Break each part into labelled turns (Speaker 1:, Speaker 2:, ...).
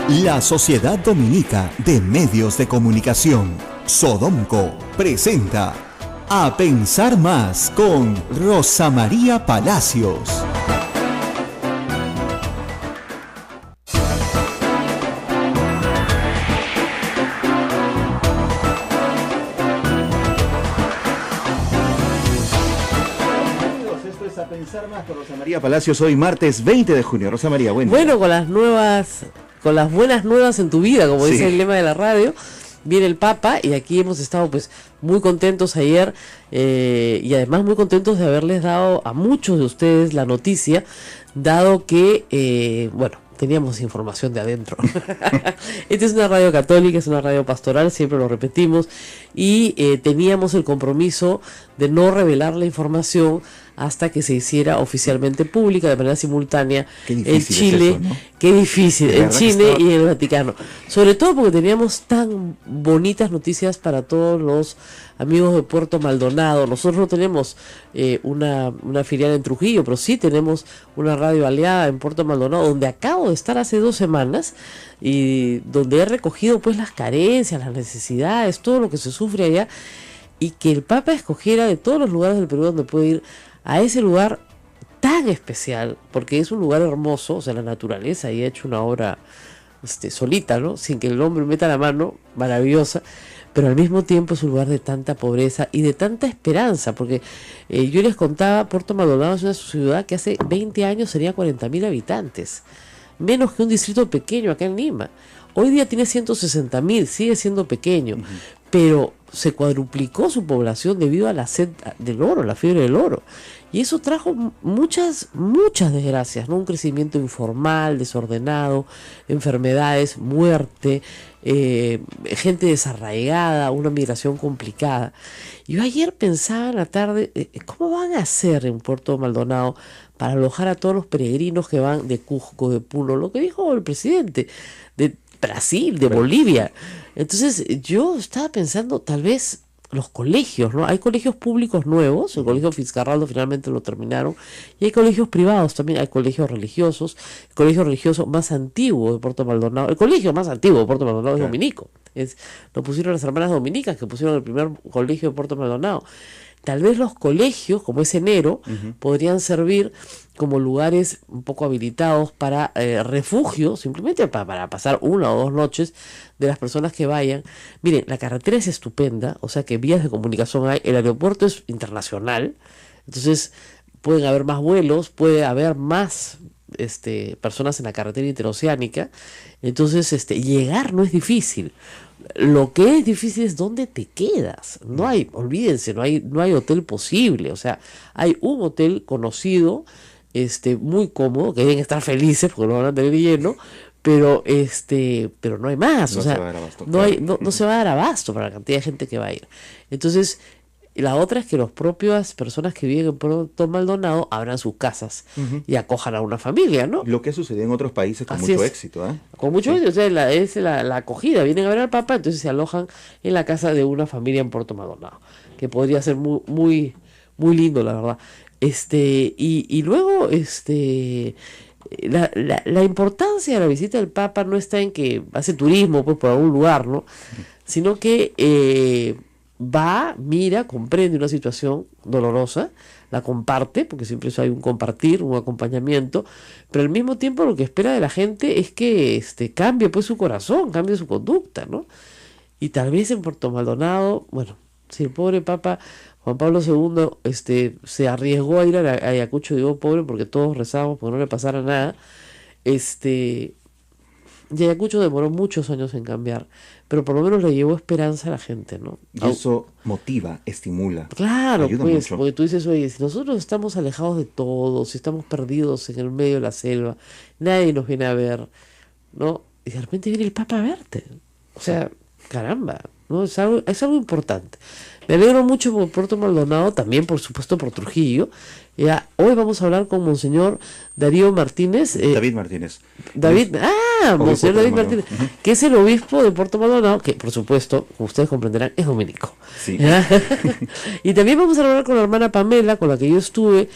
Speaker 1: La Sociedad Dominica de Medios de Comunicación, Sodomco, presenta A Pensar Más con Rosa María Palacios.
Speaker 2: A Pensar Más con Rosa María Palacios, hoy martes 20 de junio. Rosa María, buen día.
Speaker 3: Bueno, con las buenas nuevas en tu vida, como dice el lema de la radio, viene el Papa y aquí hemos estado pues muy contentos ayer y además muy contentos de haberles dado a muchos de ustedes la noticia, dado que, teníamos información de adentro. Esta es una radio católica, es una radio pastoral, siempre lo repetimos, y teníamos el compromiso de no revelar la información hasta que se hiciera oficialmente pública de manera simultánea en Chile.
Speaker 2: Es eso, ¿no?
Speaker 3: Qué difícil, en Chile y en el Vaticano. Sobre todo porque teníamos tan bonitas noticias para todos los amigos de Puerto Maldonado. Nosotros no tenemos una filial en Trujillo, pero sí tenemos una radio aliada en Puerto Maldonado, donde acabo de estar hace 2 semanas y donde he recogido pues las carencias, las necesidades, todo lo que se sufre allá, y que el Papa escogiera de todos los lugares del Perú donde puede ir a ese lugar tan especial, porque es un lugar hermoso, o sea, la naturaleza ahí ha hecho una obra solita, ¿no? Sin que el hombre meta la mano, maravillosa, pero al mismo tiempo es un lugar de tanta pobreza y de tanta esperanza, porque yo les contaba, Puerto Maldonado es una ciudad que hace 20 años tenía 40.000 habitantes, menos que un distrito pequeño acá en Lima. Hoy día tiene 160.000, sigue siendo pequeño, pero se cuadruplicó su población debido a la sed del oro, la fiebre del oro. Y eso trajo muchas desgracias, ¿no? Un crecimiento informal, desordenado, enfermedades, muerte, gente desarraigada, una migración complicada. Yo ayer pensaba en la tarde, ¿cómo van a hacer en Puerto Maldonado para alojar a todos los peregrinos que van de Cusco, de Puno? Lo que dijo el presidente, de Brasil, de Bolivia. Entonces yo estaba pensando, tal vez los colegios, ¿no? Hay colegios públicos nuevos, el colegio Fitzcarraldo finalmente lo terminaron, y hay colegios privados también, hay colegios religiosos, el colegio religioso más antiguo de Puerto Maldonado, el colegio más antiguo de Puerto Maldonado es dominico, lo pusieron las hermanas dominicas que pusieron el primer colegio de Puerto Maldonado. Tal vez los colegios, como es enero, podrían servir como lugares un poco habilitados para refugio, simplemente para pasar 1 o 2 noches de las personas que vayan. Miren, la carretera es estupenda, o sea que vías de comunicación hay, el aeropuerto es internacional, entonces pueden haber más vuelos, puede haber más personas en la carretera interoceánica, entonces llegar no es difícil. Lo que es difícil es dónde te quedas. No hay, olvídense, no hay hotel posible. O sea, hay un hotel conocido, muy cómodo, que deben estar felices porque lo van a tener lleno, pero no hay más.
Speaker 2: No
Speaker 3: o sea,
Speaker 2: se va a dar abasto,
Speaker 3: no se va a dar abasto para la cantidad de gente que va a ir. Entonces, la otra es que las propias personas que viven en Puerto Maldonado abran sus casas y acojan a una familia, ¿no?
Speaker 2: Lo que ha sucedido en otros países con
Speaker 3: Así
Speaker 2: mucho
Speaker 3: es.
Speaker 2: éxito, ¿eh?
Speaker 3: Con mucho éxito, o sea, es la acogida. Vienen a ver al Papa, entonces se alojan en la casa de una familia en Puerto Maldonado, que podría ser muy lindo, la verdad. Y luego, la importancia de la visita del Papa no está en que hace turismo pues por algún lugar, ¿no? Sino que va, mira, comprende una situación dolorosa, la comparte, porque siempre eso hay un compartir, un acompañamiento, pero al mismo tiempo lo que espera de la gente es que cambie pues su corazón, cambie su conducta, ¿no? Y tal vez en Puerto Maldonado, bueno, si el pobre Papa Juan Pablo II se arriesgó a ir a Ayacucho, digo pobre porque todos rezamos porque no le pasara nada, y Ayacucho demoró muchos años en cambiar, pero por lo menos le llevó esperanza a la gente, ¿no?
Speaker 2: Y eso motiva, estimula.
Speaker 3: Claro,
Speaker 2: ayuda
Speaker 3: pues,
Speaker 2: mucho.
Speaker 3: porque tú dices, oye, si nosotros estamos alejados de todo, si estamos perdidos en el medio de la selva, nadie nos viene a ver, ¿no? Y de repente viene el Papa a verte. O sea, caramba. ¿no? Es algo importante. Me alegro mucho por Puerto Maldonado, también por supuesto por Trujillo. Ya, hoy vamos a hablar con Monseñor Darío Martínez.
Speaker 2: David Martínez.
Speaker 3: Monseñor David Martínez, que es el obispo de Puerto Maldonado, que por supuesto, como ustedes comprenderán, es dominico.
Speaker 2: Sí.
Speaker 3: Y también vamos a hablar con la hermana Pamela, con la que yo estuve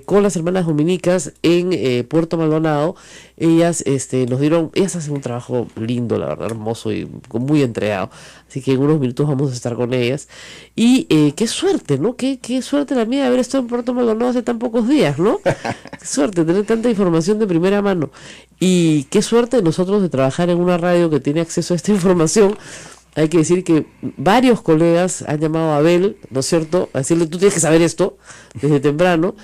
Speaker 3: con las hermanas dominicas en Puerto Maldonado. Ellas hacen un trabajo lindo, la verdad, hermoso y muy entregado. Así que en unos minutos vamos a estar con ellas. Y qué suerte, ¿no? Qué suerte la mía de haber estado en Puerto Maldonado hace tan pocos días, ¿no? Qué suerte tener tanta información de primera mano. Y qué suerte nosotros de trabajar en una radio que tiene acceso a esta información. Hay que decir que varios colegas han llamado a Abel, ¿no es cierto?, a decirle, tú tienes que saber esto desde temprano,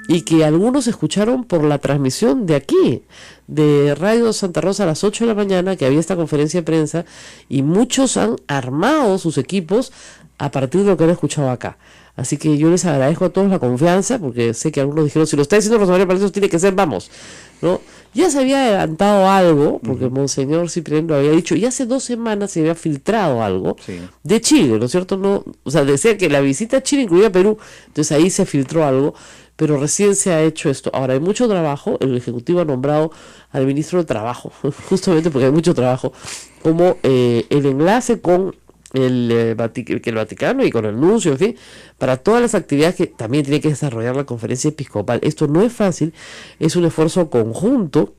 Speaker 3: y que algunos escucharon por la transmisión de aquí, de Radio Santa Rosa a las 8 de la mañana, que había esta conferencia de prensa, y muchos han armado sus equipos a partir de lo que han escuchado acá. Así que yo les agradezco a todos la confianza, porque sé que algunos dijeron, si lo está diciendo Rosa María Palacios, tiene que ser, vamos, ¿no? Ya se había adelantado algo, porque Monseñor Cipriano lo había dicho, y hace 2 semanas se había filtrado algo de Chile, ¿no es cierto? No, o sea, decía que la visita a Chile incluía Perú, entonces ahí se filtró algo, pero recién se ha hecho esto. Ahora hay mucho trabajo, el Ejecutivo ha nombrado al Ministro de Trabajo, justamente porque hay mucho trabajo, como el enlace con el Vaticano y con el nuncio, en fin, para todas las actividades que también tiene que desarrollar la Conferencia Episcopal. Esto no es fácil, es un esfuerzo conjunto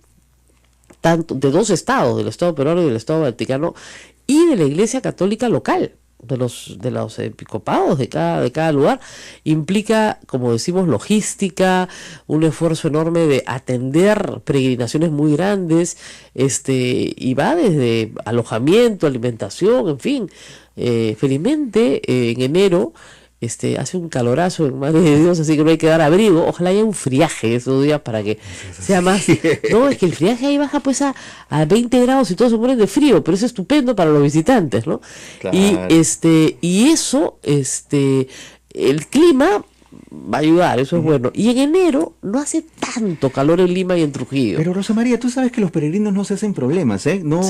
Speaker 3: tanto de 2 estados, del Estado peruano y del Estado Vaticano, y de la Iglesia Católica local, de los episcopados de cada lugar. Implica, como decimos, logística, un esfuerzo enorme de atender peregrinaciones muy grandes, y va desde alojamiento, alimentación, en fin. Felizmente en enero hace un calorazo en Madre de Dios, así que no hay que dar abrigo. Ojalá haya un friaje esos días para que sea más. No, es que el friaje ahí baja pues a 20 grados y todos se mueren de frío, pero es estupendo para los visitantes, ¿no? Claro. Y eso, el clima va a ayudar, eso es bueno. Y en enero no hace tanto calor en Lima y en Trujillo.
Speaker 2: Pero Rosa María, tú sabes que los peregrinos no se hacen problemas, ¿eh? No,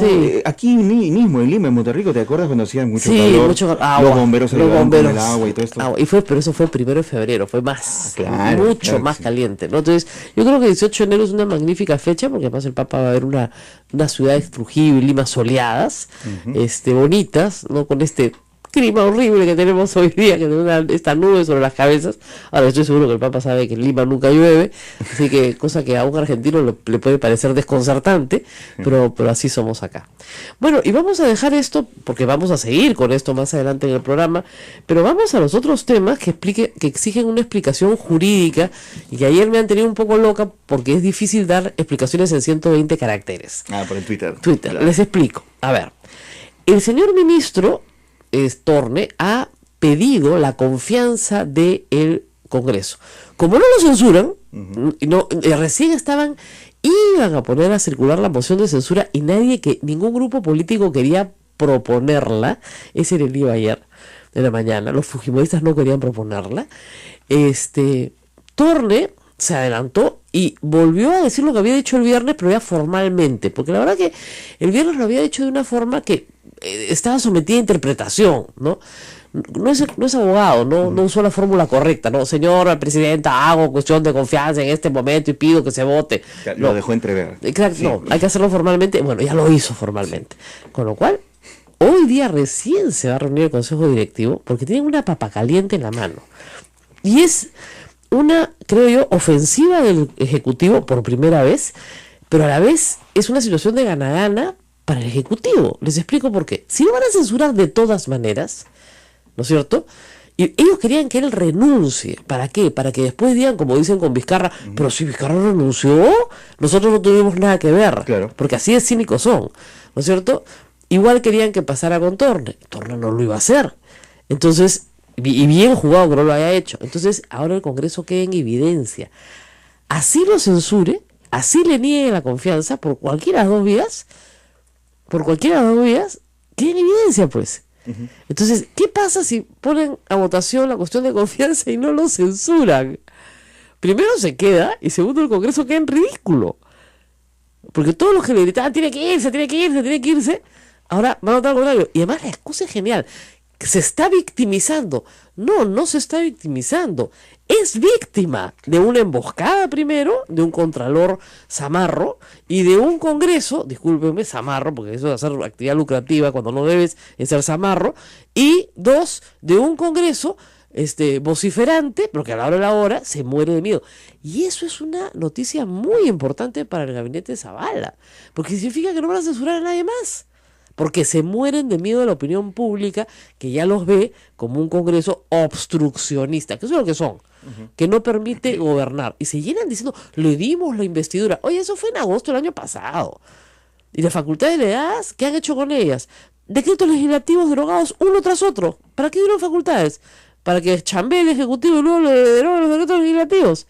Speaker 2: aquí mismo en Lima, en Monterrico, ¿te acuerdas cuando hacían mucho calor?
Speaker 3: Mucho agua,
Speaker 2: los bomberos ayudaban con el agua y todo esto.
Speaker 3: Pero eso fue el 1 de febrero, fue más, mucho más caliente, ¿no? Entonces, yo creo que 18 de enero es una magnífica fecha, porque además el Papa va a ver unas ciudades, Trujillo y Lima, soleadas, bonitas, ¿no? Con este clima horrible que tenemos hoy día, que tenemos esta nube sobre las cabezas. Ahora estoy seguro que el Papa sabe que en Lima nunca llueve, así que cosa que a un argentino le puede parecer desconcertante, pero así somos acá. Bueno, y vamos a dejar esto, porque vamos a seguir con esto más adelante en el programa, pero vamos a los otros temas que exigen una explicación jurídica, y que ayer me han tenido un poco loca, porque es difícil dar explicaciones en 120 caracteres.
Speaker 2: Por el Twitter.
Speaker 3: Claro. Les explico. A ver, el señor ministro Torne ha pedido la confianza del Congreso. Como no lo censuran, recién iban a poner a circular la moción de censura, y ningún grupo político quería proponerla. Ese era el día ayer de la mañana. Los fujimoristas no querían proponerla. Torne se adelantó y volvió a decir lo que había dicho el viernes, pero ya formalmente, porque la verdad que el viernes lo había dicho de una forma que estaba sometida a interpretación, ¿no? No es abogado, no usó la fórmula correcta, ¿no? Señora presidenta, hago cuestión de confianza en este momento y pido que se vote.
Speaker 2: Lo dejó entrever.
Speaker 3: Exacto, sí. No, hay que hacerlo formalmente. Bueno, ya lo hizo formalmente. Con lo cual, hoy día recién se va a reunir el Consejo Directivo, porque tienen una papa caliente en la mano. Y es una, creo yo, ofensiva del Ejecutivo por primera vez, pero a la vez es una situación de gana-gana para el Ejecutivo. Les explico por qué. Si lo van a censurar de todas maneras, ¿no es cierto? Y ellos querían que él renuncie. ¿Para qué? Para que después digan, como dicen con Vizcarra, pero si Vizcarra renunció, nosotros no tuvimos nada que ver.
Speaker 2: Claro.
Speaker 3: Porque así de cínicos son, ¿no es cierto? Igual querían que pasara con Torne. Torne no lo iba a hacer. Entonces, y bien jugado que no lo haya hecho. Entonces, ahora el Congreso queda en evidencia. Así lo censure, así le niegue la confianza por cualquiera de las dos vías, queda en evidencia, pues. Entonces, ¿qué pasa si ponen a votación la cuestión de confianza y no lo censuran? Primero se queda, y segundo el Congreso queda en ridículo. Porque todos los que le gritaban, tiene que irse, Ahora, vamos a notar al contrario. Y además la excusa es genial. Se está victimizando. No, no se está victimizando. Es víctima de una emboscada primero, de un contralor zamarro y de un congreso, discúlpenme, zamarro, porque eso de hacer actividad lucrativa cuando no debes es ser zamarro, y dos, de un congreso vociferante, pero que a la hora se muere de miedo. Y eso es una noticia muy importante para el gabinete de Zavala, porque significa que no van a censurar a nadie más. Porque se mueren de miedo a la opinión pública, que ya los ve como un Congreso obstruccionista, que eso es lo que son, que no permite gobernar. Y se llenan diciendo, le dimos la investidura. Oye, eso fue en agosto del año pasado. ¿Y las facultades le das? ¿Qué han hecho con ellas? Decretos legislativos derogados uno tras otro. ¿Para qué dieron facultades? Para que chambee el Ejecutivo y luego le deroguen los decretos legislativos.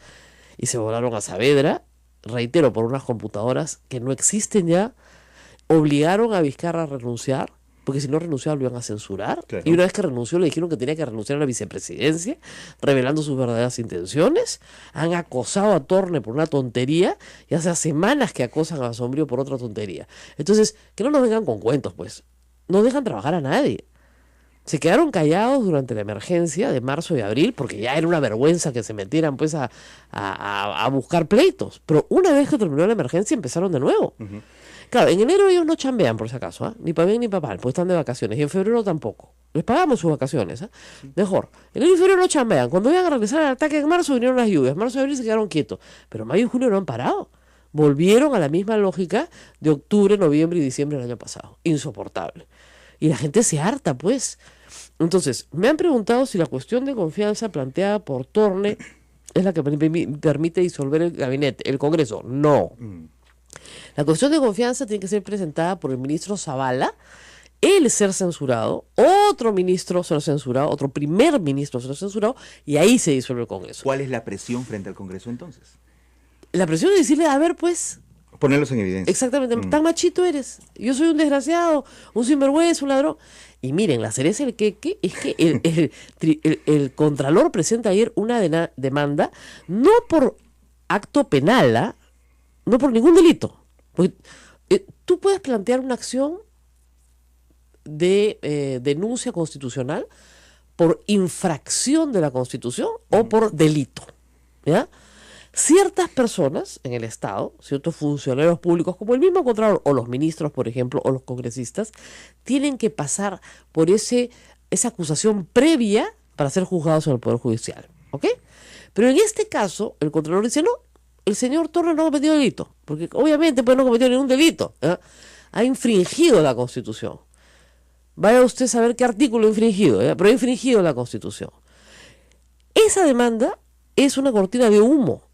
Speaker 3: Y se volaron a Saavedra, reitero, por unas computadoras que no existen ya. Obligaron a Vizcarra a renunciar, porque si no renunciaba lo iban a censurar. Claro. Y una vez que renunció le dijeron que tenía que renunciar a la vicepresidencia, revelando sus verdaderas intenciones. Han acosado a Torne por una tontería, y hace semanas que acosan a Sombrío por otra tontería. Entonces, que no nos vengan con cuentos, pues. No dejan trabajar a nadie. Se quedaron callados durante la emergencia de marzo y abril, porque ya era una vergüenza que se metieran pues a buscar pleitos. Pero una vez que terminó la emergencia empezaron de nuevo. Claro, en enero ellos no chambean, por si acaso, ¿eh? Ni para bien ni para mal, pues están de vacaciones. Y en febrero tampoco. Les pagamos sus vacaciones, ¿eh? Mejor. En enero y febrero no chambean. Cuando iban a regresar al ataque en marzo vinieron las lluvias. Marzo y abril se quedaron quietos. Pero mayo y junio no han parado. Volvieron a la misma lógica de octubre, noviembre y diciembre del año pasado. Insoportable. Y la gente se harta, pues. Entonces, me han preguntado si la cuestión de confianza planteada por Torne es la que permite disolver el gabinete, el Congreso. No. La cuestión de confianza tiene que ser presentada por el ministro Zavala, él ser censurado, otro ministro ser censurado, otro primer ministro ser censurado, y ahí se disuelve el Congreso.
Speaker 2: ¿Cuál es la presión frente al Congreso entonces?
Speaker 3: La presión es decirle, a ver, pues...
Speaker 2: Ponerlos en evidencia.
Speaker 3: Exactamente, tan machito eres. Yo soy un desgraciado, un sinvergüenza, un ladrón. Y miren, la cereza del queque es que el Contralor presenta ayer una demanda, no por acto penal, no por ningún delito. Porque, tú puedes plantear una acción de denuncia constitucional por infracción de la Constitución o por delito, ¿ya? Ciertas personas en el Estado, ciertos funcionarios públicos, como el mismo Contralor, o los ministros, por ejemplo, o los congresistas, tienen que pasar por esa acusación previa para ser juzgados en el Poder Judicial, ¿ok? Pero en este caso, el Contralor dice, no, el señor Torres no ha cometido delito, porque obviamente pues no ha cometido ningún delito, ¿eh? Ha infringido la Constitución. Vaya usted a saber qué artículo ha infringido, ¿eh? Pero ha infringido la Constitución. Esa demanda es una cortina de humo.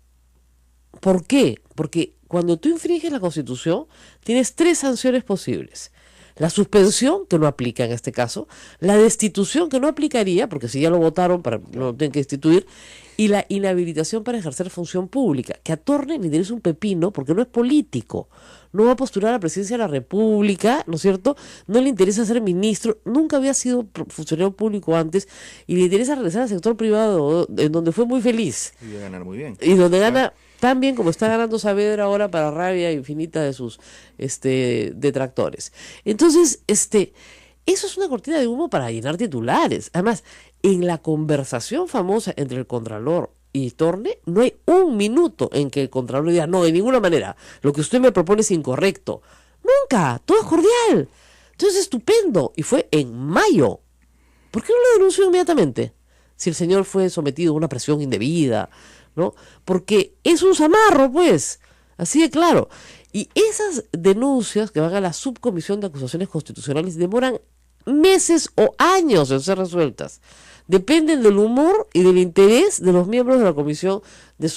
Speaker 3: ¿Por qué? Porque cuando tú infringes la Constitución, tienes 3 sanciones posibles. La suspensión, que no aplica en este caso, la destitución, que no aplicaría, porque si ya lo votaron, no lo tienen que destituir, y la inhabilitación para ejercer función pública, que a Torne le interesa un pepino, porque no es político, no va a postular a la presidencia de la República, ¿no es cierto? No le interesa ser ministro, nunca había sido funcionario público antes, y le interesa regresar al sector privado, en donde fue muy feliz.
Speaker 2: Y va a ganar muy bien.
Speaker 3: Y donde gana... tan bien como está ganando Saavedra ahora, para rabia infinita de sus detractores. Entonces, eso es una cortina de humo para llenar titulares. Además, en la conversación famosa entre el Contralor y Torne, no hay un minuto en que el Contralor diga, no, de ninguna manera, lo que usted me propone es incorrecto. Nunca, todo es cordial. Entonces, estupendo. Y fue en mayo. ¿Por qué no lo denunció inmediatamente? Si el señor fue sometido a una presión indebida, ¿no? Porque es un zamarro, pues, así de claro. Y esas denuncias que van a la Subcomisión de Acusaciones Constitucionales demoran meses o años en ser resueltas. Dependen del humor y del interés de los miembros de la Comisión de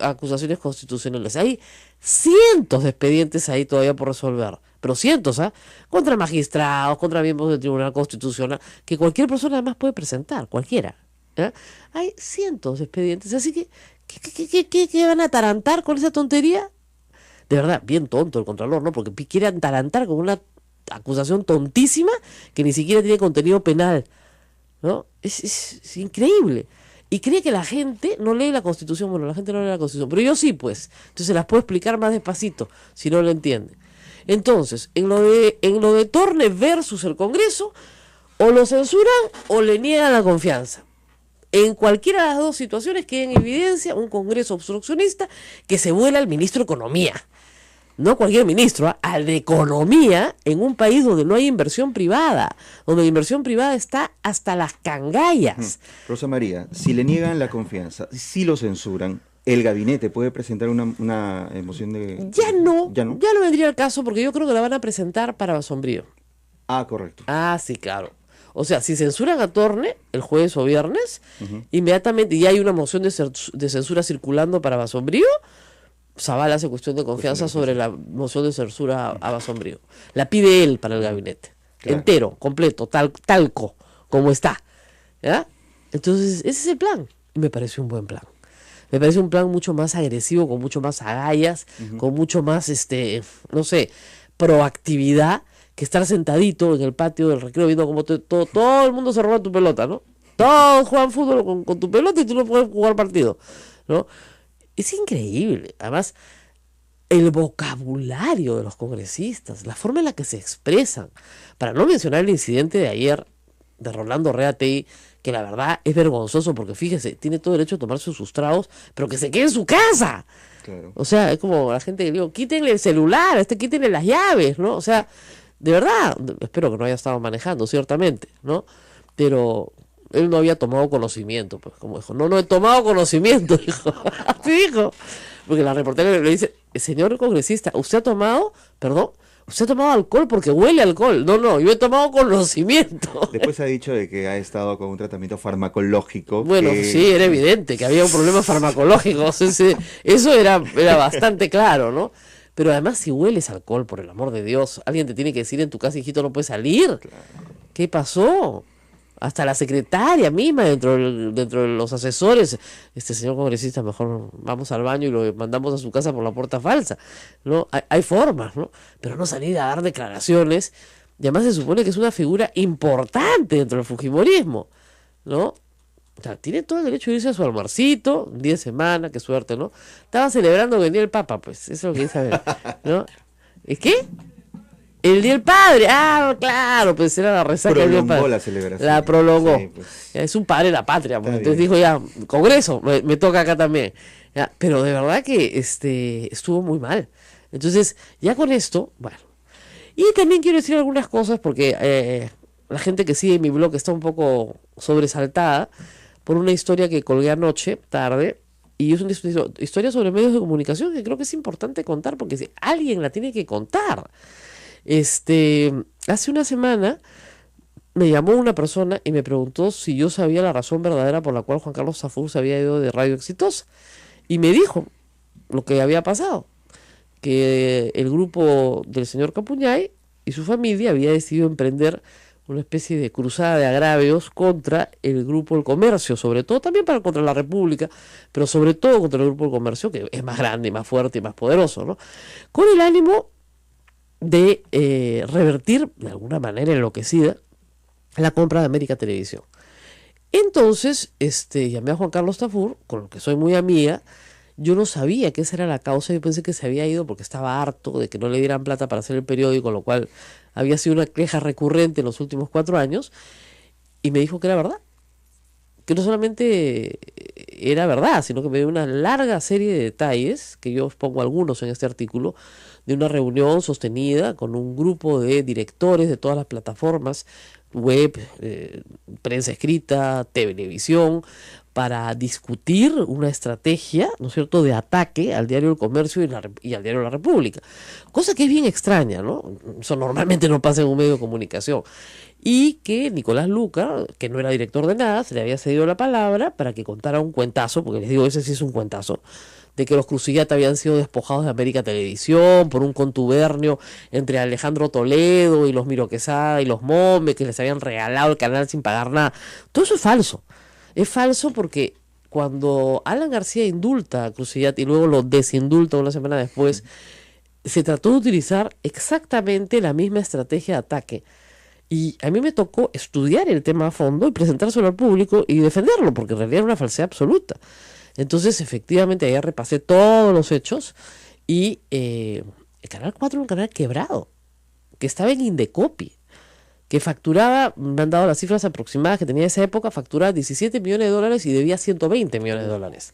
Speaker 3: Acusaciones Constitucionales. Hay cientos de expedientes ahí todavía por resolver, pero cientos, contra magistrados, contra miembros del Tribunal Constitucional, que cualquier persona además puede presentar, cualquiera. Hay cientos de expedientes, así que ¿qué van a atarantar con esa tontería? De verdad, bien tonto el Contralor, ¿no? Porque quiere atarantar con una acusación tontísima que ni siquiera tiene contenido penal, ¿no? Es increíble. Y cree que la gente no lee la Constitución. Bueno, la gente no lee la Constitución, pero yo sí, pues. Entonces las puedo explicar más despacito, si no lo entienden. Entonces, en lo de Torne versus el Congreso, o lo censuran o le niegan la confianza. En cualquiera de las dos situaciones queda en evidencia un Congreso obstruccionista que se vuela al ministro de Economía. No cualquier ministro, al de Economía, en un país donde no hay inversión privada, donde la inversión privada está hasta las cangallas.
Speaker 2: Rosa María, si le niegan la confianza, si lo censuran, ¿el gabinete puede presentar una moción de...?
Speaker 3: Ya no vendría al caso, porque yo creo que la van a presentar para Basombrío.
Speaker 2: Ah, correcto.
Speaker 3: Ah, sí, claro. O sea, si censuran a Torne el jueves o viernes, inmediatamente ya hay una moción de censura circulando para Basombrío, Zavala hace cuestión de confianza sobre la moción de censura a Basombrío. La pide él para el gabinete. Claro. Entero, completo, talco, como está. ¿Ya? Entonces, ese es el plan. Y me parece un buen plan. Me parece un plan mucho más agresivo, con mucho más agallas, con mucho más, no sé, proactividad, que estar sentadito en el patio del recreo viendo cómo todo el mundo se roba tu pelota, ¿no? Todos juegan fútbol con tu pelota y tú no puedes jugar partido, ¿no? Es increíble. Además, el vocabulario de los congresistas, la forma en la que se expresan, para no mencionar el incidente de ayer de Rolando Reategui, que la verdad es vergonzoso porque fíjese, tiene todo derecho a tomarse sus tragos, pero que se quede en su casa. Claro. O sea, es como la gente que digo, quítenle el celular, quítenle las llaves, ¿no? O sea, de verdad, espero que no haya estado manejando, ciertamente, ¿no? Pero él no había tomado conocimiento, pues, como dijo, no he tomado conocimiento, dijo, así dijo, porque la reportera le dice, señor congresista, ¿usted ha tomado, usted ha tomado alcohol porque huele a alcohol? No, yo he tomado conocimiento.
Speaker 2: Después ha dicho de que ha estado con un tratamiento farmacológico.
Speaker 3: Bueno, sí, era evidente que había un problema farmacológico, eso era bastante claro, ¿no? Pero además, si hueles alcohol, por el amor de Dios, alguien te tiene que decir en tu casa, hijito, no puedes salir. Claro. ¿Qué pasó? Hasta la secretaria misma, dentro de los asesores, señor congresista, mejor vamos al baño y lo mandamos a su casa por la puerta falsa, ¿no? Hay formas, ¿no? Pero no salir a dar declaraciones, y además se supone que es una figura importante dentro del fujimorismo, ¿no? O sea, tiene todo el derecho de irse a su almuercito, 10 semanas, qué suerte, ¿no? Estaba celebrando que venía el Papa, pues, eso es lo que dice a ver, ¿no? ¿Es qué? El Día del Padre, claro, pues era la resaca del Día del Padre.
Speaker 2: La celebración.
Speaker 3: La prolongó.
Speaker 2: Sí, pues.
Speaker 3: Es un padre de la patria, pues. Entonces dijo ya, Congreso, me toca acá también. Ya, pero de verdad que estuvo muy mal. Entonces, ya con esto, bueno. Y también quiero decir algunas cosas porque la gente que sigue mi blog está un poco sobresaltada por una historia que colgué anoche, tarde, y es una historia sobre medios de comunicación que creo que es importante contar porque si alguien la tiene que contar. Hace una semana me llamó una persona y me preguntó si yo sabía la razón verdadera por la cual Juan Carlos Tafur se había ido de Radio Exitosa. Y me dijo lo que había pasado, que el grupo del señor Capuñay y su familia había decidido emprender una especie de cruzada de agravios contra el grupo del comercio, sobre todo también contra la República, pero sobre todo contra el grupo del comercio, que es más grande, más fuerte y más poderoso, ¿no? Con el ánimo de revertir, de alguna manera enloquecida, la compra de América Televisión. Entonces, llamé a Juan Carlos Tafur, con el que soy muy amiga. Yo no sabía que esa era la causa, yo pensé que se había ido porque estaba harto de que no le dieran plata para hacer el periódico, lo cual había sido una queja recurrente en los últimos 4 años, y me dijo que era verdad, que no solamente era verdad, sino que me dio una larga serie de detalles, que yo os pongo algunos en este artículo, de una reunión sostenida con un grupo de directores de todas las plataformas, web, prensa escrita, televisión, para discutir una estrategia, ¿no es cierto?, de ataque al diario El Comercio y al diario La República. Cosa que es bien extraña, ¿no? Eso normalmente no pasa en un medio de comunicación. Y que Nicolás Lucar, que no era director de nada, se le había cedido la palabra para que contara un cuentazo, porque les digo, ese sí es un cuentazo, de que los Crucillata habían sido despojados de América Televisión por un contubernio entre Alejandro Toledo y los Miro Quesada y los Mombe, que les habían regalado el canal sin pagar nada. Todo eso es falso. Es falso porque cuando Alan García indulta a Crucillata y luego lo desindulta una semana después, se trató de utilizar exactamente la misma estrategia de ataque. Y a mí me tocó estudiar el tema a fondo y presentárselo al público y defenderlo, porque en realidad era una falsedad absoluta. Entonces, efectivamente, ahí repasé todos los hechos y El Canal 4 era un canal quebrado, que estaba en Indecopi, que facturaba, me han dado las cifras aproximadas que tenía en esa época, facturaba $17 millones y debía $120 millones.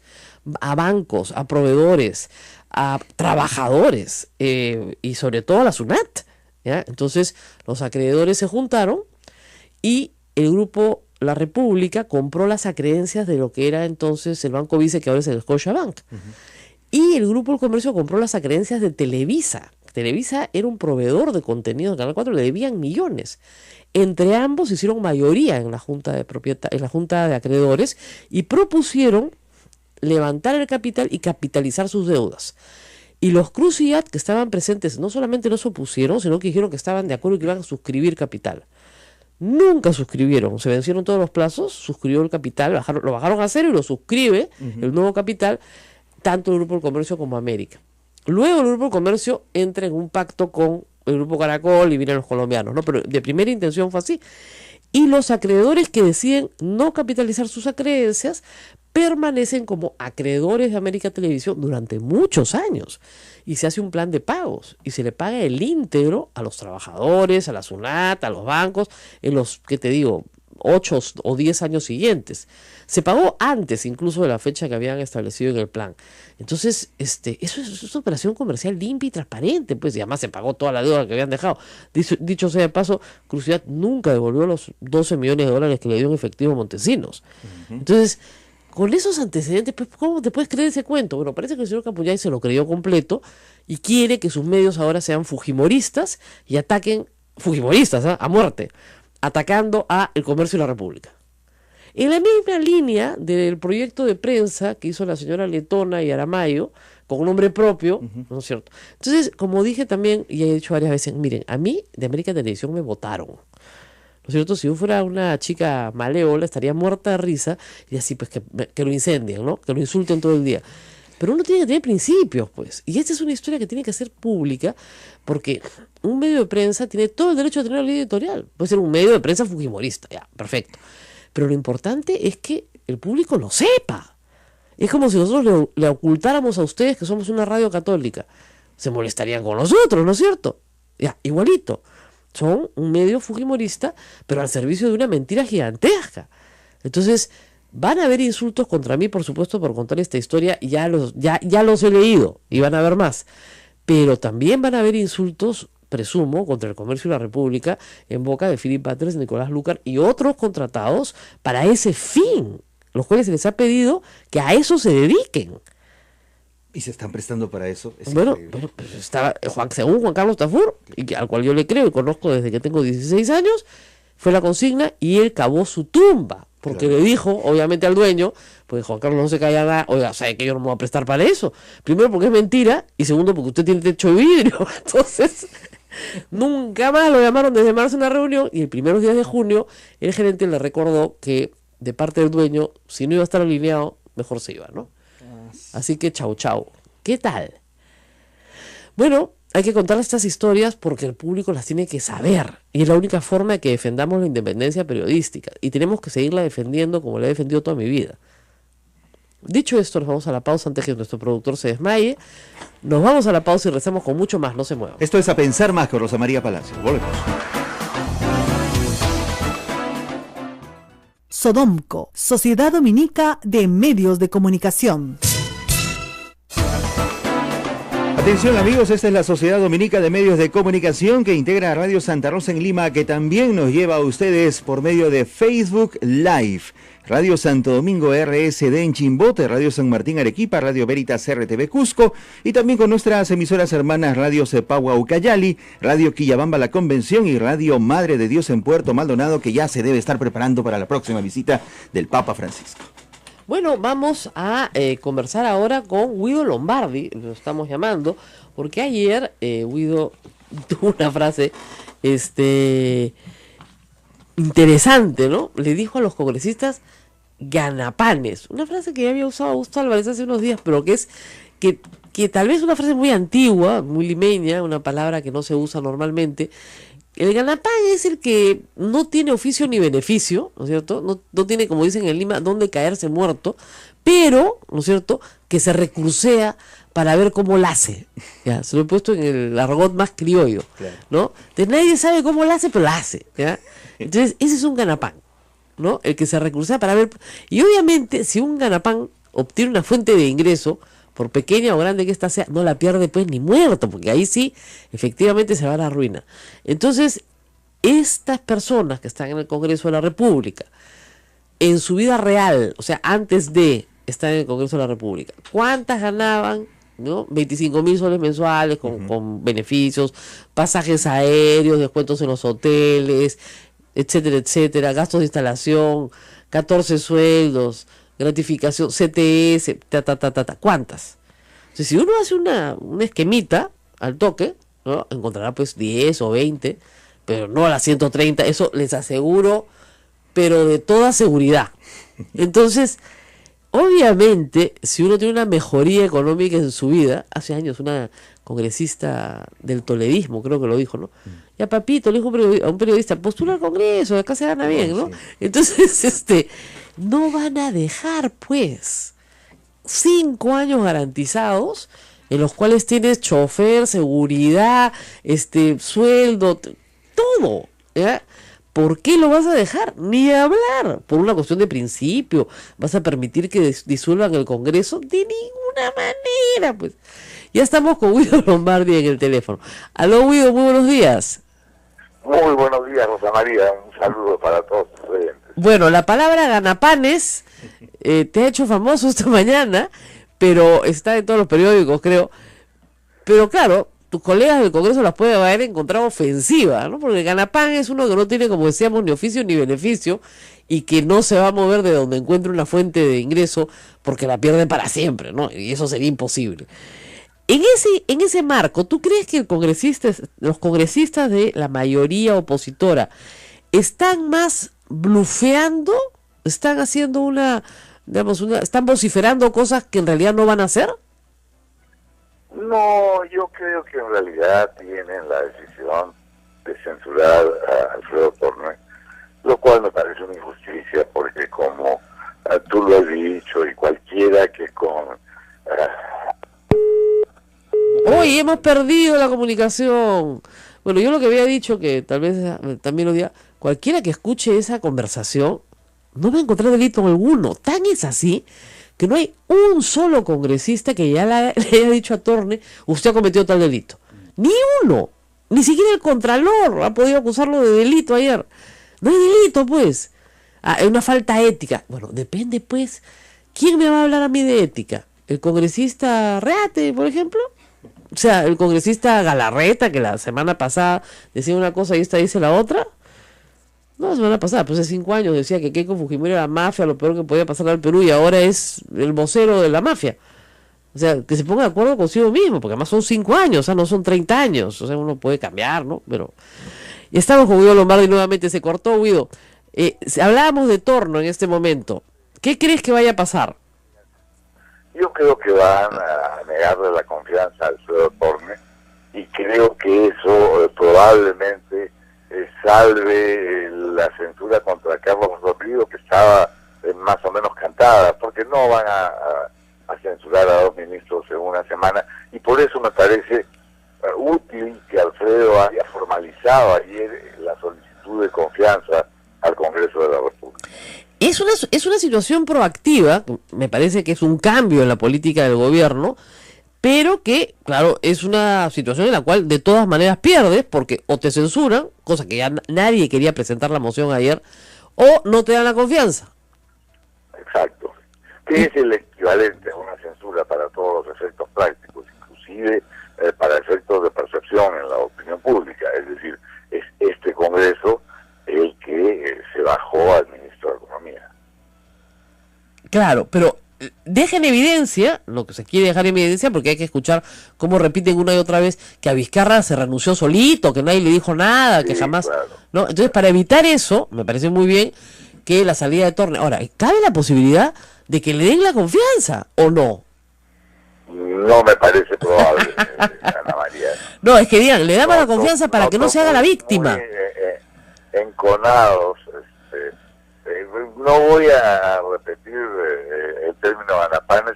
Speaker 3: A bancos, a proveedores, a trabajadores y sobre todo a la SUNAT, ¿ya? Entonces los acreedores se juntaron y el grupo La República compró las acreencias de lo que era entonces el Banco Vice, que ahora es el Scotiabank. Y el Grupo del Comercio compró las acreencias de Televisa. Televisa era un proveedor de contenido de Canal 4, le debían millones. Entre ambos hicieron mayoría en la junta en la junta de acreedores y propusieron levantar el capital y capitalizar sus deudas. Y los Cruciat que estaban presentes no solamente no se opusieron, sino que dijeron que estaban de acuerdo y que iban a suscribir capital. Nunca suscribieron, se vencieron todos los plazos, suscribió el capital, lo bajaron a cero y lo suscribe el nuevo capital, tanto el Grupo del Comercio como América. Luego el Grupo del Comercio entra en un pacto con el Grupo Caracol y vienen los colombianos, ¿no? Pero de primera intención fue así. Y los acreedores que deciden no capitalizar sus acreencias permanecen como acreedores de América Televisión durante muchos años. Y se hace un plan de pagos y se le paga el íntegro a los trabajadores, a la SUNAT, a los bancos, en los, ¿qué te digo?, 8 o 10 años siguientes. Se pagó antes incluso de la fecha que habían establecido en el plan. Entonces, eso es una operación comercial limpia y transparente, pues, y además se pagó toda la deuda que habían dejado. Dicho sea de paso, Cruciat nunca devolvió los $12 millones que le dio en efectivo a Montesinos. Entonces, con esos antecedentes, pues, ¿cómo te puedes creer ese cuento? Bueno, parece que el señor Capuyay se lo creyó completo y quiere que sus medios ahora sean fujimoristas y ataquen, fujimoristas, a muerte, atacando a El Comercio y La República. En la misma línea del proyecto de prensa que hizo la señora Letona y Aramayo, con un nombre propio, ¿no es cierto? Entonces, como dije también, y he dicho varias veces, miren, a mí de América Televisión me votaron. ¿No es cierto? Si yo fuera una chica malévola, estaría muerta de risa, y así, pues, que lo incendien, ¿no? Que lo insulten todo el día. Pero uno tiene que tener principios, pues. Y esta es una historia que tiene que ser pública, porque un medio de prensa tiene todo el derecho a tener una línea editorial. Puede ser un medio de prensa fujimorista, ya, perfecto. Pero lo importante es que el público lo sepa. Es como si nosotros le ocultáramos a ustedes que somos una radio católica. Se molestarían con nosotros, ¿no es cierto? Ya, igualito. Son un medio fujimorista, pero al servicio de una mentira gigantesca. Entonces, van a haber insultos contra mí, por supuesto, por contar esta historia, y ya los he leído, y van a haber más. Pero también van a haber insultos, presumo, contra El Comercio y La República, en boca de Philip Butters, Nicolás Lucar y otros contratados para ese fin, los cuales se les ha pedido que a eso se dediquen.
Speaker 2: ¿Y se están prestando para eso?
Speaker 3: Bueno, pues estaba según Juan Carlos Tafur, al cual yo le creo y conozco desde que tengo 16 años, fue la consigna y él cavó su tumba. Porque claro, le dijo, obviamente, al dueño, pues Juan Carlos no se calla nada, oiga, ¿sabe que yo no me voy a prestar para eso? Primero porque es mentira, y segundo porque usted tiene techo de vidrio. Entonces, nunca más lo llamaron desde marzo a una reunión, y el primeros días de junio, el gerente le recordó que, de parte del dueño, si no iba a estar alineado, mejor se iba, ¿no? Así que chau. ¿Qué tal? Bueno, hay que contar estas historias porque el público las tiene que saber. Y es la única forma de que defendamos la independencia periodística. Y tenemos que seguirla defendiendo como la he defendido toda mi vida. Dicho esto, nos vamos a la pausa antes que nuestro productor se desmaye. Nos vamos a la pausa y rezamos con mucho más. No se muevan.
Speaker 2: Esto es A Pensar Más con Rosa María Palacio. Volvemos.
Speaker 4: Sodomco, Sociedad Dominica de Medios de Comunicación.
Speaker 2: Atención amigos, esta es la Sociedad Dominica de Medios de Comunicación que integra a Radio Santa Rosa en Lima, que también nos lleva a ustedes por medio de Facebook Live. Radio Santo Domingo RSD en Chimbote, Radio San Martín Arequipa, Radio Veritas RTV Cusco y también con nuestras emisoras hermanas Radio Cepagua Ucayali, Radio Quillabamba La Convención y Radio Madre de Dios en Puerto Maldonado, que ya se debe estar preparando para la próxima visita del Papa Francisco.
Speaker 3: Bueno, vamos a conversar ahora con Guido Lombardi, lo estamos llamando, porque ayer Guido tuvo una frase interesante, ¿no? Le dijo a los congresistas ganapanes, una frase que ya había usado Augusto Álvarez hace unos días, pero que tal vez es una frase muy antigua, muy limeña, una palabra que no se usa normalmente. El ganapán es el que no tiene oficio ni beneficio, ¿no es cierto? No tiene, como dicen en Lima, dónde caerse muerto, pero, ¿no es cierto?, que se recursea para ver cómo la hace. ¿Ya? Se lo he puesto en el argot más criollo, claro, ¿no? Entonces nadie sabe cómo la hace, pero la hace, ¿ya? Entonces ese es un ganapán, ¿no? El que se recursa para ver. Y obviamente, si un ganapán obtiene una fuente de ingreso, por pequeña o grande que ésta sea, no la pierde pues ni muerto, porque ahí sí, efectivamente se va a la ruina. Entonces, estas personas que están en el Congreso de la República, en su vida real, o sea, antes de estar en el Congreso de la República, ¿cuántas ganaban? ¿No? 25.000 soles mensuales con beneficios, pasajes aéreos, descuentos en los hoteles, etcétera, etcétera, gastos de instalación, 14 sueldos, gratificación, CTS, ¿cuántas? Entonces, si uno hace una esquemita al toque, ¿no? Encontrará pues 10 o 20, pero no a las 130, eso les aseguro, pero de toda seguridad. Entonces, obviamente, si uno tiene una mejoría económica en su vida, hace años una congresista del toledismo, creo que lo dijo, ¿no? Ya papito, le dijo a un periodista, postula al Congreso, acá se gana bien, ¿no? Entonces, no van a dejar, pues, 5 años garantizados, en los cuales tienes chofer, seguridad, sueldo, todo, ¿ya? ¿Por qué lo vas a dejar? Ni hablar. Por una cuestión de principio. ¿Vas a permitir que disuelvan el Congreso? De ninguna manera, pues. Ya estamos con Guido Lombardi en el teléfono. Aló, Guido, muy buenos días.
Speaker 5: Muy buenos días, Rosa María. Un saludo para todos los oyentes.
Speaker 3: Bueno, la palabra ganapanes te ha hecho famoso esta mañana, pero está en todos los periódicos, creo. Pero claro, tus colegas del Congreso las pueden haber encontrado ofensiva, ¿no? Porque el ganapán es uno que no tiene, como decíamos, ni oficio ni beneficio y que no se va a mover de donde encuentre una fuente de ingreso porque la pierde para siempre, ¿no? Y eso sería imposible. En ese marco, ¿tú crees que los congresistas de la mayoría opositora están más blufeando? ¿Están haciendo están vociferando cosas que en realidad no van a hacer?
Speaker 5: No, yo creo que en realidad tienen la decisión de censurar a Alfredo Torne, lo cual me parece una injusticia porque como tú lo has dicho y cualquiera que con...
Speaker 3: Hoy hemos perdido la comunicación. Bueno, yo lo que había dicho, que tal vez también lo diga, cualquiera que escuche esa conversación no va a encontrar delito alguno. Tan es así que no hay un solo congresista que ya le haya dicho a Torne, usted ha cometido tal delito. Ni uno. Ni siquiera el Contralor ha podido acusarlo de delito ayer. No hay delito, pues. Es una falta ética. Bueno, depende, pues. ¿Quién me va a hablar a mí de ética? ¿El congresista Reate, por ejemplo? O sea, el congresista Galarreta, que la semana pasada decía una cosa y esta dice la otra. No, la semana pasada, pues hace 5 años decía que Keiko Fujimori era mafia, lo peor que podía pasar al Perú, y ahora es el vocero de la mafia. O sea, que se ponga de acuerdo consigo mismo, porque además son 5 años, o sea, no son 30 años. O sea, uno puede cambiar, ¿no? Pero estamos con Guido Lombardi, nuevamente se cortó, Guido. Hablábamos de Torno en este momento. ¿Qué crees que vaya a pasar?
Speaker 5: Yo creo que van a negarle la confianza a Alfredo Torne y creo que eso probablemente salve la censura contra Carlos Rodrigo, que estaba más o menos cantada, porque no van a censurar a 2 ministros en una semana, y por eso me parece útil que Alfredo haya formalizado ayer la solicitud de confianza al Congreso de la República.
Speaker 3: Es una situación proactiva, me parece que es un cambio en la política del gobierno, pero que, claro, es una situación en la cual de todas maneras pierdes, porque o te censuran, cosa que ya nadie quería presentar la moción ayer, o no te dan la confianza.
Speaker 5: Exacto. Que es el equivalente a una censura para todos los efectos prácticos, inclusive para efectos de percepción en la opinión pública. Es decir, es este Congreso el que se bajó al ministro de Economía.
Speaker 3: Claro, pero deja en evidencia, lo que se quiere dejar en evidencia, porque hay que escuchar cómo repiten una y otra vez que a Vizcarra se renunció solito, que nadie le dijo nada, que jamás...
Speaker 5: Claro.
Speaker 3: ¿No? Entonces, para evitar eso, me parece muy bien que la salida de Torne... Ahora, ¿cabe la posibilidad de que le den la confianza o no?
Speaker 5: No me parece probable, Ana María.
Speaker 3: No, es que digan, le damos la confianza para que no se haga la víctima.
Speaker 5: Muy, enconados. No voy a repetir el término ganapanes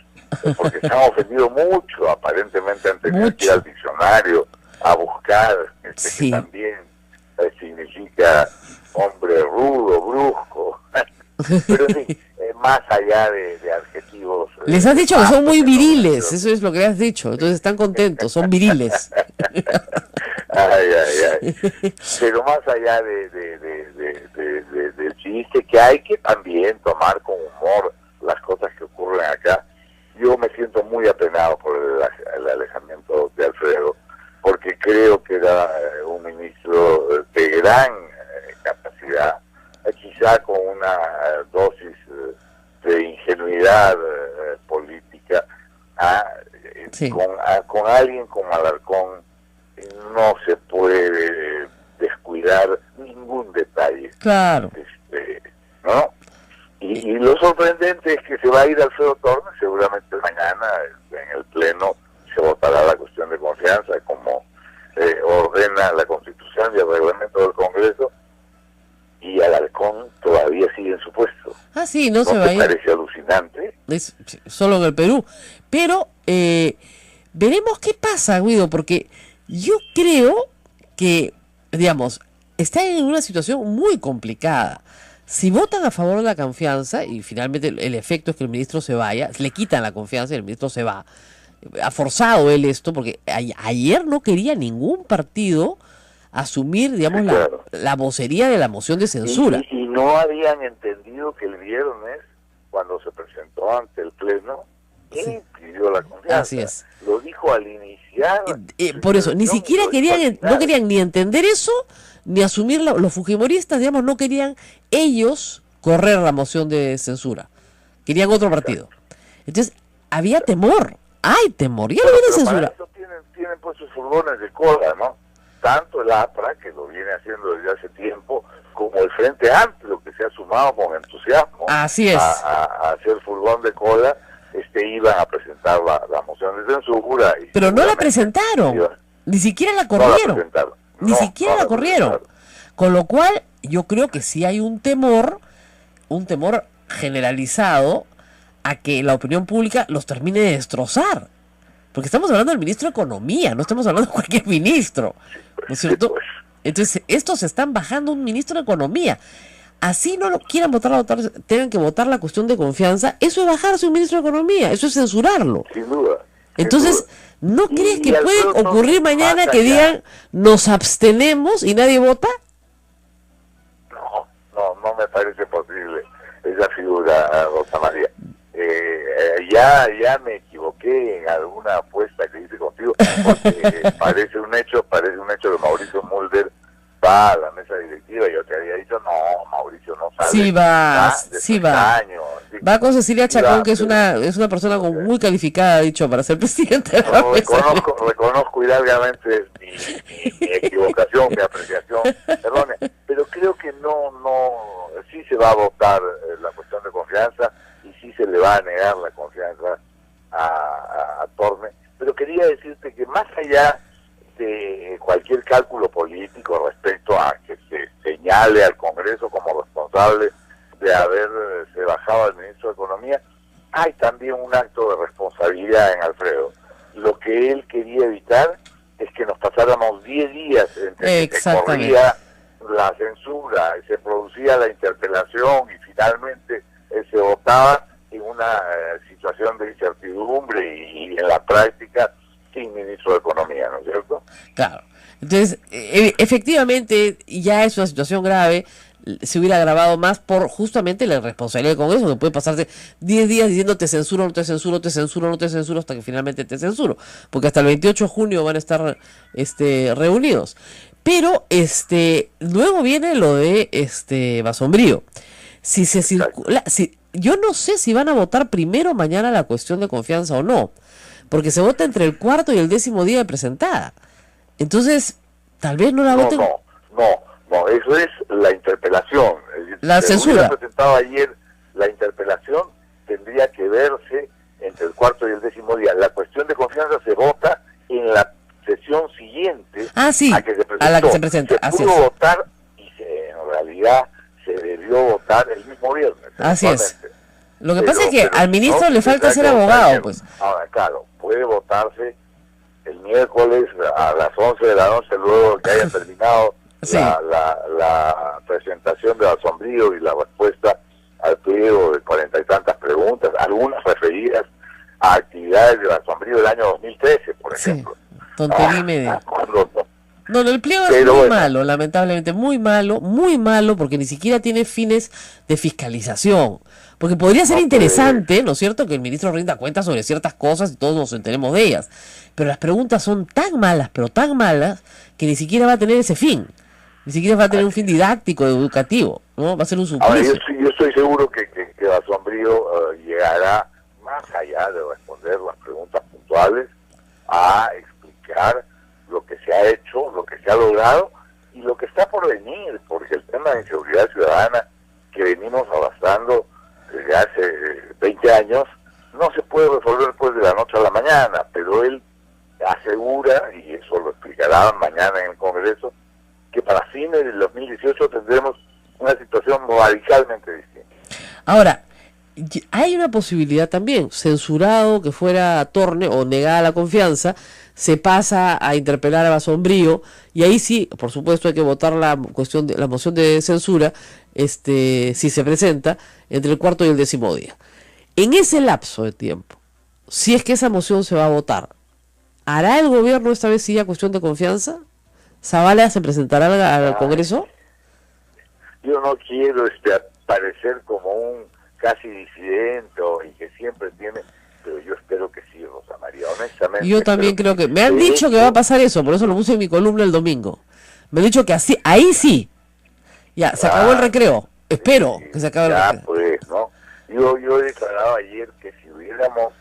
Speaker 5: porque se han ofendido mucho, aparentemente han tenido que ir al diccionario a buscar,
Speaker 3: sí,
Speaker 5: que también significa hombre rudo, brusco, pero sí, más allá de adjetivos.
Speaker 3: Les has dicho que son muy viriles, eso es lo que has dicho, entonces están contentos, son viriles.
Speaker 5: Ay. Pero más allá del chiste, que hay que también tomar con humor las cosas que ocurren acá, yo me siento muy apenado por el alejamiento de Alfredo, porque creo que era un ministro de gran capacidad, quizá con una dosis de ingenuidad política,
Speaker 3: sí,
Speaker 5: con alguien como Alarcón no se puede descuidar ningún detalle.
Speaker 3: Claro.
Speaker 5: ¿No? Y lo sorprendente es que se va a ir Alfredo Tormes, seguramente mañana en el Pleno se votará la cuestión de confianza, como ordena la Constitución y el reglamento del Congreso, y Alarcón todavía sigue en su puesto.
Speaker 3: Ah, sí, no se va a ir.
Speaker 5: ¿No te parece alucinante?
Speaker 3: Es solo en el Perú. Pero veremos qué pasa, Guido, porque yo creo que, digamos, está en una situación muy complicada. Si votan a favor de la confianza y finalmente el efecto es que el ministro se vaya, le quitan la confianza y el ministro se va. Ha forzado él esto porque ayer no quería ningún partido asumir, digamos,
Speaker 5: sí, claro,
Speaker 3: la vocería de la moción de censura.
Speaker 5: Y no habían entendido que el viernes, cuando se presentó ante el Pleno, él pidió la confianza.
Speaker 3: Así es.
Speaker 5: Lo dijo al iniciar.
Speaker 3: Por eso, ni siquiera no querían ni entender eso, ni asumir los fujimoristas, digamos, no querían ellos correr la moción de censura. Querían otro partido. Entonces, había temor. Hay temor. Ya no viene censura.
Speaker 5: Para eso tienen pues sus furgones de cola, ¿no? Tanto el APRA, que lo viene haciendo desde hace tiempo, como el Frente Amplio, que se ha sumado con entusiasmo
Speaker 3: así es,
Speaker 5: a hacer furgón de cola, iban a presentar la moción de censura.
Speaker 3: Pero no la presentaron, ni siquiera la corrieron, ni siquiera la corrieron. Con lo cual, yo creo que sí hay un temor generalizado a que la opinión pública los termine de destrozar. Porque estamos hablando del ministro de Economía, no estamos hablando de cualquier ministro, ¿no es cierto? Entonces, estos se están bajando un ministro de Economía. Así no lo quieran votar, tengan que votar la cuestión de confianza, eso es bajarse un ministro de Economía, eso es censurarlo.
Speaker 5: Sin duda.
Speaker 3: Entonces, ¿no crees que puede ocurrir mañana que digan, nos abstenemos y nadie vota?
Speaker 5: No me parece posible esa figura, Rosa María. Ya me equivoqué en alguna apuesta que hice contigo, porque parece un hecho que Mauricio Mulder va a la mesa directiva. Yo te había dicho, no, Mauricio no sale.
Speaker 3: Sí va. Va con Cecilia Chacón, que es una persona muy calificada, dicho, para ser presidente de la mesa.
Speaker 5: Reconozco hidalgamente mi equivocación, mi apreciación, perdone, pero creo que sí se va a votar la cuestión de confianza, y sí se le va a negar la confianza a Tormes. Pero quería decirte que más allá de cualquier cálculo político respecto a que se señale al Congreso como responsable de haberse bajado al ministro de Economía, hay también un acto de responsabilidad en Alfredo. Lo que él quería evitar es que nos pasáramos 10 días entre que se corría la censura, se producía la interpelación y finalmente se votaba en una situación de incertidumbre y en la práctica sin ministro de Economía, ¿no es cierto?
Speaker 3: Claro. Entonces, efectivamente, ya es una situación grave. Se hubiera agravado más por justamente la irresponsabilidad del Congreso, que puede pasarse 10 días diciendo te censuro, no te censuro, te censuro, no te censuro, hasta que finalmente te censuro, porque hasta el 28 de junio van a estar reunidos. Pero luego viene lo de Basombrío. Si se circula, yo no sé si van a votar primero mañana la cuestión de confianza o no, porque se vota entre el 4º y el 10º día de presentada. Entonces, tal vez no la voten.
Speaker 5: No, eso es la interpelación.
Speaker 3: La censura.
Speaker 5: Si presentado ayer la interpelación, tendría que verse entre el 4º y el 10º día. La cuestión de confianza se vota en la sesión siguiente
Speaker 3: a la que se presenta.
Speaker 5: Se pudo votar y en realidad se debió votar el mismo viernes.
Speaker 3: Así es. Lo que pasa es que al ministro le falta ser abogado, pues.
Speaker 5: Ahora, claro, puede votarse el miércoles a las 11 de la noche, luego que haya terminado
Speaker 3: Sí.
Speaker 5: la presentación de Asombrío y la respuesta al pliego de 40 y tantas preguntas, algunas referidas a actividades de Asombrío del año 2013, por ejemplo.
Speaker 3: Sí, tontería y media.
Speaker 5: Cuando
Speaker 3: No, el pliego es
Speaker 5: Pero
Speaker 3: muy
Speaker 5: bueno.
Speaker 3: malo, lamentablemente, muy malo, porque ni siquiera tiene fines de fiscalización. Porque podría ser
Speaker 5: No,
Speaker 3: interesante, ¿no es cierto?, que el ministro rinda cuentas sobre ciertas cosas y todos nos enteremos de ellas. Pero las preguntas son tan malas, pero tan malas, que ni siquiera va a tener ese fin. Ni siquiera va a tener un fin didáctico, educativo, ¿no? Va a ser un
Speaker 5: Ahora,
Speaker 3: suplicio.
Speaker 5: yo estoy seguro que Asombrío llegará más allá de responder las preguntas puntuales a explicar lo que se ha hecho, lo que se ha logrado y lo que está por venir, porque el tema de inseguridad ciudadana que venimos arrastrando desde hace 20 años no se puede resolver después de la noche a la mañana, pero él asegura, y eso lo explicará mañana en el Congreso, que para fines del 2018 tendremos una situación radicalmente distinta.
Speaker 3: Ahora, hay una posibilidad también, censurado que fuera Torne o negada la confianza, se pasa a interpelar a Asombrío y ahí sí, por supuesto, hay que votar la moción de censura, si se presenta entre el cuarto y el 10º día. En ese lapso de tiempo, si es que esa moción se va a votar, ¿hará el gobierno esta vez sí a cuestión de confianza? ¿Zavala se presentará al Congreso?
Speaker 5: Yo no quiero parecer como un casi disidente y que siempre tiene, pero yo espero que sí, Rosa María, honestamente.
Speaker 3: Yo también creo que... Me han dicho que va a pasar eso, por eso lo puse en mi columna el domingo. Me han dicho que así, ahí sí. Ya, se acabó el recreo. Espero que se acabe el recreo.
Speaker 5: Pues, ¿no? Yo he declarado ayer que si hubiéramos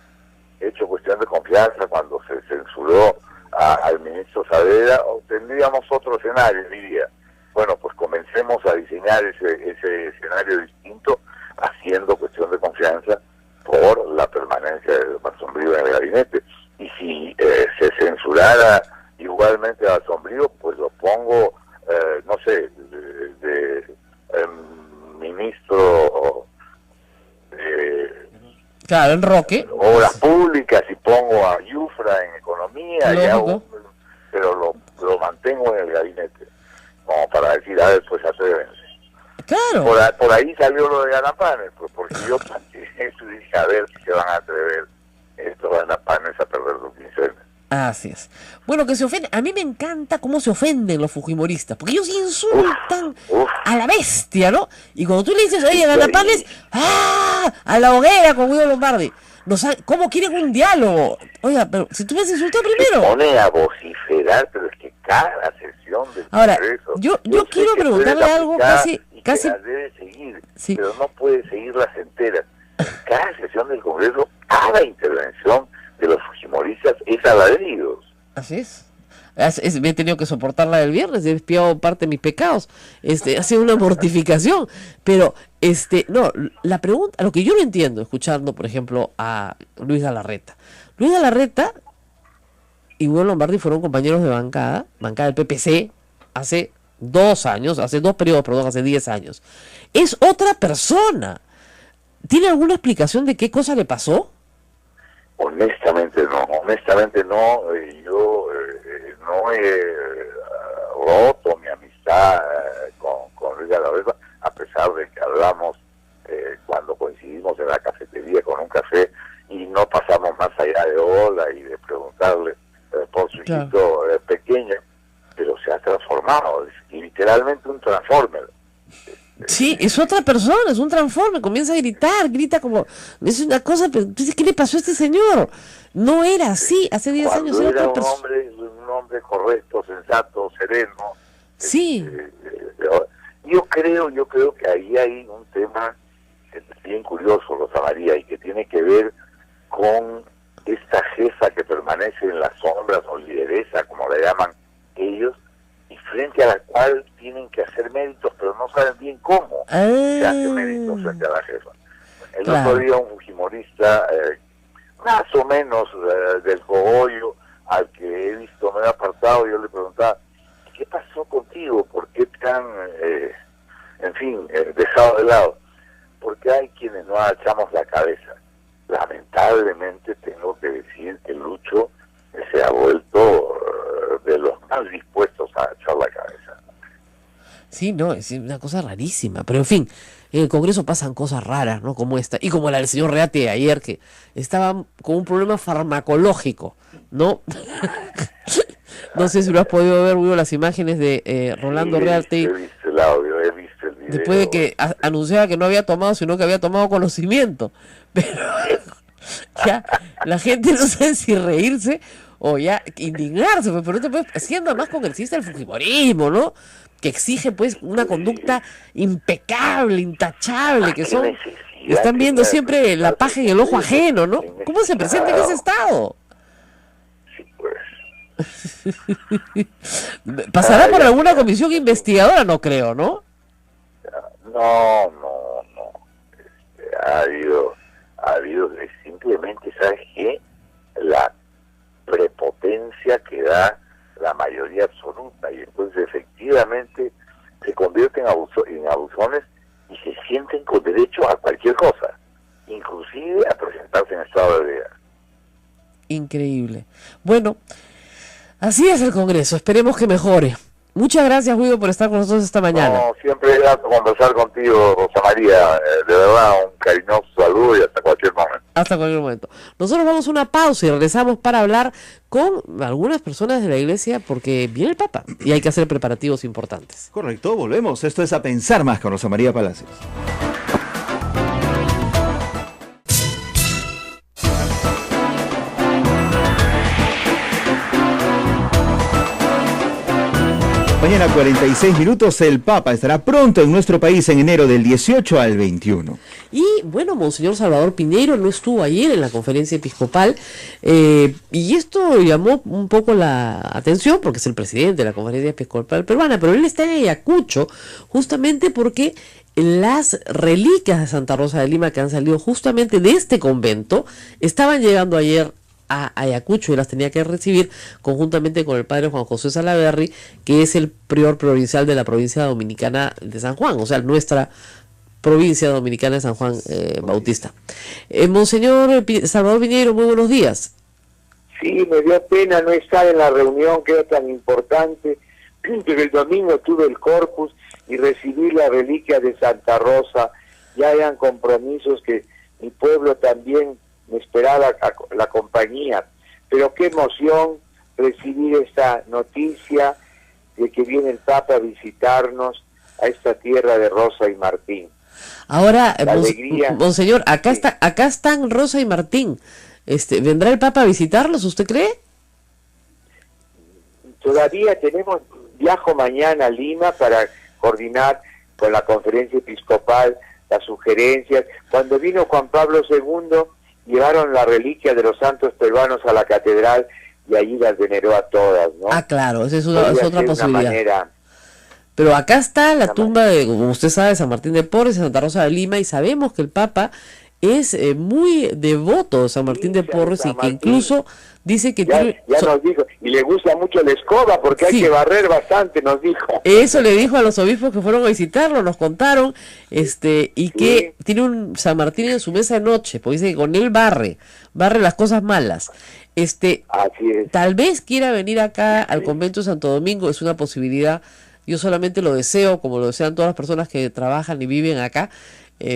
Speaker 5: hecho cuestión de confianza cuando se censuró al ministro Saavedra, tendríamos otro escenario, diría. Bueno, pues comencemos a diseñar ese escenario distinto, haciendo cuestión de confianza por la permanencia de Asombrío en el gabinete. Y si se censurara igualmente a Asombrío, pues lo pongo, no sé, de ministro de
Speaker 3: Claro, en Roque.
Speaker 5: Obras Públicas, y pongo a Yufra en Economía, y hago, pero lo mantengo en el gabinete, como para decir, a ver, pues atrévense.
Speaker 3: Claro.
Speaker 5: Por ahí salió lo de Ganapanes, pues, porque yo también dije, a ver si se van a atrever estos Ganapanes a perder su quincena.
Speaker 3: Así es. Bueno, que se ofenden. A mí me encanta cómo se ofenden los fujimoristas, porque ellos insultan a la bestia, ¿no? Y cuando tú le dices, oye, Ganapanes, ¡ah! A la hoguera con Guido Lombardi. ¿Cómo quieren un diálogo? Oiga, pero si tú me has insultado primero.
Speaker 5: Se pone a vociferar, pero es que cada sesión del
Speaker 3: Ahora,
Speaker 5: Congreso...
Speaker 3: yo quiero preguntarle algo casi...
Speaker 5: Que las debe seguir,
Speaker 3: sí,
Speaker 5: pero no puede seguirlas enteras. Cada sesión del Congreso, cada intervención de los fujimoristas es a ladridos.
Speaker 3: Así es. Me he tenido que soportar la del viernes, he espiado parte de mis pecados. Ha sido una mortificación. Pero, no, la pregunta, lo que yo no entiendo, escuchando, por ejemplo, a Luis Galarreta. Luis Galarreta y Guido Lombardi fueron compañeros de bancada del PPC, hace 2 años, hace 2 periodos, perdón, hace 10 años. Es otra persona. ¿Tiene alguna explicación de qué cosa le pasó?
Speaker 5: Honestamente no, yo no he roto mi amistad con Luis Galarreta, a pesar de que hablamos cuando coincidimos en la cafetería con un café y no pasamos más allá de hola y de preguntarle por su hijito pequeño, pero se ha transformado, es literalmente un transformer.
Speaker 3: Sí, es otra persona, es un transforme, comienza a grita como, es una cosa, pero ¿qué le pasó a este señor? No era así, hace 10 años era otra persona.
Speaker 5: Un hombre correcto, sensato, sereno.
Speaker 3: Sí.
Speaker 5: Yo creo que ahí hay un tema bien curioso, Rosa María, y que tiene que ver con esta jefa que permanece en las sombras, o lideresa, como la llaman ellos, y frente a la cual tienen que hacer méritos, pero no saben bien cómo se hace méritos frente a la jefa. El otro día un fujimorista, más o menos del cogollo, al que he visto medio apartado, yo le preguntaba, ¿qué pasó contigo? ¿Por qué te han, dejado de lado? porque hay quienes no agachamos la cabeza. Lamentablemente tengo que decir que Lucho se ha vuelto de los más dispuestos a agachar la cabeza.
Speaker 3: Sí, no, es una cosa rarísima, pero en fin, en el Congreso pasan cosas raras, ¿no? Como esta, y como la del señor Reate ayer, que estaba con un problema farmacológico, ¿no? No sé si lo has podido ver, hubo las imágenes de Rolando Reate.
Speaker 5: He visto el audio, he visto el video.
Speaker 3: Después de que anunciaba que no había tomado, sino que había tomado conocimiento. Pero ya, la gente no sabe si reírse o ya indignarse, pero no te puedes, haciendo más congresista del fujimorismo, ¿no? Que exige pues una conducta impecable, intachable, que son, están viendo siempre la paja en el ojo ajeno, ¿no? ¿Cómo se presenta en ese estado?
Speaker 5: Sí, pues.
Speaker 3: ¿Pasará por alguna comisión investigadora? No creo, ¿no?
Speaker 5: No. Ha habido simplemente, ¿sabes qué? La prepotencia que da la mayoría absoluta, y entonces efectivamente se convierten en abusones y se sienten con derecho a cualquier cosa, inclusive a presentarse en estado de veda.
Speaker 3: Increíble. Bueno, así es el Congreso, esperemos que mejore. Muchas gracias, Guido, por estar con nosotros esta mañana.
Speaker 5: No, siempre es grato conversar contigo, Rosa María. De verdad, un cariñoso saludo y hasta cualquier momento.
Speaker 3: Hasta cualquier momento. Nosotros vamos a una pausa y regresamos para hablar con algunas personas de la iglesia porque viene el Papa y hay que hacer preparativos importantes.
Speaker 2: Correcto, volvemos. Esto es A Pensar Más con Rosa María Palacios. Mañana 46 minutos, el Papa estará pronto en nuestro país en enero del 18 al 21.
Speaker 3: Y bueno, Monseñor Salvador Piñeiro no estuvo ayer en la conferencia episcopal y esto llamó un poco la atención porque es el presidente de la conferencia episcopal peruana, pero él está en Ayacucho justamente porque las reliquias de Santa Rosa de Lima que han salido justamente de este convento estaban llegando ayer a Ayacucho y las tenía que recibir conjuntamente con el padre Juan José Salaverry, que es el prior provincial de la provincia dominicana de San Juan, o sea, nuestra provincia dominicana de San Juan Bautista. Monseñor Salvador Piñeiro, muy buenos días.
Speaker 6: Sí, me dio pena no estar en la reunión que era tan importante, pero el domingo tuve el Corpus y recibí la reliquia de Santa Rosa. Ya eran compromisos que mi pueblo también me esperaba la compañía, pero qué emoción recibir esta noticia de que viene el Papa a visitarnos a esta tierra de Rosa y Martín.
Speaker 3: Ahora,
Speaker 6: alegría,
Speaker 3: Monseñor, acá están Rosa y Martín. ¿Vendrá el Papa a visitarlos, usted cree?
Speaker 6: Todavía viajo mañana a Lima para coordinar con la conferencia episcopal las sugerencias. Cuando vino Juan Pablo II, llevaron la reliquia de los santos peruanos a la catedral y allí las veneró a todas, ¿no?
Speaker 3: Ah, claro, esa es otra posibilidad. Pero acá está la tumba de, como usted sabe, San Martín de Porres, Santa Rosa de Lima, y sabemos que el Papa es muy devoto de San Martín de Porres y que incluso dice que
Speaker 6: ya nos dijo, y le gusta mucho la escoba porque hay que barrer bastante, nos dijo.
Speaker 3: Eso le dijo a los obispos que fueron a visitarlo, nos contaron, y que tiene un San Martín en su mesa de noche, porque dice que con él barre las cosas malas.
Speaker 6: Así es.
Speaker 3: Tal vez quiera venir acá al convento de Santo Domingo, es una posibilidad. Yo solamente lo deseo, como lo desean todas las personas que trabajan y viven acá,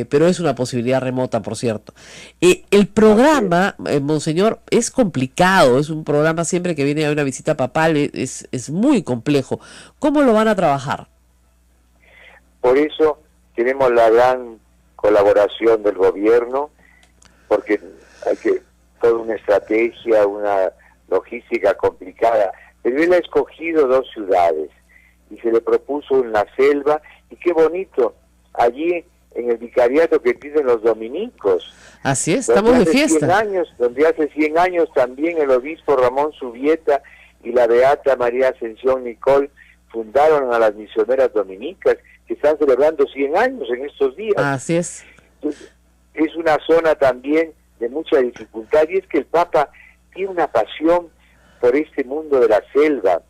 Speaker 3: pero es una posibilidad remota, por cierto. El programa, Monseñor, es complicado, es un programa siempre que viene a una visita papal, es muy complejo. ¿Cómo lo van a trabajar?
Speaker 6: Por eso tenemos la gran colaboración del gobierno, porque hay toda una estrategia, una logística complicada, pero él ha escogido 2 ciudades y se le propuso en la selva, y qué bonito, allí en el vicariato que tienen los dominicos.
Speaker 3: Así es, estamos de fiesta.
Speaker 6: Donde hace 100 años también el obispo Ramón Subieta y la beata María Ascensión Nicol fundaron a las misioneras dominicas, que están celebrando 100 años en estos días.
Speaker 3: Así es.
Speaker 6: Entonces, es una zona también de mucha dificultad, y es que el Papa tiene una pasión por este mundo de la selva,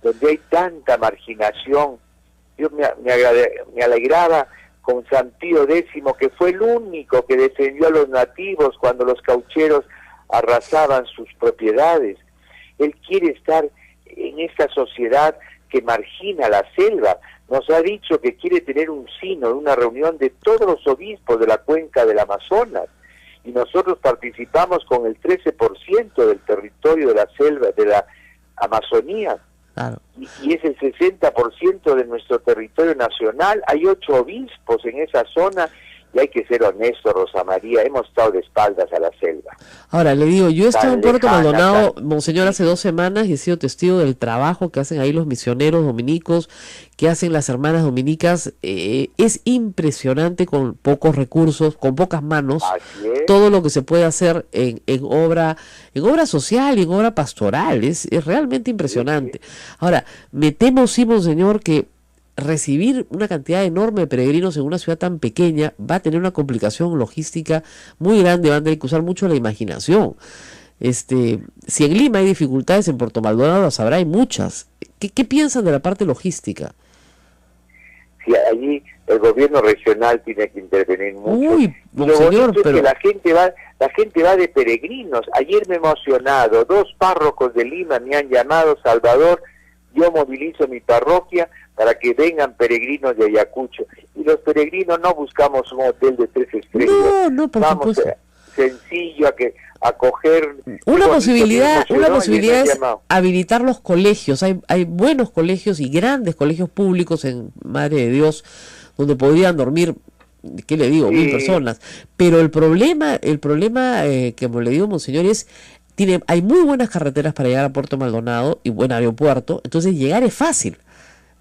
Speaker 6: donde hay tanta marginación. Yo me alegraba con San Pío X, que fue el único que defendió a los nativos cuando los caucheros arrasaban sus propiedades. Él quiere estar en esta sociedad que margina la selva. Nos ha dicho que quiere tener un sínodo, una reunión de todos los obispos de la cuenca del Amazonas, y nosotros participamos con el 13% del territorio de la selva, de la Amazonía,
Speaker 3: Claro.
Speaker 6: y es el 60% de nuestro territorio nacional. Hay 8 obispos en esa zona, y hay que ser honesto, Rosa María, hemos estado de espaldas a la selva.
Speaker 3: Ahora, le digo, yo he estado en Puerto
Speaker 6: lejana,
Speaker 3: Maldonado, Monseñor, hace 2 semanas y he sido testigo del trabajo que hacen ahí los misioneros dominicos, que hacen las hermanas dominicas. Es impresionante, con pocos recursos, con pocas manos, todo lo que se puede hacer en obra social y en obra pastoral. Es realmente impresionante. Ahora, me temo, sí, Monseñor, que recibir una cantidad enorme de peregrinos en una ciudad tan pequeña va a tener una complicación logística muy grande, van a tener que usar mucho la imaginación. Si en Lima hay dificultades, en Puerto Maldonado las habrá, hay muchas. ¿Qué piensan de la parte logística?
Speaker 6: Sí, allí el gobierno regional tiene que intervenir mucho.
Speaker 3: Uy,
Speaker 6: Lo
Speaker 3: Monseñor,
Speaker 6: bonito es
Speaker 3: pero
Speaker 6: que la gente va de peregrinos. Ayer me he emocionado, 2 párrocos de Lima me han llamado: Salvador, yo movilizo mi parroquia para que vengan peregrinos de Ayacucho. Y los peregrinos no buscamos un hotel de 3 estrellas.
Speaker 3: No, por
Speaker 6: Vamos
Speaker 3: supuesto.
Speaker 6: Sencillo a coger.
Speaker 3: Una posibilidad
Speaker 6: es
Speaker 3: es habilitar los colegios. Hay buenos colegios y grandes colegios públicos en Madre de Dios donde podrían dormir, ¿qué le digo? 1000 personas. Pero el problema que, como le digo, Monseñor, es hay muy buenas carreteras para llegar a Puerto Maldonado y buen aeropuerto, entonces llegar es fácil.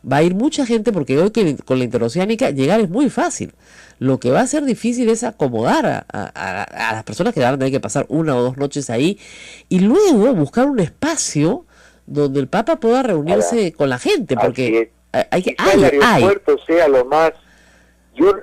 Speaker 3: Va a ir mucha gente, porque hoy con la interoceánica llegar es muy fácil. Lo que va a ser difícil es acomodar a las personas que van a tener que pasar 1 o 2 noches ahí, y luego buscar un espacio donde el Papa pueda reunirse con la gente, porque
Speaker 6: el aeropuerto sea lo más. Yo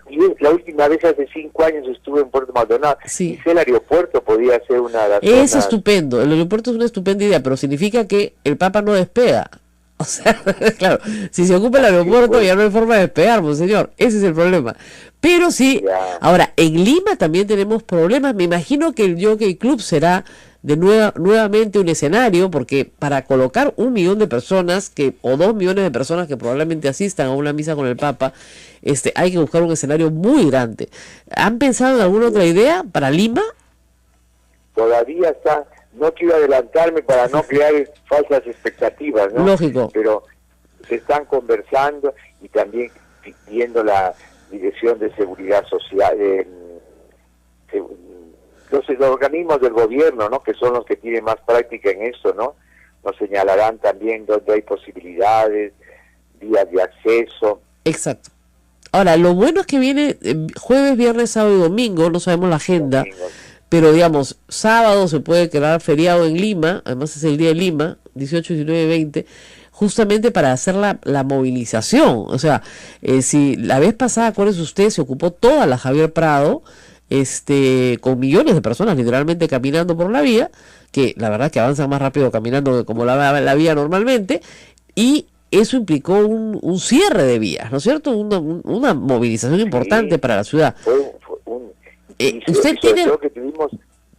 Speaker 6: la última vez hace 5 años estuve en Puerto Maldonado,
Speaker 3: sí.
Speaker 6: Y el aeropuerto podía ser una de las
Speaker 3: Es
Speaker 6: zonas.
Speaker 3: estupendo, el aeropuerto es una estupenda idea, pero significa que el Papa no despega. O sea, claro, si se ocupa el aeropuerto ya no hay forma de despegar, Monseñor, ese es el problema. Pero sí, ahora, en Lima también tenemos problemas. Me imagino que el Jockey Club será nuevamente un escenario, porque para colocar 1 millón de personas o 2 millones de personas que probablemente asistan a una misa con el Papa, hay que buscar un escenario muy grande. ¿Han pensado en alguna otra idea para Lima?
Speaker 6: Todavía está. No quiero adelantarme para no crear falsas expectativas, ¿no?
Speaker 3: Lógico. Pero
Speaker 6: se están conversando, y también viendo la Dirección de Seguridad Social, los organismos del gobierno, ¿no? Que son los que tienen más práctica en esto, ¿no? Nos señalarán también dónde hay posibilidades, vías de acceso.
Speaker 3: Exacto. Ahora, lo bueno es que viene jueves, viernes, sábado y domingo, no sabemos la agenda. Pero digamos, sábado se puede quedar feriado en Lima, además es el día de Lima, 18, 19, 20, justamente para hacer la movilización. O sea, si la vez pasada, acuérdense usted, se ocupó toda la Javier Prado, con millones de personas literalmente caminando por la vía, que la verdad que avanzan más rápido caminando que como la vía normalmente, y eso implicó un cierre de vías, ¿no es cierto? Una movilización importante para la ciudad. ¿Usted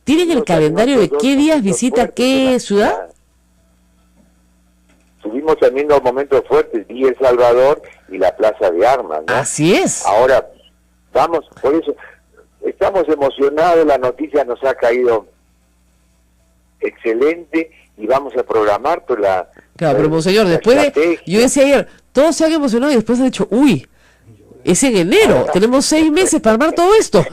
Speaker 3: tiene en el calendario de qué días visita qué ciudad?
Speaker 6: Tuvimos también 2 momentos fuertes, Villa El Salvador y la Plaza de Armas, ¿no?
Speaker 3: Así es.
Speaker 6: Ahora, vamos, por eso, estamos emocionados, la noticia nos ha caído excelente, y vamos a programar por la...
Speaker 3: Claro, pero Monseñor, después yo decía ayer, todos se han emocionado y después han dicho, uy, es en enero, tenemos 6 meses para armar todo esto.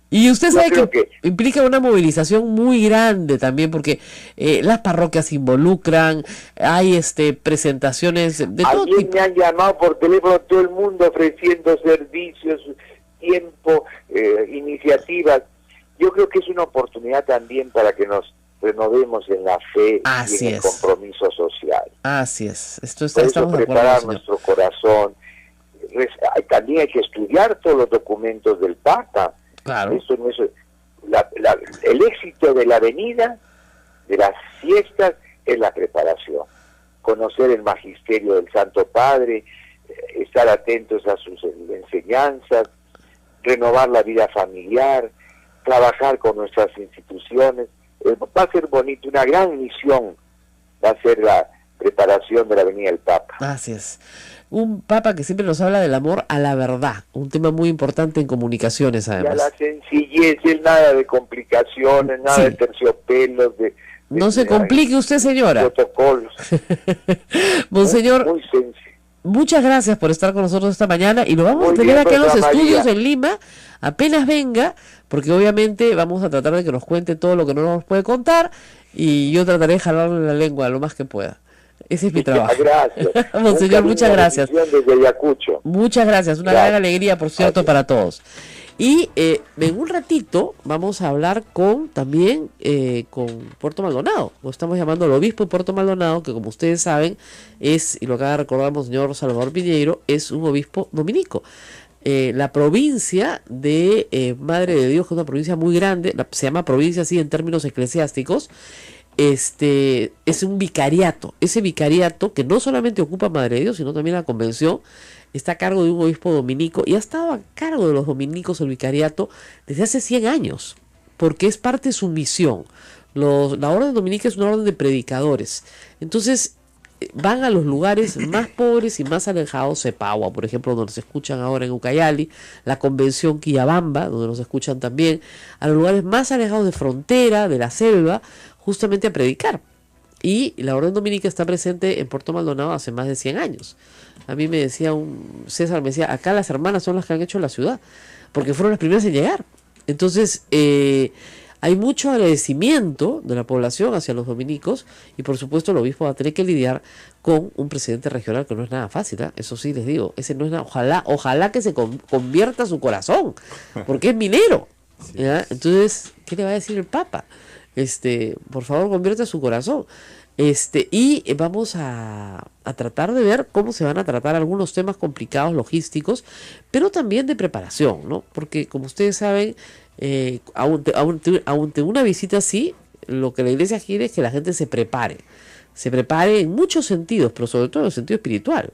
Speaker 3: Y usted sabe que implica una movilización muy grande también, porque las parroquias se involucran, hay presentaciones de todo tipo.
Speaker 6: Ayer me han llamado por teléfono todo el mundo ofreciendo servicios, tiempo, iniciativas. Yo creo que es una oportunidad también para que nos renovemos en la fe y en el compromiso social.
Speaker 3: Así es.
Speaker 6: Por eso preparar nuestro corazón. También hay que estudiar todos los documentos del Papa.
Speaker 3: Claro.
Speaker 6: Eso no es el éxito de la venida, de las fiestas, es la preparación. Conocer el magisterio del Santo Padre, estar atentos a sus enseñanzas, renovar la vida familiar, trabajar con nuestras instituciones. Va a ser bonito, una gran misión va a ser la preparación de la venida del Papa.
Speaker 3: Así es. Un Papa que siempre nos habla del amor a la verdad, un tema muy importante en comunicaciones además.
Speaker 6: Y a la sencillez, él nada de complicaciones, nada de terciopelos,
Speaker 3: no se complique usted, señora.
Speaker 6: Protocolos.
Speaker 3: Monseñor,
Speaker 6: muy sencillo.
Speaker 3: Muchas gracias por estar con nosotros esta mañana y lo vamos a tener aquí en los estudios en Lima, apenas venga, porque obviamente vamos a tratar de que nos cuente todo lo que no nos puede contar y yo trataré de jalarle la lengua lo más que pueda. Ese es mi trabajo.
Speaker 6: Gracias.
Speaker 3: Monseñor, muchas gracias.
Speaker 6: Desde Ayacucho.
Speaker 3: Muchas gracias, una gran alegría, por cierto, para todos. Y en un ratito vamos a hablar también con Puerto Maldonado. Lo estamos llamando al obispo de Puerto Maldonado, que como ustedes saben y lo acaba de recordar el Monseñor Salvador Piñeiro, es un obispo dominico. La provincia de Madre de Dios, que es una provincia muy grande, se llama provincia así en términos eclesiásticos, es un vicariato. Ese vicariato que no solamente ocupa Madre de Dios, sino también la convención, está a cargo de un obispo dominico y ha estado a cargo de los dominicos el vicariato desde hace 100 años, porque es parte de su misión. La orden dominica es una orden de predicadores. Entonces van a los lugares más pobres y más alejados, Cepagua, por ejemplo, donde nos escuchan ahora en Ucayali, la convención Quillabamba, donde nos escuchan también, a los lugares más alejados de frontera, de la selva, justamente a predicar. Y la orden dominica está presente en Puerto Maldonado hace más de 100 años. A mí me decía César, me decía, acá las hermanas son las que han hecho la ciudad, porque fueron las primeras en llegar. Entonces, hay mucho agradecimiento de la población hacia los dominicos y por supuesto el obispo va a tener que lidiar con un presidente regional que no es nada fácil, ¿eh? Eso sí les digo, ese no es nada, ojalá que se convierta su corazón, porque es minero, ¿ya? Entonces, ¿qué le va a decir el Papa? Por favor, convierta su corazón. Y vamos a tratar de ver cómo se van a tratar algunos temas complicados logísticos, pero también de preparación, ¿no? Porque como ustedes saben, ante una visita así, lo que la iglesia quiere es que la gente se prepare en muchos sentidos, pero sobre todo en el sentido espiritual.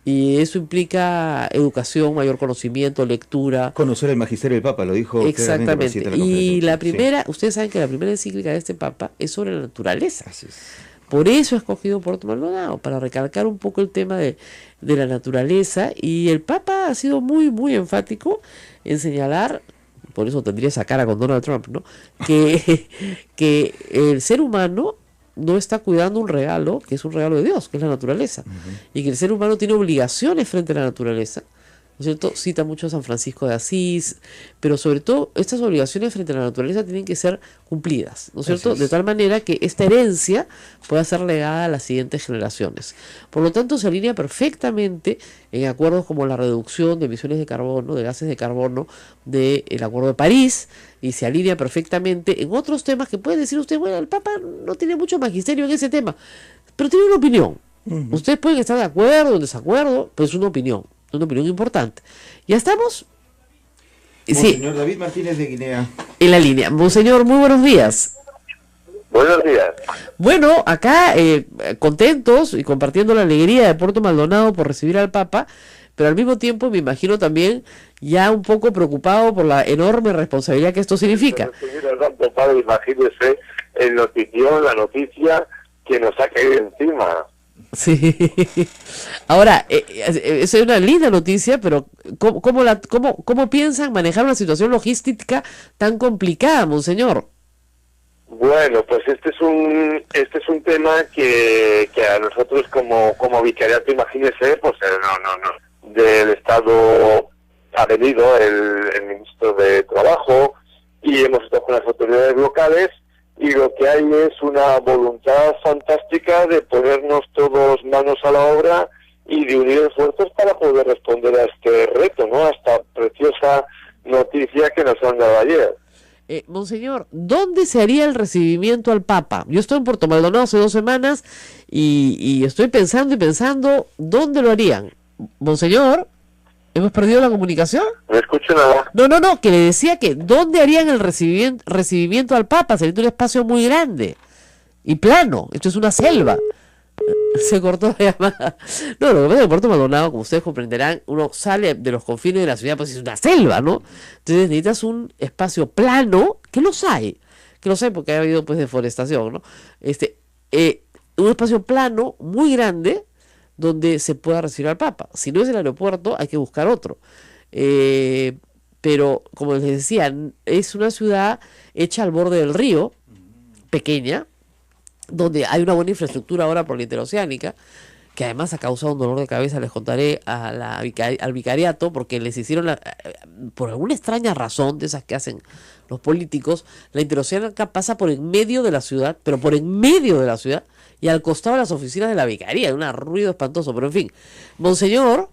Speaker 3: Y eso implica educación, mayor conocimiento, lectura.
Speaker 2: Conocer el magisterio del Papa, lo dijo.
Speaker 3: Exactamente. Y ustedes saben que la primera encíclica de este Papa es sobre la naturaleza.
Speaker 2: Así es.
Speaker 3: Por eso ha escogido Puerto Maldonado, para recalcar un poco el tema de la naturaleza. Y el Papa ha sido muy, muy enfático en señalar, por eso tendría esa cara con Donald Trump, ¿no? Que el ser humano no está cuidando un regalo, que es un regalo de Dios, que es la naturaleza. Y que el ser humano tiene obligaciones frente a la naturaleza, ¿no es cierto? Cita mucho a San Francisco de Asís, pero sobre todo estas obligaciones frente a la naturaleza tienen que ser cumplidas, ¿no es cierto? De tal manera que esta herencia pueda ser legada a las siguientes generaciones. Por lo tanto, se alinea perfectamente en acuerdos como la reducción de emisiones de carbono, de gases de carbono, del Acuerdo de París, y se alinea perfectamente en otros temas que puede decir usted, bueno, el Papa no tiene mucho magisterio en ese tema, pero tiene una opinión. Ustedes pueden estar de acuerdo o en desacuerdo, pero es una opinión importante. ¿Ya estamos?
Speaker 2: Monseñor David Martínez de Guinea.
Speaker 3: En la línea. Monseñor, muy buenos días.
Speaker 5: Buenos días.
Speaker 3: Bueno, acá contentos y compartiendo la alegría de Puerto Maldonado por recibir al Papa, pero al mismo tiempo me imagino también ya un poco preocupado por la enorme responsabilidad que esto significa.
Speaker 5: Santo Padre, imagínese la noticia que nos ha caído encima.
Speaker 3: Sí. Ahora, es una linda noticia, pero ¿cómo piensan manejar una situación logística tan complicada, Monseñor?
Speaker 5: Bueno, pues este es un tema que a nosotros como vicariato, imagínese, pues del Estado ha venido el ministro de Trabajo y hemos estado con las autoridades locales. Y lo que hay es una voluntad fantástica de ponernos todos manos a la obra y de unir esfuerzos para poder responder a este reto, ¿no? A esta preciosa noticia que nos han dado ayer.
Speaker 3: Monseñor, ¿dónde se haría el recibimiento al Papa? Yo estoy en Puerto Maldonado hace 2 semanas y estoy pensando, ¿dónde lo harían? Monseñor, ¿hemos perdido la comunicación?
Speaker 5: No escucho nada.
Speaker 3: No, que le decía que ¿dónde harían el recibimiento al Papa? Sería un espacio muy grande y plano, esto es una selva. Se cortó la llamada. No, lo que pasa es que Puerto Maldonado, como ustedes comprenderán, uno sale de los confines de la ciudad, pues es una selva, ¿no? Entonces necesitas un espacio plano, que los hay porque ha habido pues deforestación, ¿no? Un espacio plano muy grande donde se pueda recibir al Papa. Si no es el aeropuerto, hay que buscar otro. Pero, como les decía, es una ciudad hecha al borde del río, pequeña, donde hay una buena infraestructura ahora por la interoceánica, que además ha causado un dolor de cabeza, les contaré, al vicariato, porque les hicieron, por alguna extraña razón de esas que hacen los políticos, la interoceánica pasa por en medio de la ciudad, pero por en medio de la ciudad, y al costado de las oficinas de la vicaría, un ruido espantoso, pero en fin. Monseñor.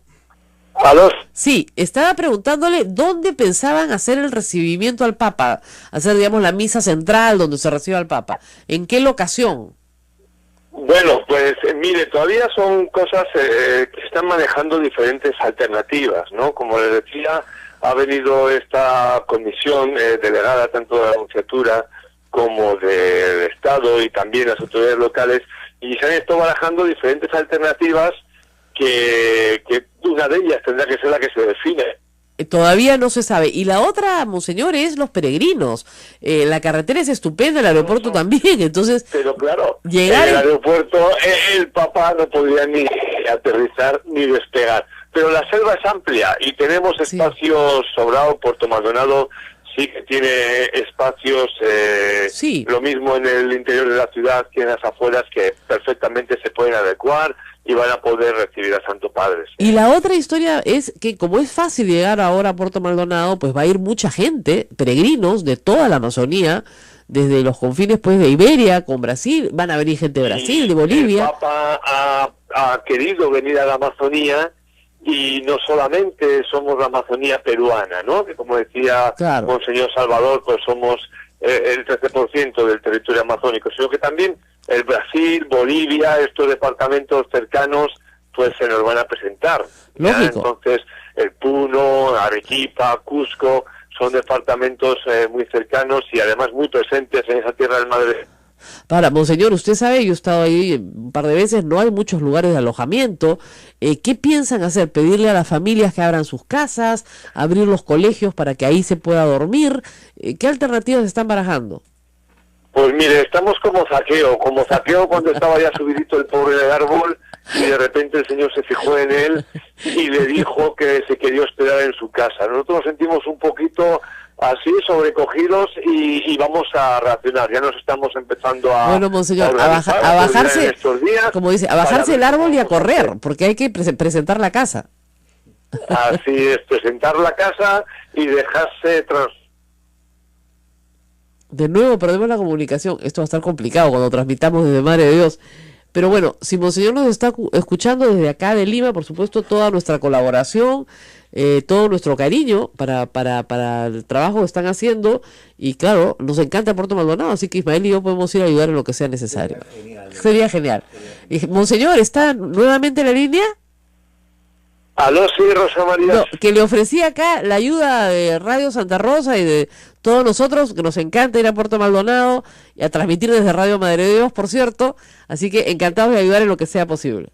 Speaker 6: ¿Aló?
Speaker 3: Sí, estaba preguntándole dónde pensaban hacer el recibimiento al Papa, hacer, digamos, la misa central donde se recibe al Papa. ¿En qué locación?
Speaker 7: Bueno, pues mire, todavía son cosas que están manejando diferentes alternativas, ¿no? Como les decía, ha venido esta comisión delegada tanto de la Nunciatura como del Estado y también las autoridades locales, y se han estado barajando diferentes alternativas que una de ellas tendrá que ser la que se define.
Speaker 3: Todavía no se sabe. Y la otra, monseñor, es los peregrinos. La carretera es estupenda, el aeropuerto también, entonces...
Speaker 7: Pero claro,
Speaker 3: llegar
Speaker 7: en el aeropuerto el Papa no podría ni aterrizar ni despegar. Pero la selva es amplia y tenemos espacios sobrados. Puerto Maldonado sí que tiene espacios, lo mismo en el interior de la ciudad que en las afueras, que perfectamente se pueden adecuar y van a poder recibir a Santo Padre.
Speaker 3: Y la otra historia es que como es fácil llegar ahora a Puerto Maldonado, pues va a ir mucha gente, peregrinos de toda la Amazonía, desde los confines pues de Iberia con Brasil, van a venir gente de Brasil, de Bolivia.
Speaker 7: El Papa ha querido venir a la Amazonía, y no solamente somos la Amazonía peruana, ¿no? Que como decía Monseñor Salvador, pues somos el 13% del territorio amazónico, sino que también el Brasil, Bolivia, estos departamentos cercanos, pues se nos van a presentar. Entonces, el Puno, Arequipa, Cusco, son departamentos muy cercanos y además muy presentes en esa tierra del Madre.
Speaker 3: Para, monseñor, usted sabe, yo he estado ahí un par de veces, no hay muchos lugares de alojamiento. ¿Qué piensan hacer? ¿Pedirle a las familias que abran sus casas? ¿Abrir los colegios para que ahí se pueda dormir? ¿Qué alternativas están barajando?
Speaker 7: Pues mire, estamos como Zaqueo cuando estaba ya subidito el pobre del árbol, y de repente el Señor se fijó en él y le dijo que se quería hospedar en su casa. Nosotros nos sentimos un poquito así, sobrecogidos, y vamos a reaccionar. Ya nos estamos empezando a...
Speaker 3: Bueno, monseñor, a bajarse, estos días, como dice, a bajarse el árbol y a correr, porque hay que presentar la casa.
Speaker 7: Así es, presentar la casa y dejarse
Speaker 3: De nuevo perdemos la comunicación. Esto va a estar complicado cuando transmitamos desde Madre de Dios. Pero bueno, si monseñor nos está escuchando desde acá de Lima, por supuesto, toda nuestra colaboración, todo nuestro cariño para el trabajo que están haciendo. Y claro, nos encanta Puerto Maldonado, así que Ismael y yo podemos ir a ayudar en lo que sea necesario. Sería genial. Monseñor, ¿está nuevamente en la línea?
Speaker 7: Aló, sí, Rosa María.
Speaker 3: No, que le ofrecí acá la ayuda de Radio Santa Rosa y de todos nosotros, que nos encanta ir a Puerto Maldonado y a transmitir desde Radio Madre de Dios, por cierto, así que encantados de ayudar en lo que sea posible.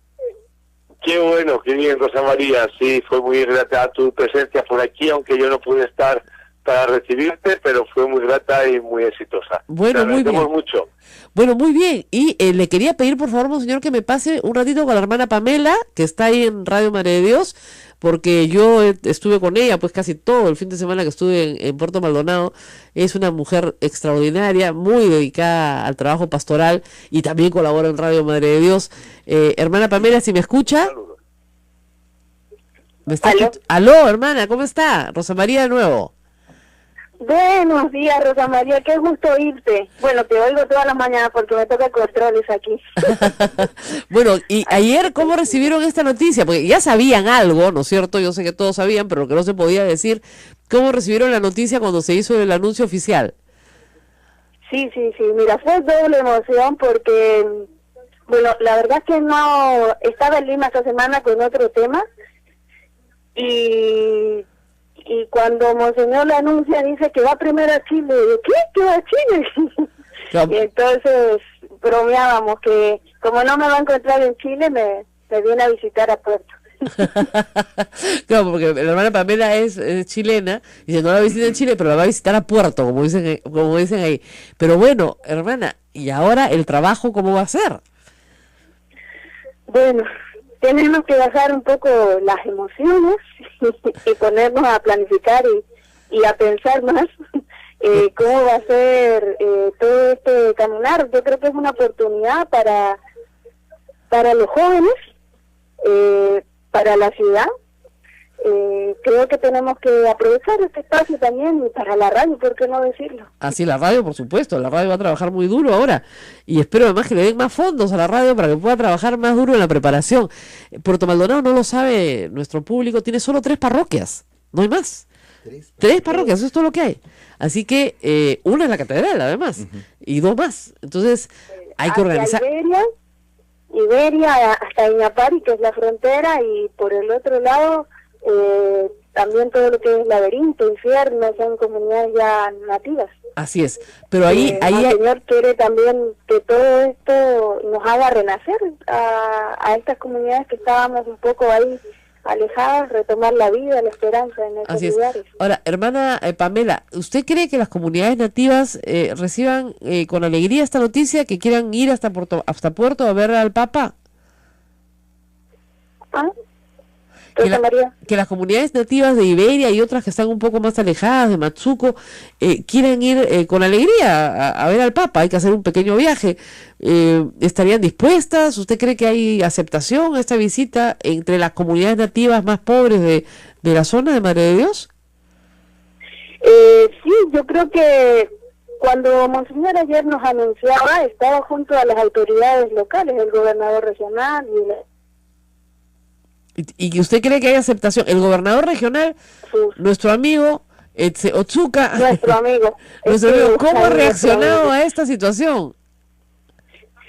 Speaker 7: Qué bueno, qué bien, Rosa María, sí, fue muy grata tu presencia por aquí, aunque yo no pude estar para recibirte, pero fue muy grata y muy exitosa.
Speaker 3: Bueno, muy bien.
Speaker 7: Mucho.
Speaker 3: Bueno, muy bien. Y le quería pedir, por favor, monseñor, que me pase un ratito con la hermana Pamela, que está ahí en Radio Madre de Dios, porque yo estuve con ella pues casi todo el fin de semana que estuve en Puerto Maldonado. Es una mujer extraordinaria, muy dedicada al trabajo pastoral y también colabora en Radio Madre de Dios. Hermana Pamela, si me escucha. ¿Me está ¿Aló, hermana? ¿Cómo está? Rosa María de nuevo.
Speaker 8: Buenos días, Rosa María, qué gusto oírte. Bueno, te oigo todas las mañanas porque me toca controles aquí.
Speaker 3: Bueno, y ayer, ¿cómo recibieron esta noticia? Porque ya sabían algo, ¿no es cierto? Yo sé que todos sabían, pero lo que no se podía decir, ¿cómo recibieron la noticia cuando se hizo el anuncio oficial?
Speaker 8: Sí, mira, fue doble emoción porque, bueno, la verdad es que no, estaba en Lima esta semana con otro tema, y cuando monseñor le anuncia, dice que va primero a Chile. Digo, ¿qué? ¿Que va a Chile? Y entonces bromeábamos que como no me va a encontrar en Chile, me viene a visitar a Puerto.
Speaker 3: Claro, porque la hermana Pamela es chilena y no la visita en Chile, pero la va a visitar a Puerto, como dicen ahí. Pero bueno, hermana, ¿y ahora el trabajo cómo va a ser?
Speaker 8: Bueno, tenemos que bajar un poco las emociones y ponernos a planificar y a pensar más cómo va a ser todo este caminar. Yo creo que es una oportunidad para los jóvenes, para la ciudad. Creo que tenemos que aprovechar este espacio también, y para la radio, ¿por qué no decirlo?
Speaker 3: Así la radio, por supuesto, la radio va a trabajar muy duro ahora, y espero además que le den más fondos a la radio para que pueda trabajar más duro en la preparación. Puerto Maldonado, no lo sabe nuestro público, tiene solo 3 parroquias, no hay más. 3 parroquias, eso es todo lo que hay. Así que una es la catedral, además, y 2 más. Entonces, hay que organizar.
Speaker 8: Iberia hasta Iñapari, que es la frontera, y por el otro lado también todo lo que es Laberinto, Infierno, son comunidades ya nativas.
Speaker 3: Así es, pero ahí
Speaker 8: el Señor quiere también que todo esto nos haga renacer a estas comunidades que estábamos un poco ahí alejadas, retomar la vida, la esperanza en esos lugares.
Speaker 3: Ahora, hermana Pamela, ¿usted cree que las comunidades nativas reciban con alegría esta noticia, que quieran ir hasta Puerto a ver al Papa? Que las comunidades nativas de Iberia y otras que están un poco más alejadas, de Matsuko, quieren ir con alegría a ver al Papa. Hay que hacer un pequeño viaje. ¿Estarían dispuestas? ¿Usted cree que hay aceptación a esta visita entre las comunidades nativas más pobres de la zona de Madre de Dios?
Speaker 8: Sí, yo creo que cuando Monseñor ayer nos anunciaba, estaba junto a las autoridades locales, el gobernador regional
Speaker 3: ¿Y usted cree que hay aceptación? El gobernador regional, nuestro amigo Otsuka,
Speaker 8: nuestro amigo,
Speaker 3: ¿cómo ha reaccionado a esta situación?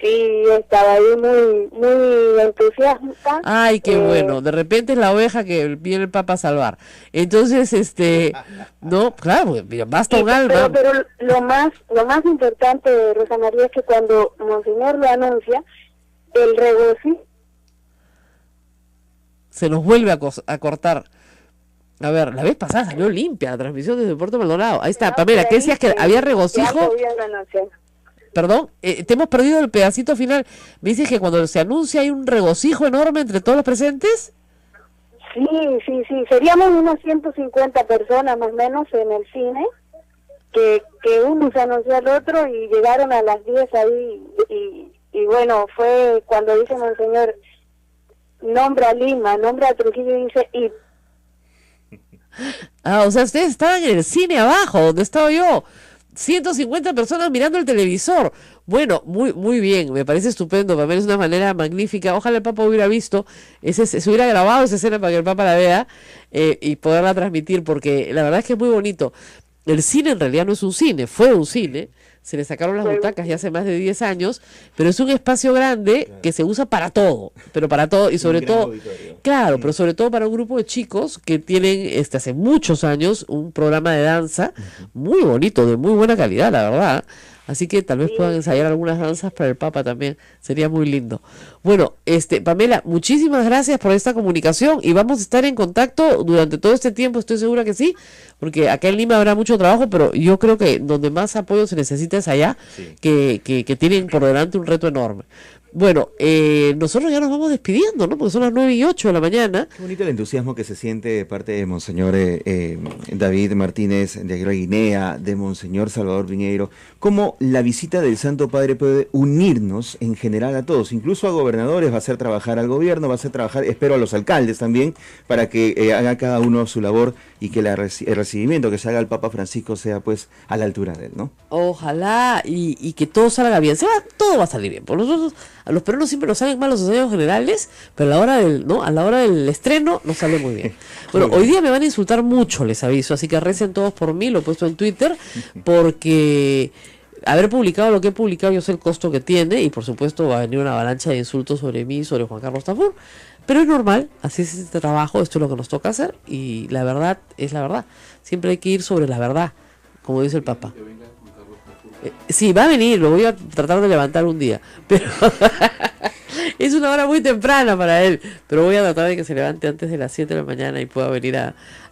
Speaker 8: Sí, estaba ahí muy entusiasta.
Speaker 3: Ay, qué bueno, de repente es la oveja que viene el Papa a salvar. Entonces, no, claro, basta un alma.
Speaker 8: Pero lo más importante, Rosa María, es que cuando Monseñor lo anuncia, el regocijo
Speaker 3: se nos vuelve a cortar. A ver, la vez pasada salió limpia la transmisión desde Puerto Maldonado. Ahí está, Pamela, ¿qué decías que había regocijo? Perdón, te hemos perdido el pedacito final. ¿Me dices que cuando se anuncia hay un regocijo enorme entre todos los presentes?
Speaker 8: Sí, seríamos unos 150 personas más o menos en el cine, que uno se anunció al otro y llegaron a las 10 ahí, y bueno, fue cuando dice Monseñor, nombra a Lima, nombra a Trujillo, y dice,
Speaker 3: o sea, ustedes estaban en el cine abajo, donde estaba yo, 150 personas mirando el televisor. Bueno, muy bien, me parece estupendo, Pamela, es una manera magnífica. Ojalá el Papa hubiera visto, se hubiera grabado esa escena para que el Papa la vea y poderla transmitir, porque la verdad es que es muy bonito. El cine en realidad no es un cine, fue un cine, se le sacaron las butacas ya hace más de 10 años, pero es un espacio grande que se usa para todo, pero para todo, y sobre todo, claro, pero sobre todo para un grupo de chicos que tienen hace muchos años un programa de danza muy bonito, de muy buena calidad, la verdad. Así que tal vez puedan ensayar algunas danzas para el Papa también, sería muy lindo. Bueno, Pamela, muchísimas gracias por esta comunicación y vamos a estar en contacto durante todo este tiempo, estoy segura que sí, porque acá en Lima habrá mucho trabajo, pero yo creo que donde más apoyo se necesita es allá, que tienen por delante un reto enorme. Bueno, nosotros ya nos vamos despidiendo, ¿no? Porque son las 9:08 de la mañana.
Speaker 2: Qué bonito el entusiasmo que se siente de parte de Monseñor David Martínez de Aguilar Guinea, de Monseñor Salvador Piñeiro, cómo la visita del Santo Padre puede unirnos en general a todos, incluso a gobernadores, va a hacer trabajar al gobierno, va a hacer trabajar, espero, a los alcaldes también, para que haga cada uno su labor y que el recibimiento que se haga al Papa Francisco sea pues a la altura de él, ¿no?
Speaker 3: Ojalá y que todo salga bien, todo va a salir bien, por nosotros. A los peruanos siempre nos salen mal los ensayos generales, pero a la hora del estreno nos sale muy bien. Bueno, hoy día me van a insultar mucho, les aviso, así que recen todos por mí, lo he puesto en Twitter, porque haber publicado lo que he publicado, yo sé el costo que tiene, y por supuesto va a venir una avalancha de insultos sobre mí, sobre Juan Carlos Tafur, pero es normal, así es este trabajo, esto es lo que nos toca hacer, y la verdad es la verdad. Siempre hay que ir sobre la verdad, como dice el Papa. Sí, va a venir, lo voy a tratar de levantar un día, pero es una hora muy temprana para él, pero voy a tratar de que se levante antes de las 7 de la mañana y pueda venir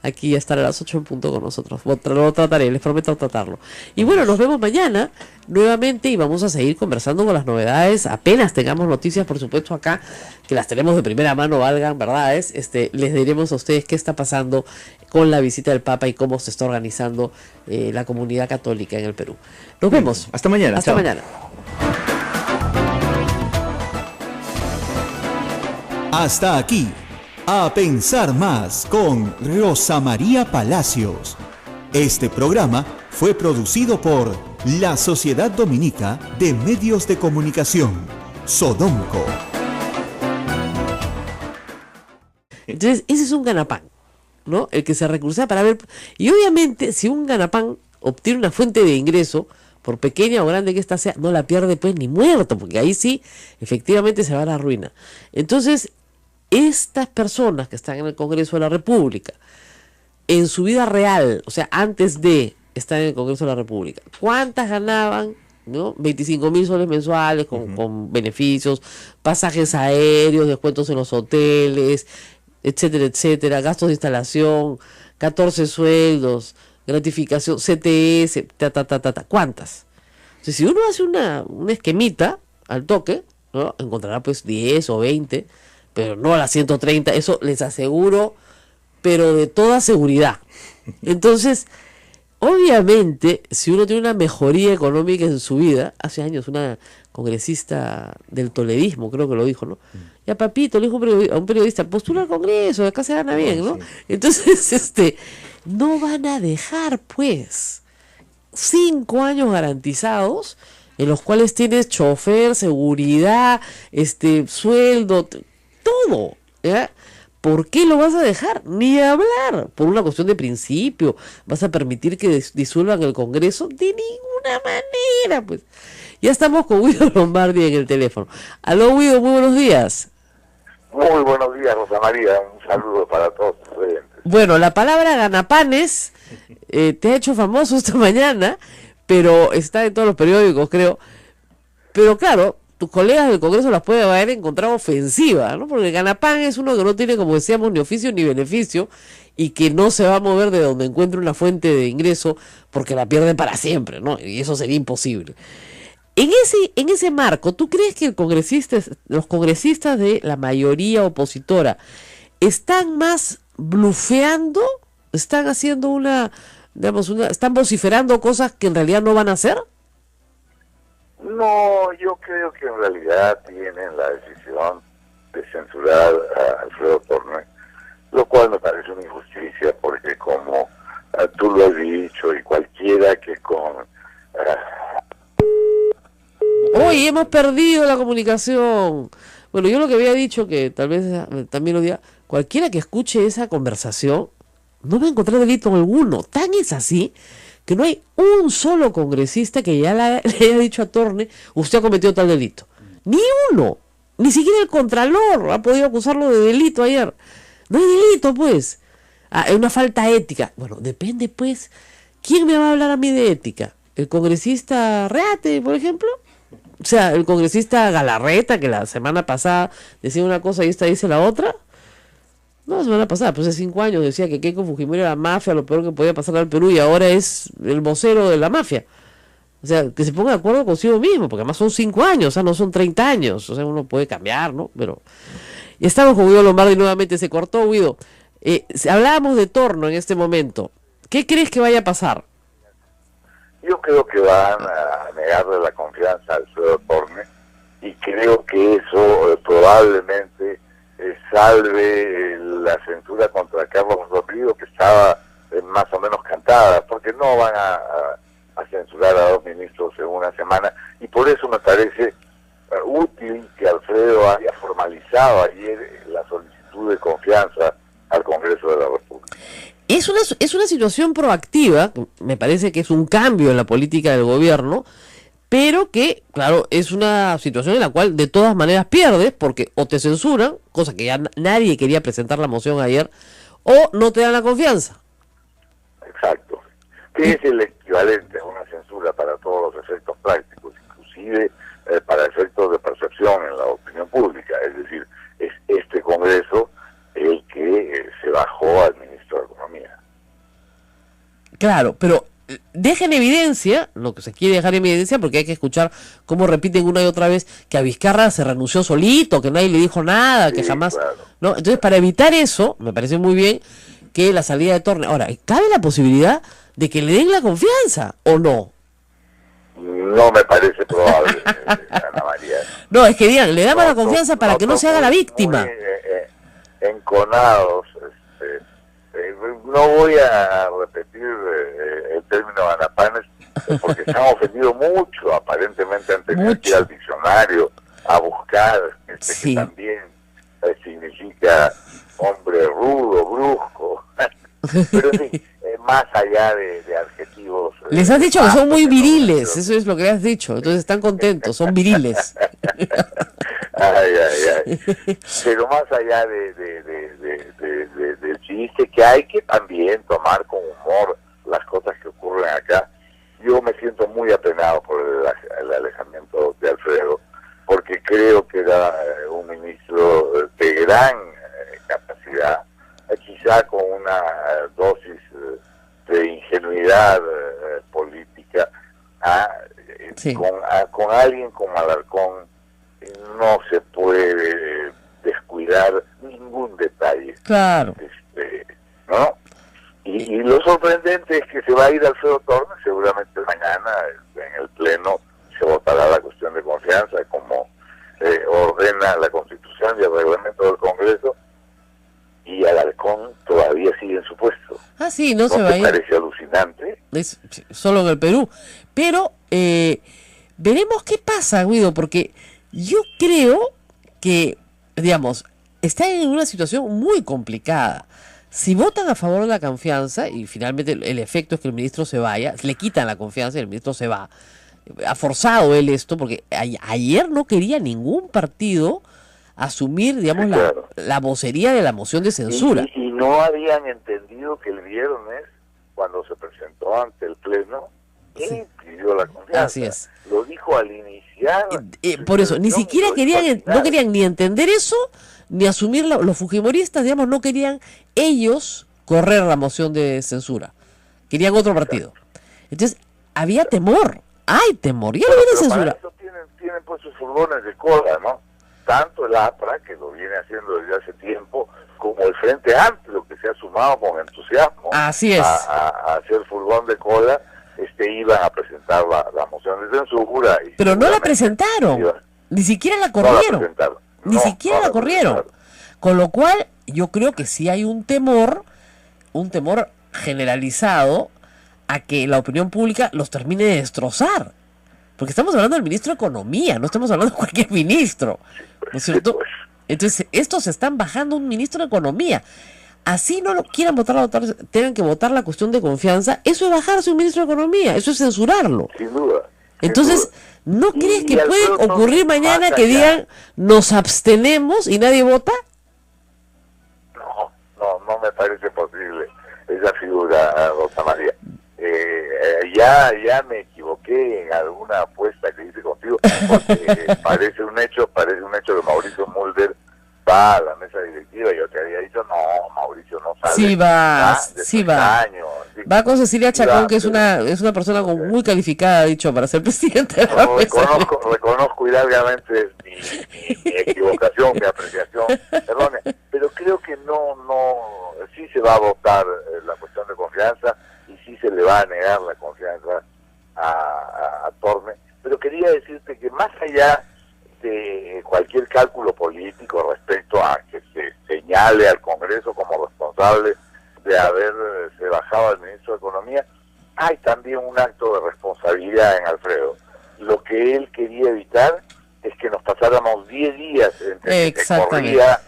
Speaker 3: aquí a estar a las 8 en punto con nosotros. Lo trataré, les prometo tratarlo. Y bueno, nos vemos mañana nuevamente y vamos a seguir conversando con las novedades. Apenas tengamos noticias, por supuesto, acá, que las tenemos de primera mano, valgan verdades, les diremos a ustedes qué está pasando con la visita del Papa y cómo se está organizando la comunidad católica en el Perú. Nos vemos.
Speaker 2: Hasta mañana.
Speaker 3: Hasta
Speaker 2: chao.
Speaker 3: mañana.
Speaker 1: Hasta aquí, A Pensar Más con Rosa María Palacios. Este programa fue producido por la Sociedad Dominica de Medios de Comunicación, Sodomco.
Speaker 3: Entonces, ese es un ganapán, ¿no? El que se recursa para ver. Y obviamente, si un ganapán obtiene una fuente de ingreso, por pequeña o grande que ésta sea, no la pierde pues ni muerto, porque ahí sí, efectivamente se va a la ruina. Entonces, estas personas que están en el Congreso de la República, en su vida real, o sea, antes de estar en el Congreso de la República, ¿cuántas ganaban? ¿No? 25.000 soles mensuales con beneficios, pasajes aéreos, descuentos en los hoteles, etcétera, etcétera, gastos de instalación, 14 sueldos, gratificación, CTS, ¿cuántas? Entonces, si uno hace una esquemita al toque, ¿no? Encontrará pues 10 o 20, pero no a las 130, eso les aseguro, pero de toda seguridad. Entonces, obviamente, si uno tiene una mejoría económica en su vida, hace años una congresista del toledismo, creo que lo dijo, ¿no? Ya papito, le dijo a un periodista, postula al Congreso, acá se gana bien, ¿no? Entonces, no van a dejar, pues, 5 años garantizados, en los cuales tienes chofer, seguridad, sueldo, todo, ¿ya? ¿Por qué lo vas a dejar? Ni hablar. Por una cuestión de principio. ¿Vas a permitir que disuelvan el Congreso? De ninguna manera, pues. Ya estamos con Guido Lombardi en el teléfono. Aló, Guido, muy buenos días.
Speaker 5: Muy buenos días, Rosa María. Un saludo para todos los oyentes.
Speaker 3: Bueno, la palabra ganapanes te ha hecho famoso esta mañana, pero está en todos los periódicos, creo. Pero claro, tus colegas del Congreso las pueden haber encontrado ofensiva, ¿no? Porque el ganapán es uno que no tiene, como decíamos, ni oficio ni beneficio y que no se va a mover de donde encuentre una fuente de ingreso porque la pierde para siempre, ¿no? Y eso sería imposible. En ese marco, ¿tú crees que los congresistas de la mayoría opositora están más blufeando? ¿Están haciendo están vociferando cosas que en realidad no van a hacer?
Speaker 5: No, yo creo que en realidad tienen la decisión de censurar a Alfredo Torne, lo cual me parece una injusticia, porque como tú lo has dicho, y cualquiera que con...
Speaker 3: Hoy hemos perdido la comunicación. Bueno, yo lo que había dicho, que tal vez también lo diga, cualquiera que escuche esa conversación no va a encontrar delito alguno. Tan es así que no hay un solo congresista que ya le haya dicho a Torne, usted ha cometido tal delito. Ni uno. Ni siquiera el Contralor ha podido acusarlo de delito ayer. No hay delito, pues. Es una falta ética. Bueno, depende, pues. ¿Quién me va a hablar a mí de ética? ¿El congresista Reate, por ejemplo? O sea, el congresista Galarreta, que la semana pasada decía una cosa y esta dice la otra. No, la semana pasada, pues hace 5 años decía que Keiko Fujimori era mafia, lo peor que podía pasar al Perú, y ahora es el vocero de la mafia. O sea, que se ponga de acuerdo consigo mismo, porque además son 5 años, o sea, no son 30 años. O sea, uno puede cambiar, ¿no? Pero y estamos con Guido Lombardi nuevamente, se cortó, Guido. Hablábamos de Torno en este momento. ¿Qué crees que vaya a pasar?
Speaker 5: Yo creo que van a negarle la confianza a Alfredo Torne, y creo que eso probablemente salve la censura contra Carlos Rodrigo, que estaba más o menos cantada, porque no van a censurar a 2 ministros en una semana, y por eso me parece útil que Alfredo haya formalizado ayer la solicitud de confianza al Congreso de la República.
Speaker 3: Es una situación proactiva, me parece que es un cambio en la política del gobierno, pero que, claro, es una situación en la cual de todas maneras pierdes, porque o te censuran, cosa que ya nadie quería presentar la moción ayer, o no te dan la confianza.
Speaker 5: Exacto. que es el equivalente a una censura para todos los efectos prácticos, inclusive para efectos de percepción en la opinión pública. Es decir, es este Congreso el que se bajó al ministro de Economía.
Speaker 3: Claro, pero deja en evidencia, lo que se quiere dejar en evidencia, porque hay que escuchar cómo repiten una y otra vez que a Vizcarra se renunció solito, que nadie le dijo nada, sí, que jamás... Claro. ¿No? Entonces, para evitar eso, me parece muy bien que la salida de Torne... Ahora, ¿cabe la posibilidad de que le den la confianza o no?
Speaker 5: No me parece probable, Ana María.
Speaker 3: No, es que digan, le damos la confianza para que no se haga la víctima.
Speaker 5: Muy, enconados, no voy a repetir el término ganapanes, porque se han ofendido mucho, aparentemente han tenido que ir al diccionario a buscar,
Speaker 3: sí,
Speaker 5: que también significa hombre rudo, brusco, pero en fin, más allá de adjetivos.
Speaker 3: Les has dicho que son muy viriles, eso es lo que le has dicho, entonces están contentos, son viriles.
Speaker 5: Ay. Pero más allá del chiste, que hay que también tomar con humor las cosas que ocurren acá, yo me siento muy apenado por el alejamiento de Alfredo, porque creo que era un ministro de gran capacidad, quizá con una dosis de ingenuidad política,
Speaker 3: sí,
Speaker 5: con alguien como Alarcón no se puede descuidar ningún detalle.
Speaker 3: Claro.
Speaker 5: ¿No? Y lo sorprendente es que se va a ir Alfredo Torne, seguramente mañana en el Pleno se votará la cuestión de confianza, como ordena la Constitución y el reglamento del Congreso, y Alarcón todavía sigue en su puesto.
Speaker 3: Sí, no se va a ir.
Speaker 5: Parece alucinante.
Speaker 3: Es solo en el Perú. Pero veremos qué pasa, Guido, porque yo creo que, digamos, está en una situación muy complicada. Si votan a favor de la confianza y finalmente el efecto es que el ministro se vaya, le quitan la confianza y el ministro se va. Ha forzado él esto porque ayer no quería ningún partido asumir, digamos, sí, claro, la vocería de la moción de censura.
Speaker 5: Y no habían entendido que el viernes, cuando se presentó ante el Pleno, él pidió la confianza.
Speaker 3: Así es.
Speaker 5: Lo dijo al iniciar.
Speaker 3: Por eso, ni siquiera no querían ni entender eso, ni asumir los fujimoristas, digamos, no querían ellos correr la moción de censura. Querían otro partido. Entonces, había temor, hay temor, ya no viene censura.
Speaker 5: Para eso tienen pues sus furgones de cola, ¿no? Tanto el APRA, que lo viene haciendo desde hace tiempo, como el Frente Amplio, que se ha sumado con entusiasmo.
Speaker 3: Así es.
Speaker 5: A hacer furgón de cola, iban a presentar la moción de censura.
Speaker 3: Pero no la presentaron, ni siquiera la corrieron. Ni siquiera la corrieron. Con lo cual, yo creo que sí hay un temor generalizado a que la opinión pública los termine de destrozar. Porque estamos hablando del ministro de Economía, no estamos hablando de cualquier ministro, ¿no es cierto? Entonces, estos están bajando un ministro de Economía. Así no lo quieran votar, tengan que votar la cuestión de confianza, eso es bajarse un ministro de Economía, eso es censurarlo.
Speaker 5: Sin duda.
Speaker 3: Entonces, ¿no crees que puede ocurrir mañana que digan nos abstenemos y nadie vota?
Speaker 5: No me parece posible esa figura, Rosa María. Ya me equivoqué en alguna apuesta que hice contigo, porque parece un hecho que Mauricio Mulder va a la mesa directiva. Yo te había dicho, no, Mauricio no sale.
Speaker 3: Sí va. Va con Cecilia Chacón, que es una persona muy calificada, dicho, para ser presidente de la mesa.
Speaker 5: Reconozco largamente mi equivocación, mi apreciación errónea, pero creo que sí se va a votar la cuestión de confianza y sí se le va a negar la confianza a Torne. Pero quería decirte que más allá de cualquier cálculo político respecto a que se señale al Congreso como responsable de haberse bajado al ministro de Economía, hay también un acto de responsabilidad en Alfredo. Lo que él quería evitar es que nos pasáramos 10 días entre que se corría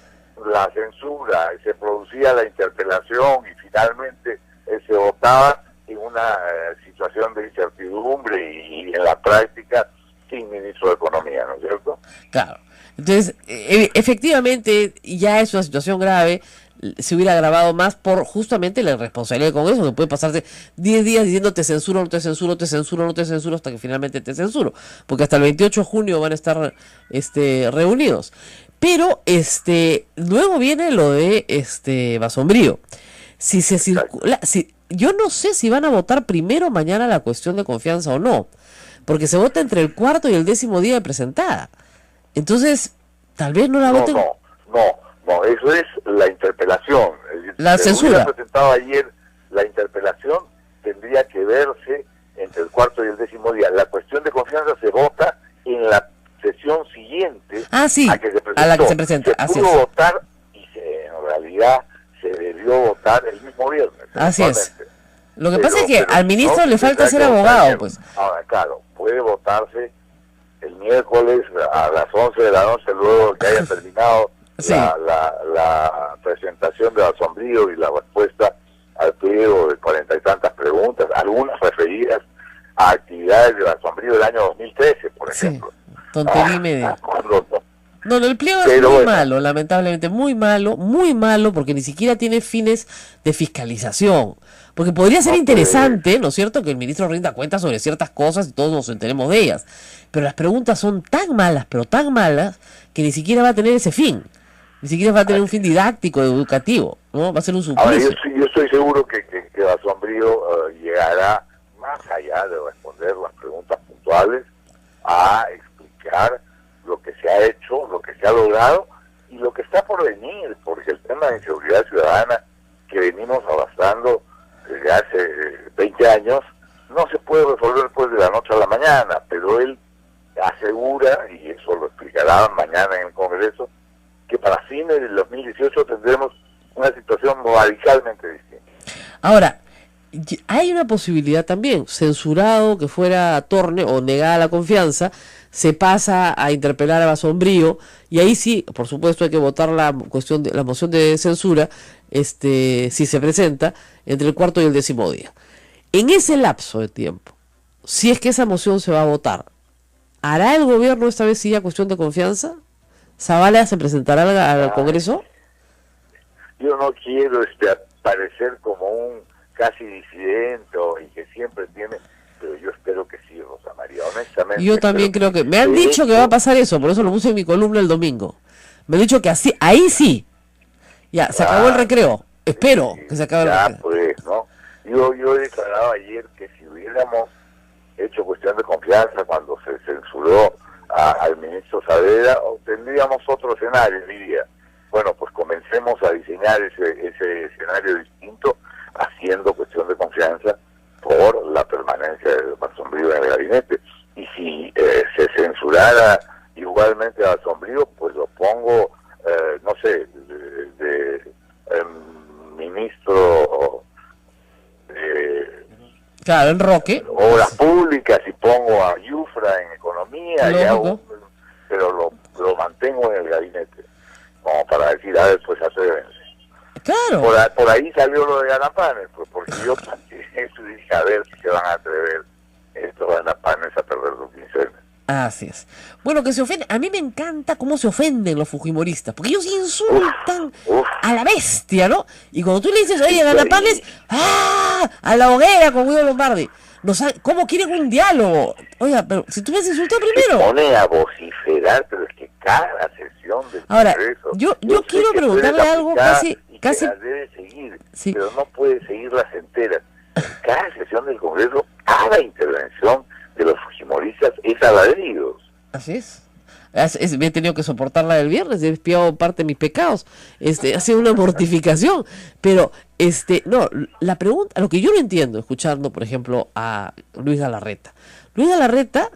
Speaker 5: la censura, se producía la interpelación y finalmente se votaba en una situación de incertidumbre y en la práctica sin ministro de Economía, ¿no es cierto?
Speaker 3: Claro. Entonces, efectivamente, ya es una situación grave. se hubiera agravado más por justamente la irresponsabilidad del Congreso, que puede pasarse 10 días diciendo te censuro, no te censuro, te censuro, no te censuro, hasta que finalmente te censuro, porque hasta el 28 de junio van a estar reunidos. Pero luego viene lo de Basombrío. Si se circula, yo no sé si van a votar primero mañana la cuestión de confianza o no, porque se vota entre el 4º y el 10º día de presentada. Entonces, tal vez no la voten.
Speaker 5: No, eso es la interpelación.
Speaker 3: La censura.
Speaker 5: Si presentado ayer la interpelación, tendría que verse entre el 4º y el 10º día. La cuestión de confianza se vota en la sesión siguiente
Speaker 3: a la que se presenta.
Speaker 5: Se pudo votar y en realidad se debió votar el mismo viernes.
Speaker 3: Así es. Lo que pasa es que al ministro le falta ser abogado, pues.
Speaker 5: Ahora, claro, puede votarse el miércoles a las 11 de la noche, luego que haya terminado la presentación de Basombrío y la respuesta al pliego de 40 y tantas preguntas, algunas referidas a actividades de Basombrío del año 2013, por ejemplo.
Speaker 3: Tontería y media. No, el pliego es muy malo, lamentablemente, muy malo, porque ni siquiera tiene fines de fiscalización. Porque podría ser interesante, ¿no es cierto?, que el ministro rinda cuentas sobre ciertas cosas y todos nos enteremos de ellas. Pero las preguntas son tan malas, que ni siquiera va a tener ese fin. Ni siquiera va a tener un fin didáctico, educativo, ¿no? Va a ser un suplicio.
Speaker 5: Ahora, yo estoy seguro que Basombrío llegará más allá de responder las preguntas puntuales a explicar lo que se ha hecho, lo que se ha logrado y lo que está por venir, porque el tema de inseguridad ciudadana que venimos arrastrando desde hace 20 años no se puede resolver pues de la noche a la mañana, pero él asegura, y eso lo explicará mañana en el Congreso, que para fines del 2018 tendremos una situación radicalmente distinta.
Speaker 3: Ahora, hay una posibilidad también, censurado que fuera Torne o negada la confianza, se pasa a interpelar a Basombrío y ahí sí, por supuesto hay que votar la moción de censura, si se presenta entre el 4º y el 10º día. En ese lapso de tiempo, si es que esa moción se va a votar, ¿hará el gobierno esta vez sí ya cuestión de confianza? ¿Zavala se presentará al Congreso?
Speaker 5: Yo no quiero parecer como un casi disidente y que siempre tiene, pero yo espero que sí, Rosa María, honestamente.
Speaker 3: Yo también creo que me han dicho que va a pasar eso, por eso lo puse en mi columna el domingo. Me han dicho que así, ahí sí, ya, se acabó el recreo, espero que se acabe el recreo.
Speaker 5: Pues, ¿no? Yo he declarado ayer que si hubiéramos hecho cuestión de confianza cuando se censuró al ministro Saavedra, tendríamos otro escenario, diría. Bueno, pues comencemos a diseñar ese escenario distinto, haciendo cuestión de confianza por la permanencia de Basombrío en el gabinete. Y si se censurara igualmente a Basombrío, pues lo pongo, no sé, de ministro
Speaker 3: claro, en Roque.
Speaker 5: Obras Públicas, y pongo a Yufra en Economía, pero lo mantengo en el gabinete, como para decir, a ver, pues atrévense.
Speaker 3: Claro.
Speaker 5: Por ahí salió lo de Ganapanes, pues porque yo planteé eso y dije, a ver si se van a atrever estos Ganapanes a perder sus quincenas.
Speaker 3: Así es. Bueno, que se ofenden. A mí me encanta cómo se ofenden los fujimoristas, porque ellos insultan a la bestia, ¿no? Y cuando tú le dices, oye, Ganapanes, ¡ah! A la hoguera con Guido Lombardi. No sabe, ¿cómo quieren un diálogo? Oiga, pero si tú me has insultado primero.
Speaker 5: Se pone a vociferar, pero es que cada sesión del
Speaker 3: Ahora,
Speaker 5: Congreso,
Speaker 3: yo quiero preguntarle algo casi
Speaker 5: las debe seguir, pero no puede seguirlas enteras. En cada sesión del Congreso, cada intervención de los fujimoristas es a ladridos.
Speaker 3: Así es. Me he tenido que soportarla del viernes, he espiado parte de mis pecados. Ha sido una mortificación. Pero, no, la pregunta, lo que yo no entiendo, escuchando, por ejemplo, a Luis Galarreta. Luis Galarreta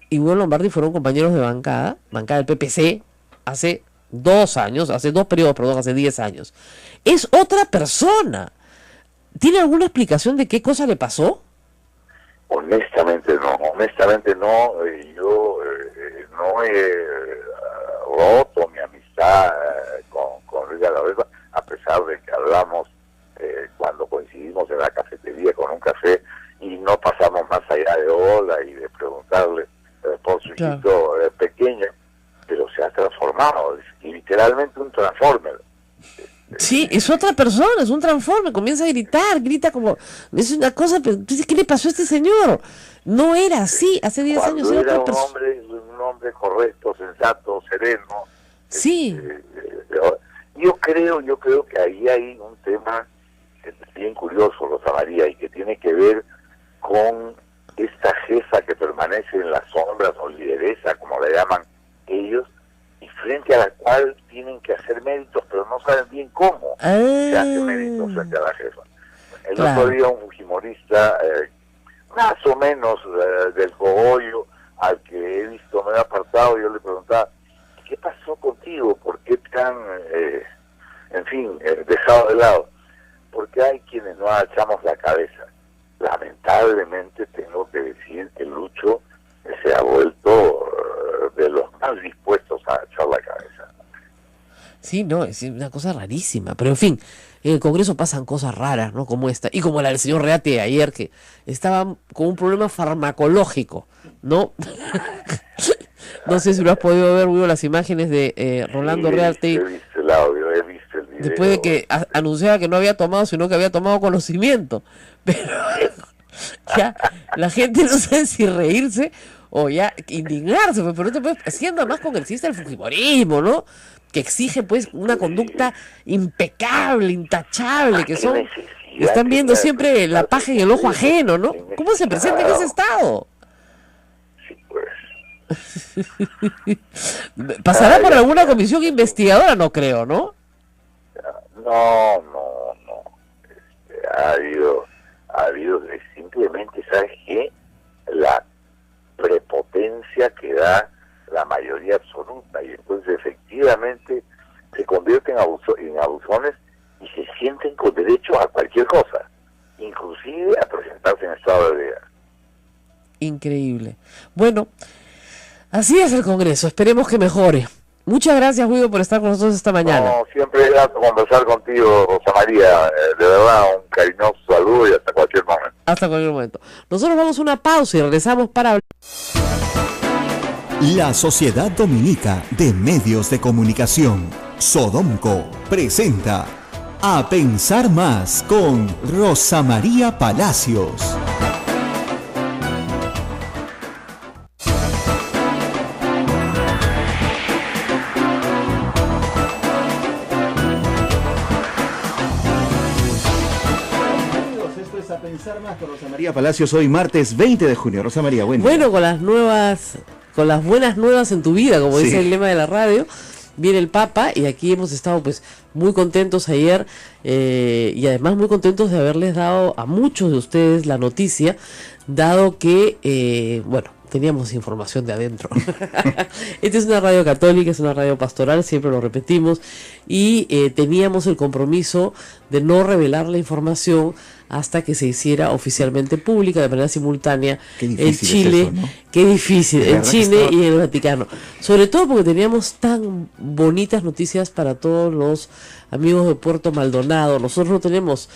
Speaker 3: y Guido Lombardi fueron compañeros de bancada del PPC, hace 2 años, hace 10 años. Es otra persona. ¿Tiene alguna explicación de qué cosa le pasó?
Speaker 5: Honestamente no, yo no he roto mi amistad con Luis Galarreta, a pesar de que hablamos cuando coincidimos en la cafetería con un café y no pasamos más allá de hola y de preguntarle por su hijito pequeño, pero se ha transformado, es literalmente un transformer.
Speaker 3: Sí, es otra persona, es un transforme, comienza a gritar, grita como, es una cosa, pero ¿qué le pasó a este señor? No era así, hace 10 años
Speaker 5: era
Speaker 3: otra
Speaker 5: un
Speaker 3: persona.
Speaker 5: hombre correcto, sensato, sereno.
Speaker 3: Sí.
Speaker 5: Yo creo que ahí hay un tema bien curioso, Rosa María, y que tiene que ver con esta jefa que permanece en las sombras, o lideresa, como la llaman ellos, y frente a la cual tienen que hacer méritos, pero no saben bien cómo se hace méritos frente a la jefa. El otro día un fujimorista, más o menos del cogollo, al que he visto medio apartado, yo le preguntaba, ¿qué pasó contigo? ¿Por qué te han, dejado de lado? Porque hay quienes no agachamos la cabeza. Lamentablemente tengo que decir que Lucho se ha vuelto de los más dispuestos a echar la cabeza.
Speaker 3: Sí, no, es una cosa rarísima, pero en fin, en el Congreso pasan cosas raras, ¿no? Como esta, y como la del señor Reate ayer, que estaba con un problema farmacológico, ¿no? No sé si lo has podido ver, hubo las imágenes de Rolando Reate.
Speaker 5: He visto el audio, he visto el video.
Speaker 3: Después de que anunciaba que no había tomado, sino que había tomado conocimiento. Pero ya la gente no sabe si reírse o ya indignarse, pero no te puedes, haciendo más congresista del fujimorismo, ¿no? Que exige pues una conducta impecable, intachable, que son, están viendo siempre la paja en el ojo ajeno, ¿no? ¿Cómo se presenta en ese estado?
Speaker 5: Sí, pues.
Speaker 3: ¿Pasará por alguna comisión investigadora? No creo, ¿no?
Speaker 5: No. Ha habido simplemente, ¿sabes qué? La prepotencia que da la mayoría absoluta, y entonces efectivamente se convierten en abusones y se sienten con derecho a cualquier cosa, inclusive a presentarse en estado de vida.
Speaker 3: Increíble. Bueno, así es el Congreso, esperemos que mejore. Muchas gracias, Guido, por estar con nosotros esta mañana.
Speaker 5: No, siempre es grato conversar contigo, Rosa María. De verdad, un cariñoso saludo y hasta cualquier momento.
Speaker 3: Hasta cualquier momento. Nosotros vamos a una pausa y regresamos para hablar.
Speaker 1: La Sociedad Dominica de Medios de Comunicación, Sodomco, presenta A Pensar Más con Rosa María Palacios.
Speaker 2: Con Rosa María Palacios, hoy martes 20 de junio. Rosa María,
Speaker 3: bueno, con las buenas nuevas en tu vida, como dice el lema de la radio, viene el Papa y aquí hemos estado pues muy contentos ayer y además muy contentos de haberles dado a muchos de ustedes la noticia, dado que, teníamos información de adentro. Esta es una radio católica, es una radio pastoral, siempre lo repetimos, y teníamos el compromiso de no revelar la información hasta que se hiciera oficialmente pública de manera simultánea en Chile. Es eso, ¿no? Qué difícil, en Chile y en el Vaticano. Sobre todo porque teníamos tan bonitas noticias para todos los amigos de Puerto Maldonado. Nosotros no tenemos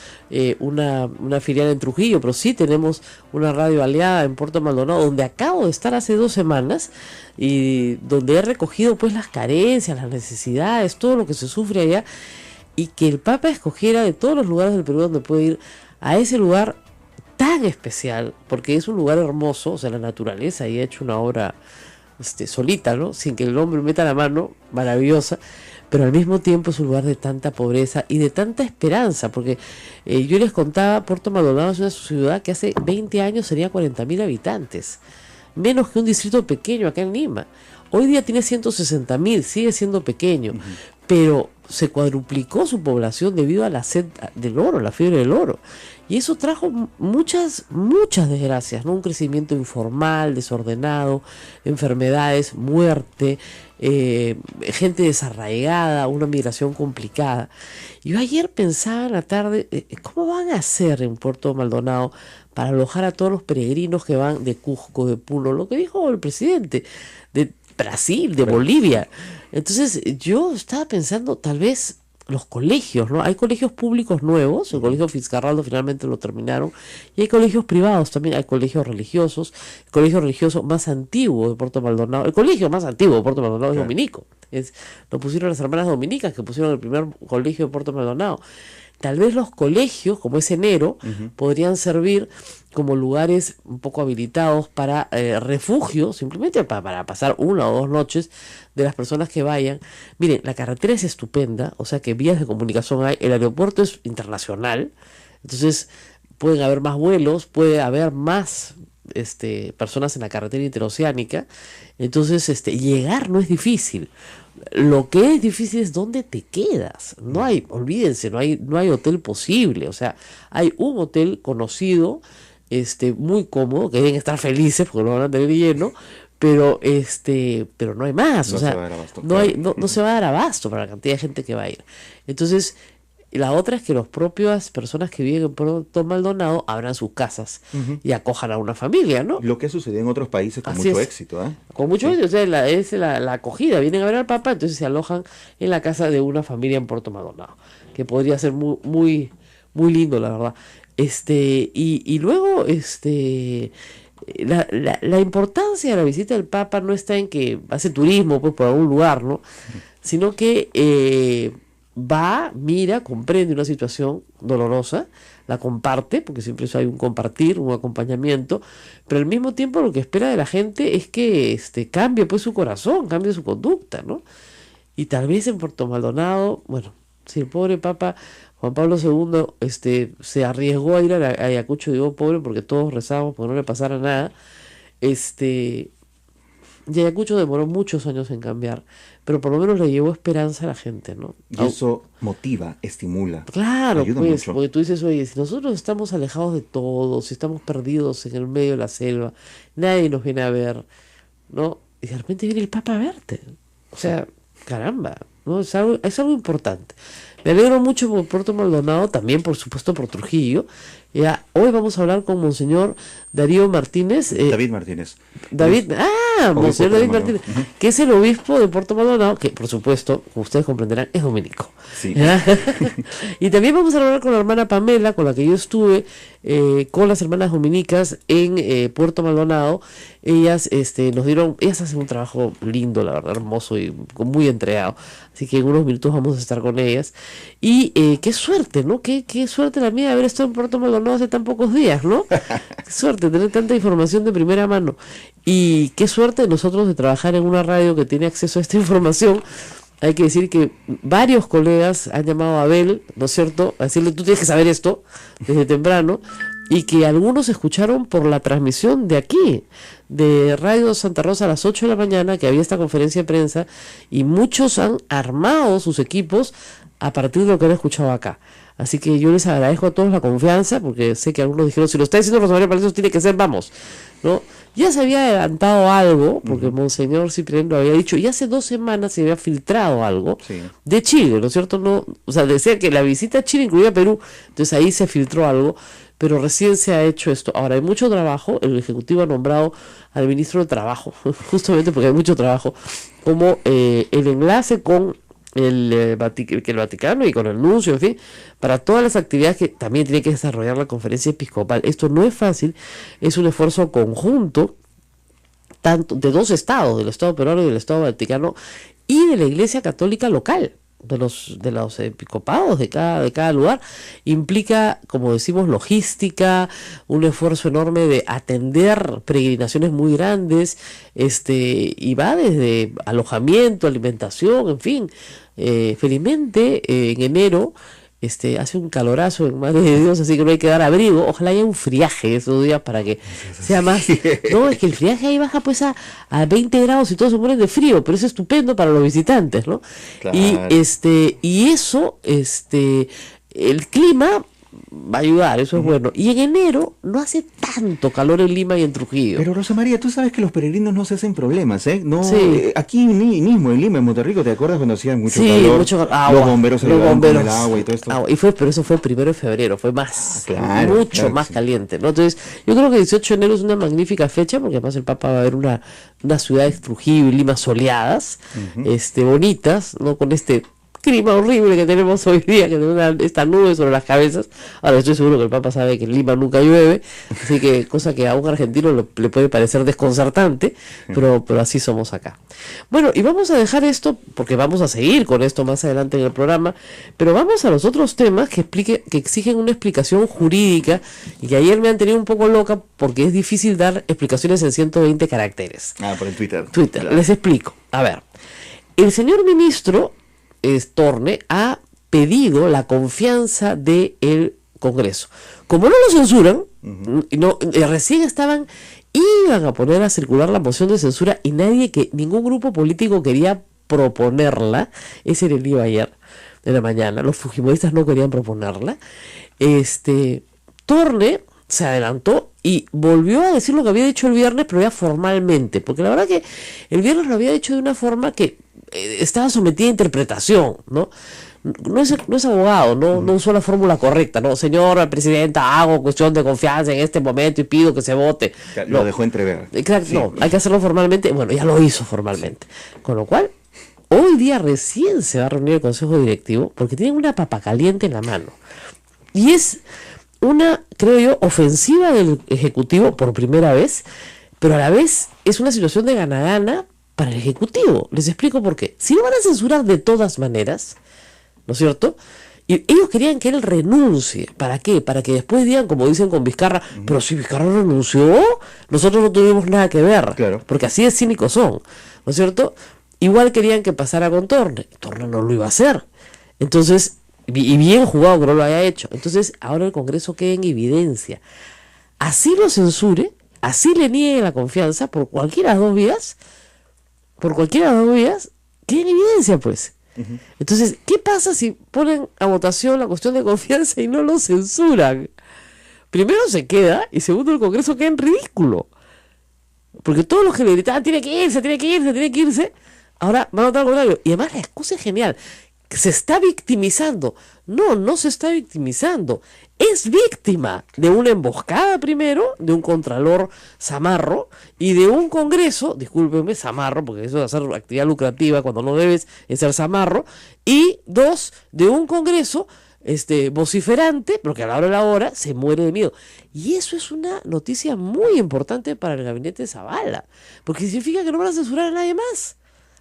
Speaker 3: una filial en Trujillo, pero sí tenemos una radio aliada en Puerto Maldonado, donde acabo de estar hace 2 semanas y donde he recogido pues las carencias, las necesidades, todo lo que se sufre allá, y que el Papa escogiera de todos los lugares del Perú donde puede ir a ese lugar tan especial, porque es un lugar hermoso, o sea, la naturaleza ahí ha hecho una obra solita, ¿no? Sin que el hombre meta la mano, maravillosa, pero al mismo tiempo es un lugar de tanta pobreza y de tanta esperanza, porque yo les contaba, Puerto Maldonado es una ciudad que hace 20 años tenía 40.000 habitantes, menos que un distrito pequeño acá en Lima. Hoy día tiene 160.000, sigue siendo pequeño, pero se cuadruplicó su población debido a la sed del oro, la fiebre del oro. Y eso trajo muchas desgracias, ¿no? Un crecimiento informal, desordenado, enfermedades, muerte, gente desarraigada, una migración complicada. Yo ayer pensaba en la tarde, ¿cómo van a hacer en Puerto Maldonado para alojar a todos los peregrinos que van de Cusco, de Puno? Lo que dijo el presidente, de Brasil, de Bolivia. Entonces yo estaba pensando, tal vez los colegios, ¿no? Hay colegios públicos nuevos, el colegio Fitzcarraldo finalmente lo terminaron, y hay colegios privados también, hay colegios religiosos, el colegio religioso más antiguo de Puerto Maldonado, el colegio más antiguo de Puerto Maldonado es dominico, lo pusieron las hermanas dominicas que pusieron el primer colegio de Puerto Maldonado. Tal vez los colegios, como es enero, podrían servir como lugares un poco habilitados para refugio, simplemente para pasar 1 o 2 noches de las personas que vayan. Miren, la carretera es estupenda, o sea que vías de comunicación hay, el aeropuerto es internacional, entonces pueden haber más vuelos, puede haber más personas en la carretera interoceánica, entonces llegar no es difícil. Lo que es difícil es dónde te quedas. No hay, olvídense, no hay hotel posible. O sea, hay un hotel conocido, muy cómodo, que deben estar felices porque lo van a tener lleno, pero no hay más. No, o sea, no se va a dar abasto para la cantidad de gente que va a ir. Entonces, la otra es que las propias personas que viven en Puerto Maldonado abran sus casas y acojan a una familia, ¿no?
Speaker 2: Lo que ha sucedido en otros países con mucho éxito, ¿eh?
Speaker 3: Con mucho éxito, o sea, es la acogida. Vienen a ver al Papa, entonces se alojan en la casa de una familia en Puerto Maldonado, que podría ser muy, muy, muy lindo, la verdad. Y luego, la importancia de la visita del Papa no está en que hace turismo, pues, por algún lugar, ¿no? Sino que va, mira, comprende una situación dolorosa, la comparte, porque siempre hay un compartir, un acompañamiento, pero al mismo tiempo lo que espera de la gente es que cambie pues su corazón, cambie su conducta, ¿no? Y tal vez en Puerto Maldonado, bueno, si el pobre Papa Juan Pablo II se arriesgó a ir a Ayacucho, digo pobre porque todos rezábamos porque no le pasara nada, y Ayacucho demoró muchos años en cambiar, pero por lo menos le llevó esperanza a la gente, ¿no?
Speaker 2: Y eso motiva, estimula.
Speaker 3: Claro, pues,
Speaker 2: mucho.
Speaker 3: porque tú dices, oye, si nosotros estamos alejados de todo, si estamos perdidos en el medio de la selva, nadie nos viene a ver, ¿no? Y de repente viene el Papa a verte. O sea, caramba, ¿no? Es algo importante. Me alegro mucho por Puerto Maldonado, también por supuesto por Trujillo. Ya, hoy vamos a hablar con Monseñor Darío Martínez.
Speaker 2: David Martínez.
Speaker 3: Monseñor David Martínez, que es el obispo de Puerto Maldonado, que por supuesto, como ustedes comprenderán, es dominico.
Speaker 2: Sí.
Speaker 3: Y también vamos a hablar con la hermana Pamela, con la que yo estuve, con las hermanas dominicas en Puerto Maldonado. Ellas ellas hacen un trabajo lindo, la verdad, hermoso y muy entregado. Así que en unos minutos vamos a estar con ellas. Y qué suerte, ¿no? Qué suerte la mía de haber estado en Puerto Maldonado hace tan pocos días, ¿no? Qué suerte tener tanta información de primera mano. Y qué suerte nosotros de trabajar en una radio que tiene acceso a esta información. Hay que decir que varios colegas han llamado a Abel, ¿no es cierto?, a decirle, tú tienes que saber esto desde temprano, y que algunos escucharon por la transmisión de aquí, de Radio Santa Rosa a las 8 de la mañana, que había esta conferencia de prensa, y muchos han armado sus equipos a partir de lo que han escuchado acá. Así que yo les agradezco a todos la confianza, porque sé que algunos dijeron, si lo está diciendo Rosa María Palacios, tiene que ser, vamos, ¿no? Ya se había adelantado algo, porque Monseñor Cipriano lo había dicho, y hace 2 semanas se había filtrado algo de Chile, ¿no es cierto? No, o sea, decía que la visita a Chile incluía Perú, entonces ahí se filtró algo, pero recién se ha hecho esto. Ahora hay mucho trabajo, el Ejecutivo ha nombrado al Ministro de Trabajo, justamente porque hay mucho trabajo, como el enlace con el Vaticano y con el nuncio, en fin, para todas las actividades que también tiene que desarrollar la Conferencia Episcopal. Esto no es fácil, es un esfuerzo conjunto, tanto de 2 estados, del Estado peruano y del Estado Vaticano, y de la Iglesia Católica local, de los episcopados de cada lugar. Implica, como decimos, logística, un esfuerzo enorme de atender peregrinaciones muy grandes, y va desde alojamiento, alimentación, en fin. Felizmente en enero hace un calorazo en Madre de Dios, así que no hay que dar abrigo. Ojalá haya un friaje esos días para que sea más. No, es que el friaje ahí baja pues a 20 grados y todos se mueren de frío, pero es estupendo para los visitantes, ¿no? Claro. Y eso, el clima va a ayudar, eso es bueno. Y en enero no hace tanto calor en Lima y en Trujillo.
Speaker 2: Pero Rosa María, tú sabes que los peregrinos no se hacen problemas, ¿eh? No, aquí mismo en Lima, en Monterrico, ¿te acuerdas cuando hacían mucho calor?
Speaker 3: Mucho agua,
Speaker 2: los bomberos ayudaban con el agua y todo esto.
Speaker 3: Pero eso fue el 1 de febrero, fue más, mucho más caliente, ¿no? Entonces, yo creo que el 18 de enero es una magnífica fecha, porque además el Papa va a ver unas ciudades, Trujillo y Lima, soleadas, bonitas, ¿no? Con clima horrible que tenemos hoy día, que tenemos esta nube sobre las cabezas. Ahora estoy seguro que el Papa sabe que en Lima nunca llueve, así que cosa que a un argentino le puede parecer desconcertante, pero así somos acá. Bueno, y vamos a dejar esto, porque vamos a seguir con esto más adelante en el programa, pero vamos a los otros temas que exigen una explicación jurídica, y que ayer me han tenido un poco loca, porque es difícil dar explicaciones en 120 caracteres.
Speaker 2: Por el Twitter.
Speaker 3: Claro. Les explico. A ver, el señor ministro Torne ha pedido la confianza del Congreso. Como no lo censuran, recién iban a poner a circular la moción de censura y ningún grupo político quería proponerla. Ese era el día ayer de la mañana. Los fujimoristas no querían proponerla. Torne se adelantó y volvió a decir lo que había dicho el viernes, pero ya formalmente, porque la verdad que el viernes lo había dicho de una forma que estaba sometida a interpretación, ¿no? No es abogado, no usó la fórmula correcta, ¿no? Señora presidenta, hago cuestión de confianza en este momento y pido que se vote.
Speaker 2: Lo dejó entrever.
Speaker 3: Exacto, sí. No, hay que hacerlo formalmente. Bueno, ya lo hizo formalmente. Con lo cual, hoy día recién se va a reunir el Consejo Directivo porque tienen una papa caliente en la mano. Y es una, creo yo, ofensiva del Ejecutivo por primera vez, pero a la vez es una situación de gana-gana para el Ejecutivo. Les explico por qué. Si lo van a censurar de todas maneras, ¿no es cierto? Y ellos querían que él renuncie. ¿Para qué? Para que después digan, como dicen con Vizcarra, pero si Vizcarra renunció, nosotros no tuvimos nada que ver.
Speaker 2: Claro.
Speaker 3: Porque así de cínicos son, ¿no es cierto? Igual querían que pasara con Torne. Torne no lo iba a hacer. Entonces, y bien jugado que no lo haya hecho. Entonces, ahora el Congreso queda en evidencia. Así lo censure, así le niegue la confianza por cualquiera de las dos vías, queda en evidencia, pues. Entonces, ¿qué pasa si ponen a votación la cuestión de confianza y no lo censuran? Primero se queda, y segundo el Congreso queda en ridículo. Porque todos los que le gritaban, tiene que irse, ahora van a votar al contrario. Y además la excusa es genial. Se está victimizando. No se está victimizando. Es víctima de una emboscada primero, de un contralor zamarro y de un Congreso, discúlpenme, zamarro, porque eso de hacer actividad lucrativa cuando no debes es ser zamarro, y dos, de un Congreso vociferante, porque a la hora se muere de miedo. Y eso es una noticia muy importante para el gabinete de Zavala, porque significa que no van a censurar a nadie más.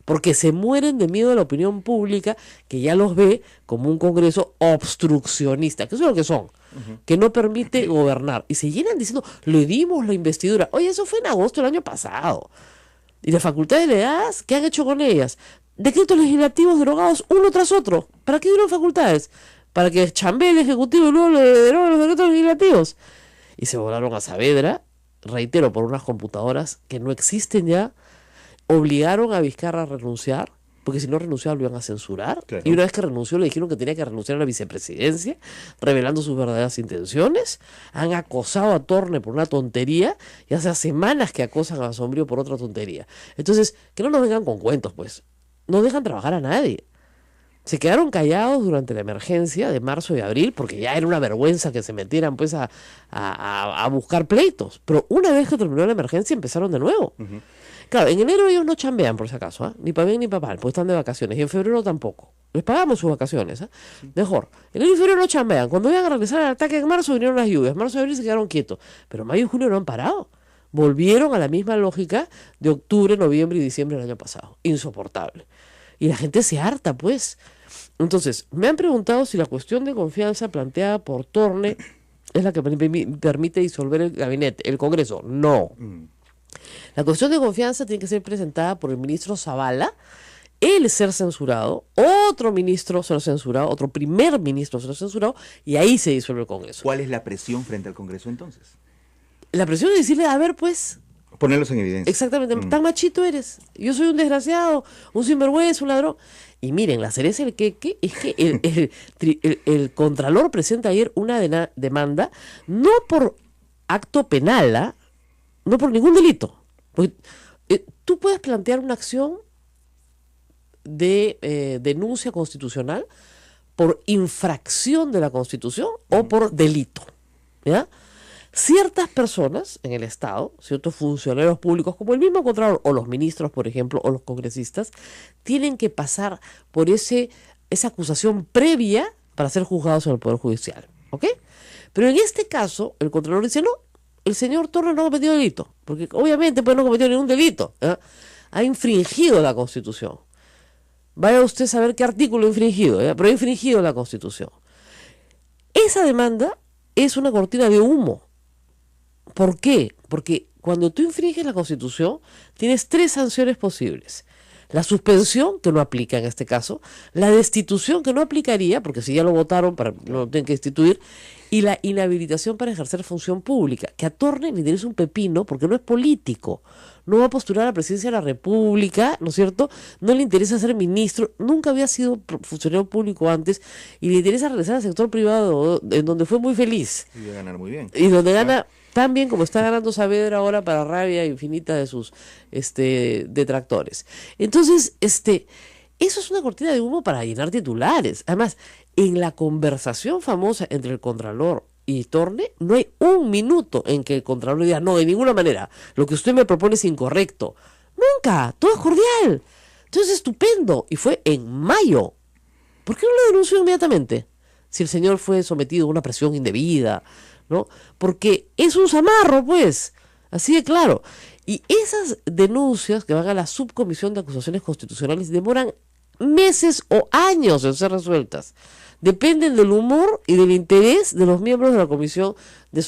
Speaker 3: Porque se mueren de miedo de la opinión pública, que ya los ve como un Congreso obstruccionista, que eso es lo que son, que no permite gobernar. Y se llenan diciendo, le dimos la investidura. Oye, eso fue en agosto del año pasado. Y las facultades delegadas, ¿qué han hecho con ellas? Decretos legislativos derogados uno tras otro. ¿Para qué dieron facultades? Para que chambee el Ejecutivo y luego le deroguen los decretos legislativos. Y se volaron a Saavedra, reitero, por unas computadoras que no existen ya. Obligaron a Vizcarra a renunciar, porque si no renunciaba lo iban a censurar. Claro. Y una vez que renunció le dijeron que tenía que renunciar a la vicepresidencia, revelando sus verdaderas intenciones. Han acosado a Torne por una tontería, y hace semanas que acosan a Sombrío por otra tontería. Entonces, que no nos vengan con cuentos, pues. No dejan trabajar a nadie. Se quedaron callados durante la emergencia de marzo y abril, porque ya era una vergüenza que se metieran pues a buscar pleitos. Pero una vez que terminó la emergencia empezaron de nuevo. Claro, en enero ellos no chambean, por si acaso, ni para bien ni para mal, porque están de vacaciones. Y en febrero tampoco. Les pagamos sus vacaciones, mejor. En enero y febrero no chambean. Cuando iban a regresar al ataque en marzo vinieron las lluvias. Marzo y abril se quedaron quietos. Pero mayo y junio no han parado. Volvieron a la misma lógica de octubre, noviembre y diciembre del año pasado. Insoportable. Y la gente se harta, pues. Entonces, me han preguntado si la cuestión de confianza planteada por Torne es la que permite disolver el gabinete, el Congreso. No. La cuestión de confianza tiene que ser presentada por el ministro Zavala, él ser censurado, otro ministro ser censurado, otro primer ministro ser censurado, y ahí se disuelve el Congreso.
Speaker 2: ¿Cuál es la presión frente al Congreso entonces?
Speaker 3: La presión es decirle, a ver, pues...
Speaker 2: Ponerlos en evidencia.
Speaker 3: Exactamente, tan machito eres. Yo soy un desgraciado, un sinvergüenza, un ladrón. Y miren, la cereza del queque es que el Contralor presenta ayer una demanda, no por acto penal, no por ningún delito. Porque, tú puedes plantear una acción de denuncia constitucional por infracción de la Constitución o por delito, ¿ya? Ciertas personas en el Estado, ciertos funcionarios públicos, como el mismo Contralor, o los ministros, por ejemplo, o los congresistas, tienen que pasar por ese esa acusación previa para ser juzgados en el Poder Judicial, ¿ok? Pero en este caso, el Contralor dice, no, el señor Torres no cometió delito, porque obviamente pues no cometió ningún delito, ¿eh? Ha infringido la Constitución. Vaya usted a saber qué artículo ha infringido, ¿eh? Pero ha infringido la Constitución. Esa demanda es una cortina de humo. ¿Por qué? Porque cuando tú infringes la Constitución, tienes 3 sanciones posibles. La suspensión, que no aplica en este caso, la destitución, que no aplicaría, porque si ya lo votaron, no lo tienen que destituir, y la inhabilitación para ejercer función pública, que a Torne le interesa un pepino, porque no es político, no va a postular a la presidencia de la República, ¿no es cierto? No le interesa ser ministro, nunca había sido funcionario público antes, y le interesa regresar al sector privado, en donde fue muy feliz.
Speaker 2: Y va a ganar muy bien.
Speaker 3: Y donde gana tan bien como está ganando Saavedra ahora, para rabia infinita de sus detractores. Entonces, eso es una cortina de humo para llenar titulares. Además, en la conversación famosa entre el Contralor y Torne, no hay un minuto en que el Contralor diga, no, de ninguna manera, lo que usted me propone es incorrecto. Nunca, todo es cordial. Entonces, estupendo. Y fue en mayo. ¿Por qué no lo denunció inmediatamente? Si el señor fue sometido a una presión indebida, ¿no? Porque es un zamarro, pues, así de claro. Y esas denuncias que van a la Subcomisión de Acusaciones Constitucionales demoran meses o años en ser resueltas. Dependen del humor y del interés de los miembros de la Comisión de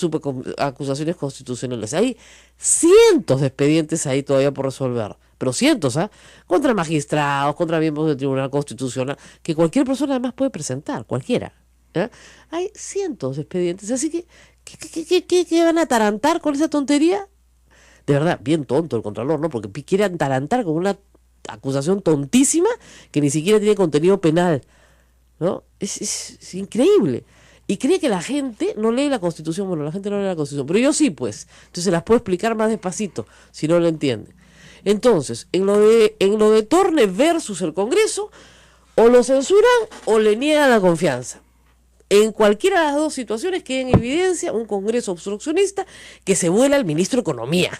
Speaker 3: Acusaciones Constitucionales. Hay cientos de expedientes ahí todavía por resolver, pero cientos, contra magistrados, contra miembros del Tribunal Constitucional, que cualquier persona además puede presentar, cualquiera. Hay cientos de expedientes, así que ¿qué van a atarantar con esa tontería? De verdad, bien tonto el Contralor, ¿no? Porque quiere atarantar con una acusación tontísima que ni siquiera tiene contenido penal, ¿no? Es increíble. Y cree que la gente no lee la Constitución. Bueno, la gente no lee la Constitución, pero yo sí, pues. Entonces se las puedo explicar más despacito, si no lo entienden. Entonces, en lo de Torne versus el Congreso, o lo censuran o le niegan la confianza. En cualquiera de las dos situaciones queda en evidencia un Congreso obstruccionista que se vuela al ministro de Economía.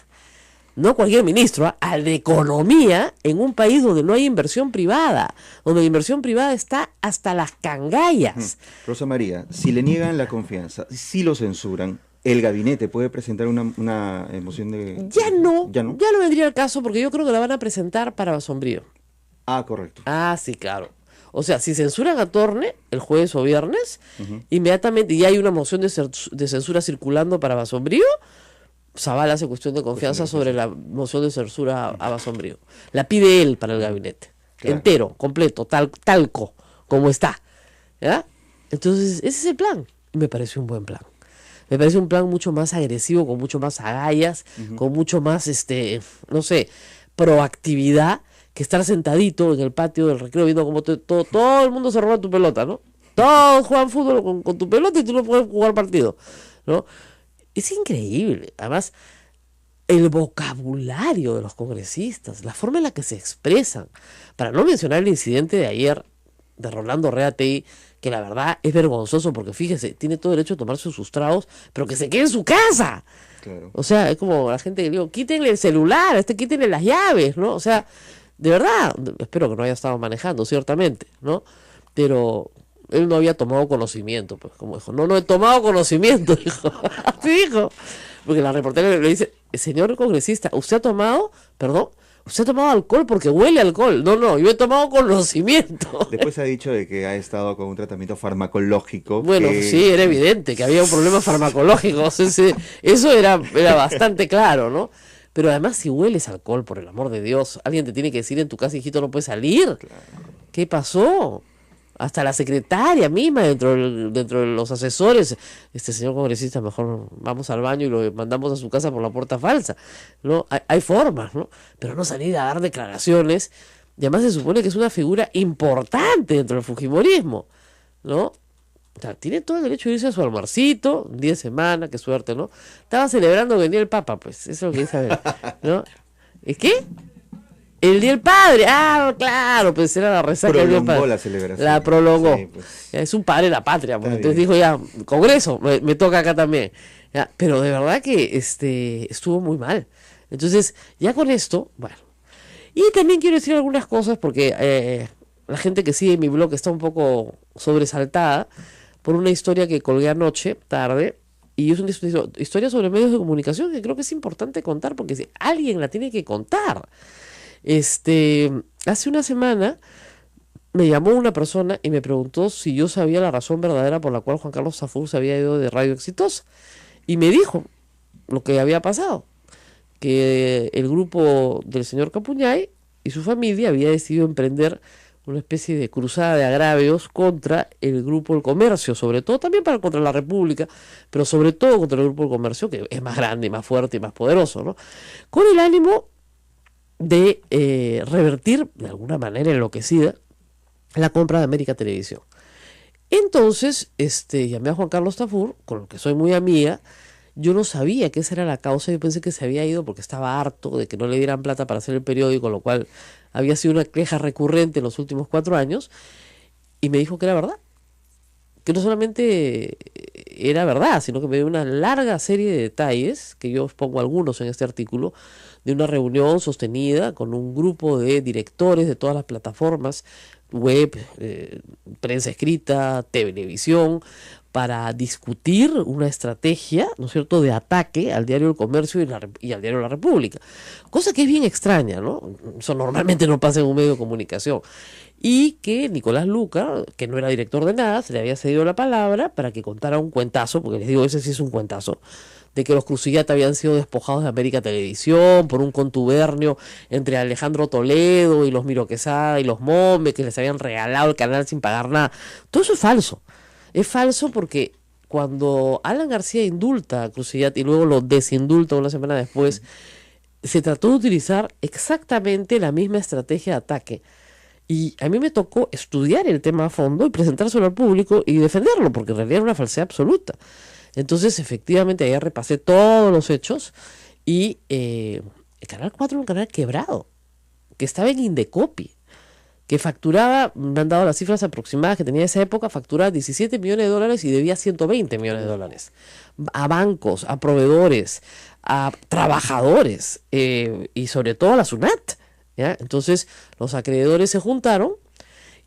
Speaker 3: No cualquier ministro, al de Economía, en un país donde no hay inversión privada, donde la inversión privada está hasta las cangallas.
Speaker 2: Rosa María, si le niegan la confianza, si lo censuran, ¿el gabinete puede presentar una moción de...?
Speaker 3: Ya no vendría el caso, porque yo creo que la van a presentar para Basombrío.
Speaker 2: Ah, correcto.
Speaker 3: Ah, sí, claro. O sea, si censuran a Torne el jueves o viernes, inmediatamente ya hay una moción de censura circulando para Basombrío, Zavala hace cuestión de confianza sobre la moción de censura a Basombrío. La pide él para el gabinete. Claro. Entero, completo, talco, como está. ¿Ya? Entonces, ese es el plan. Y me parece un buen plan. Me parece un plan mucho más agresivo, con mucho más agallas, con mucho más, no sé, proactividad, que estar sentadito en el patio del recreo viendo cómo todo el mundo se roba tu pelota, ¿no? Todos juegan fútbol con tu pelota y tú no puedes jugar partido, ¿no? Es increíble. Además, el vocabulario de los congresistas, la forma en la que se expresan, para no mencionar el incidente de ayer de Rolando Reatey, que la verdad es vergonzoso, porque fíjese, tiene todo derecho a tomarse sus tragos, pero que se quede en su casa. Claro. O sea, es como la gente que digo, quítenle el celular, quítenle las llaves, ¿no? O sea, de verdad, espero que no haya estado manejando, ciertamente, ¿no? Pero él no había tomado conocimiento, pues, como dijo, no he tomado conocimiento, dijo, así dijo, porque la reportera le dice, señor congresista, ¿usted ha tomado alcohol porque huele a alcohol? No, yo he tomado conocimiento.
Speaker 2: Después ha dicho de que ha estado con un tratamiento farmacológico.
Speaker 3: Bueno, sí, era evidente que había un problema farmacológico, eso era bastante claro, ¿no? Pero además, si hueles alcohol, por el amor de Dios, alguien te tiene que decir en tu casa, hijito, no puedes salir. Claro. ¿Qué pasó? Hasta la secretaria misma, dentro de los asesores, señor congresista, mejor vamos al baño y lo mandamos a su casa por la puerta falsa, ¿no? Hay formas, ¿no? Pero no salir a dar declaraciones, y además se supone que es una figura importante dentro del fujimorismo, ¿no? O sea, tiene todo el derecho de irse a su almuercito, un día de semana, qué suerte, ¿no? Estaba celebrando que venía el Papa, pues, eso es lo que dice saber, ¿no? ¿Es qué? El Día del Padre, claro, pues era la resaca del Día del Padre.
Speaker 2: La celebración.
Speaker 3: La prolongó.
Speaker 2: Sí, pues.
Speaker 3: Es un padre de la patria, pues. Entonces dijo ya, Congreso, me toca acá también. Ya, pero de verdad que estuvo muy mal. Entonces, ya con esto, bueno. Y también quiero decir algunas cosas porque la gente que sigue mi blog está un poco sobresaltada por una historia que colgué anoche, tarde, y es una historia sobre medios de comunicación que creo que es importante contar, porque si alguien la tiene que contar. Hace una semana me llamó una persona y me preguntó si yo sabía la razón verdadera por la cual Juan Carlos Tafur se había ido de Radio Exitosa. Y me dijo lo que había pasado, que el grupo del señor Capuñay y su familia había decidido emprender una especie de cruzada de agravios contra el Grupo del Comercio, sobre todo también contra la República, pero sobre todo contra el Grupo del Comercio, que es más grande, más fuerte y más poderoso, ¿no? Con el ánimo de revertir, de alguna manera enloquecida, la compra de América Televisión. Entonces, llamé a Juan Carlos Tafur, con el que soy muy amiga. Yo no sabía que esa era la causa, yo pensé que se había ido porque estaba harto de que no le dieran plata para hacer el periódico, lo cual había sido una queja recurrente en los últimos 4 años, y me dijo que era verdad, que no solamente era verdad, sino que me dio una larga serie de detalles, que yo os pongo algunos en este artículo, de una reunión sostenida con un grupo de directores de todas las plataformas, web, prensa escrita, televisión, para discutir una estrategia, ¿no es cierto?, de ataque al diario El Comercio y al diario La República. Cosa que es bien extraña, ¿no? Eso normalmente no pasa en un medio de comunicación. Y que Nicolás Lucar, que no era director de nada, se le había cedido la palabra para que contara un cuentazo, porque les digo, ese sí es un cuentazo, de que los Cruzillat habían sido despojados de América Televisión por un contubernio entre Alejandro Toledo y los Miro Quesada y los Mombe, que les habían regalado el canal sin pagar nada. Todo eso es falso. Es falso porque cuando Alan García indulta a Cruzillat y luego lo desindulta una semana después, se trató de utilizar exactamente la misma estrategia de ataque. Y a mí me tocó estudiar el tema a fondo y presentárselo al público y defenderlo, porque en realidad era una falsedad absoluta. Entonces, efectivamente, ahí repasé todos los hechos y el Canal 4 era un canal quebrado, que estaba en Indecopi, que facturaba, me han dado las cifras aproximadas que tenía en esa época, facturaba $17 millones y debía $120 millones a bancos, a proveedores, a trabajadores y sobre todo a la SUNAT, ¿ya? Entonces los acreedores se juntaron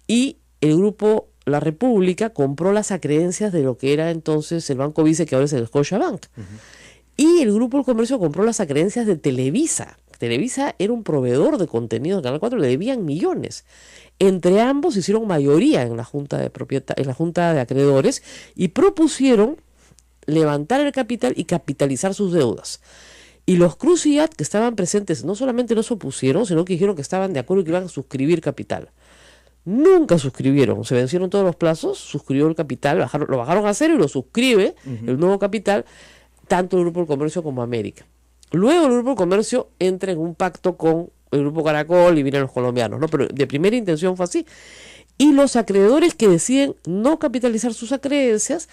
Speaker 3: y el grupo La República compró las acreencias de lo que era entonces el Banco Vice, que ahora es el Scotiabank. Y el Grupo del Comercio compró las acreencias de Televisa. Televisa era un proveedor de contenido de Canal 4, le debían millones. Entre ambos hicieron mayoría en la junta de acreedores y propusieron levantar el capital y capitalizar sus deudas. Y los Cruzillat, que estaban presentes, no solamente no se opusieron, sino que dijeron que estaban de acuerdo y que iban a suscribir capital. Nunca suscribieron, se vencieron todos los plazos, suscribió el capital, lo bajaron a cero y lo suscribe el nuevo capital, tanto el Grupo del Comercio como América. Luego el Grupo del Comercio entra en un pacto con el Grupo Caracol y vienen los colombianos, ¿no? Pero de primera intención fue así. Y los acreedores que deciden no capitalizar sus acreencias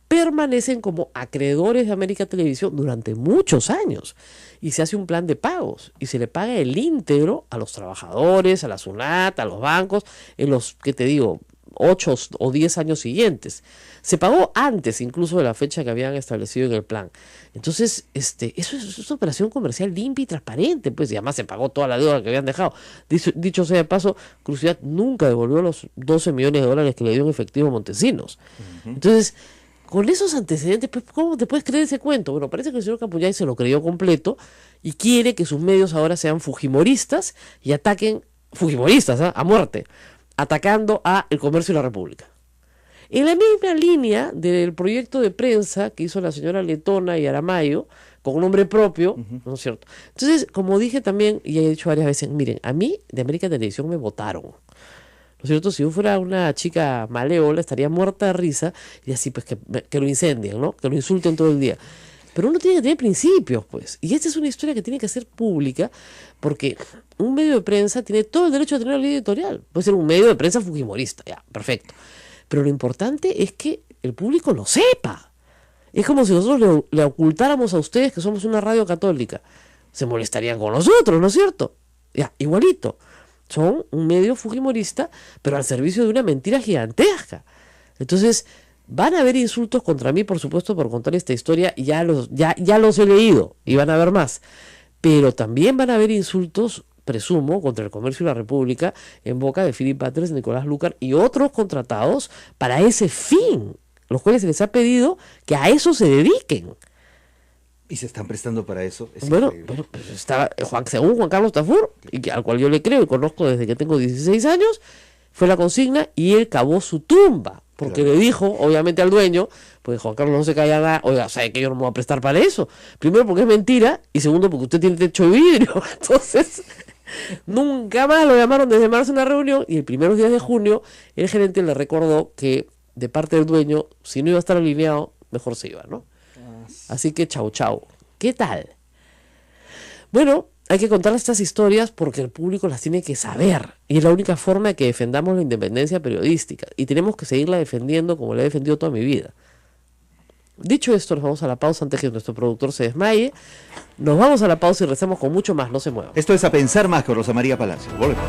Speaker 3: permanecen como acreedores de América Televisión durante muchos años. Y se hace un plan de pagos y se le paga el íntegro a los trabajadores, a la SUNAT, a los bancos, en los, ¿qué te digo?, 8 o 10 años siguientes. Se pagó antes incluso de la fecha que habían establecido en el plan. Entonces, eso es una operación comercial limpia y transparente, pues, y además se pagó toda la deuda que habían dejado. Dicho sea de paso, Cruzillat nunca devolvió los $12 millones que le dio en efectivo Montesinos. Entonces, con esos antecedentes, pues, ¿cómo te puedes creer ese cuento? Bueno, parece que el señor Capuñay se lo creyó completo y quiere que sus medios ahora sean fujimoristas y ataquen, fujimoristas, a muerte, atacando a El Comercio y La República. En la misma línea del proyecto de prensa que hizo la señora Letona y Aramayo, con un nombre propio, ¿no es cierto? Entonces, como dije también, y he dicho varias veces, miren, a mí de América Televisión me votaron, ¿no es cierto? Si yo fuera una chica malévola, estaría muerta de risa, y así, pues, que lo incendien, ¿no? Que lo insulten todo el día. Pero uno tiene que tener principios, pues. Y esta es una historia que tiene que ser pública, porque un medio de prensa tiene todo el derecho a tener una línea editorial. Puede ser un medio de prensa fujimorista, ya, perfecto. Pero lo importante es que el público lo sepa. Es como si nosotros le ocultáramos a ustedes que somos una radio católica. Se molestarían con nosotros, ¿no es cierto? Ya, igualito. Son un medio fujimorista, pero al servicio de una mentira gigantesca. Entonces, van a haber insultos contra mí, por supuesto, por contar esta historia. Ya los he leído y van a haber más. Pero también van a haber insultos presumo, contra el comercio y la república, en boca de Philip Butters, Nicolás Lucar y otros contratados para ese fin, los cuales se les ha pedido que a eso se dediquen.
Speaker 2: ¿Y se están prestando para eso?
Speaker 3: Bueno, pues estaba según Juan Carlos Tafur, y al cual yo le creo y conozco desde que tengo 16 años, fue la consigna y él cavó su tumba, porque le dijo, obviamente, al dueño, pues Juan Carlos no se calla nada, oiga, ¿sabe que yo no me voy a prestar para eso? Primero porque es mentira, y segundo porque usted tiene techo de vidrio. Entonces, nunca más lo llamaron desde marzo a una reunión, y el primeros días de junio, el gerente le recordó que, de parte del dueño, si no iba a estar alineado, mejor se iba, ¿no? Así que chau. ¿Qué tal? Bueno, hay que contar estas historias porque el público las tiene que saber. Y es la única forma de que defendamos la independencia periodística. Y tenemos que seguirla defendiendo como la he defendido toda mi vida. Dicho esto, nos vamos a la pausa antes que nuestro productor se desmaye. Nos vamos a la pausa y rezamos con mucho más. No se muevan.
Speaker 2: Esto es A Pensar Más con Rosa María Palacio. Volvemos.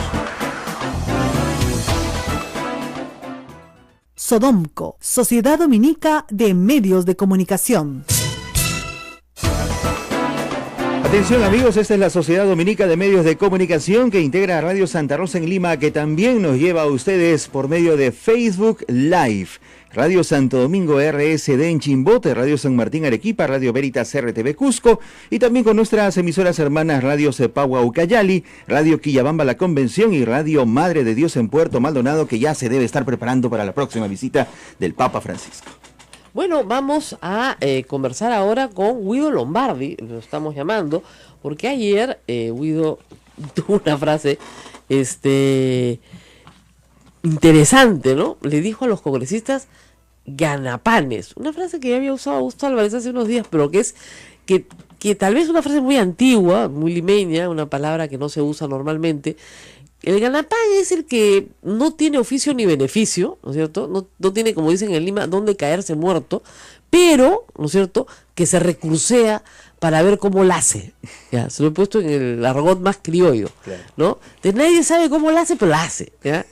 Speaker 4: Sodomco, Sociedad Dominica de Medios de Comunicación.
Speaker 2: Atención amigos, esta es la Sociedad Dominica de Medios de Comunicación que integra a Radio Santa Rosa en Lima, que también nos lleva a ustedes por medio de Facebook Live. Radio Santo Domingo RSD en Chimbote, Radio San Martín Arequipa, Radio Veritas RTV Cusco y también con nuestras emisoras hermanas Radio Cepagua Ucayali, Radio Quillabamba La Convención y Radio Madre de Dios en Puerto Maldonado, que ya se debe estar preparando para la próxima visita del Papa Francisco.
Speaker 3: Bueno, vamos a conversar ahora con Guido Lombardi, lo estamos llamando, porque ayer Guido tuvo una frase interesante, ¿no? Le dijo a los congresistas ganapanes, una frase que ya había usado Augusto Álvarez hace unos días, pero que tal vez es una frase muy antigua, muy limeña, una palabra que no se usa normalmente. El ganapán es el que no tiene oficio ni beneficio, ¿no es cierto? No tiene, como dicen en Lima, dónde caerse muerto, pero, ¿no es cierto?, que se recursea para ver cómo la hace. ¿Ya? Se lo he puesto en el argot más criollo, claro, ¿no? Entonces nadie sabe cómo la hace, pero la hace, ¿ya?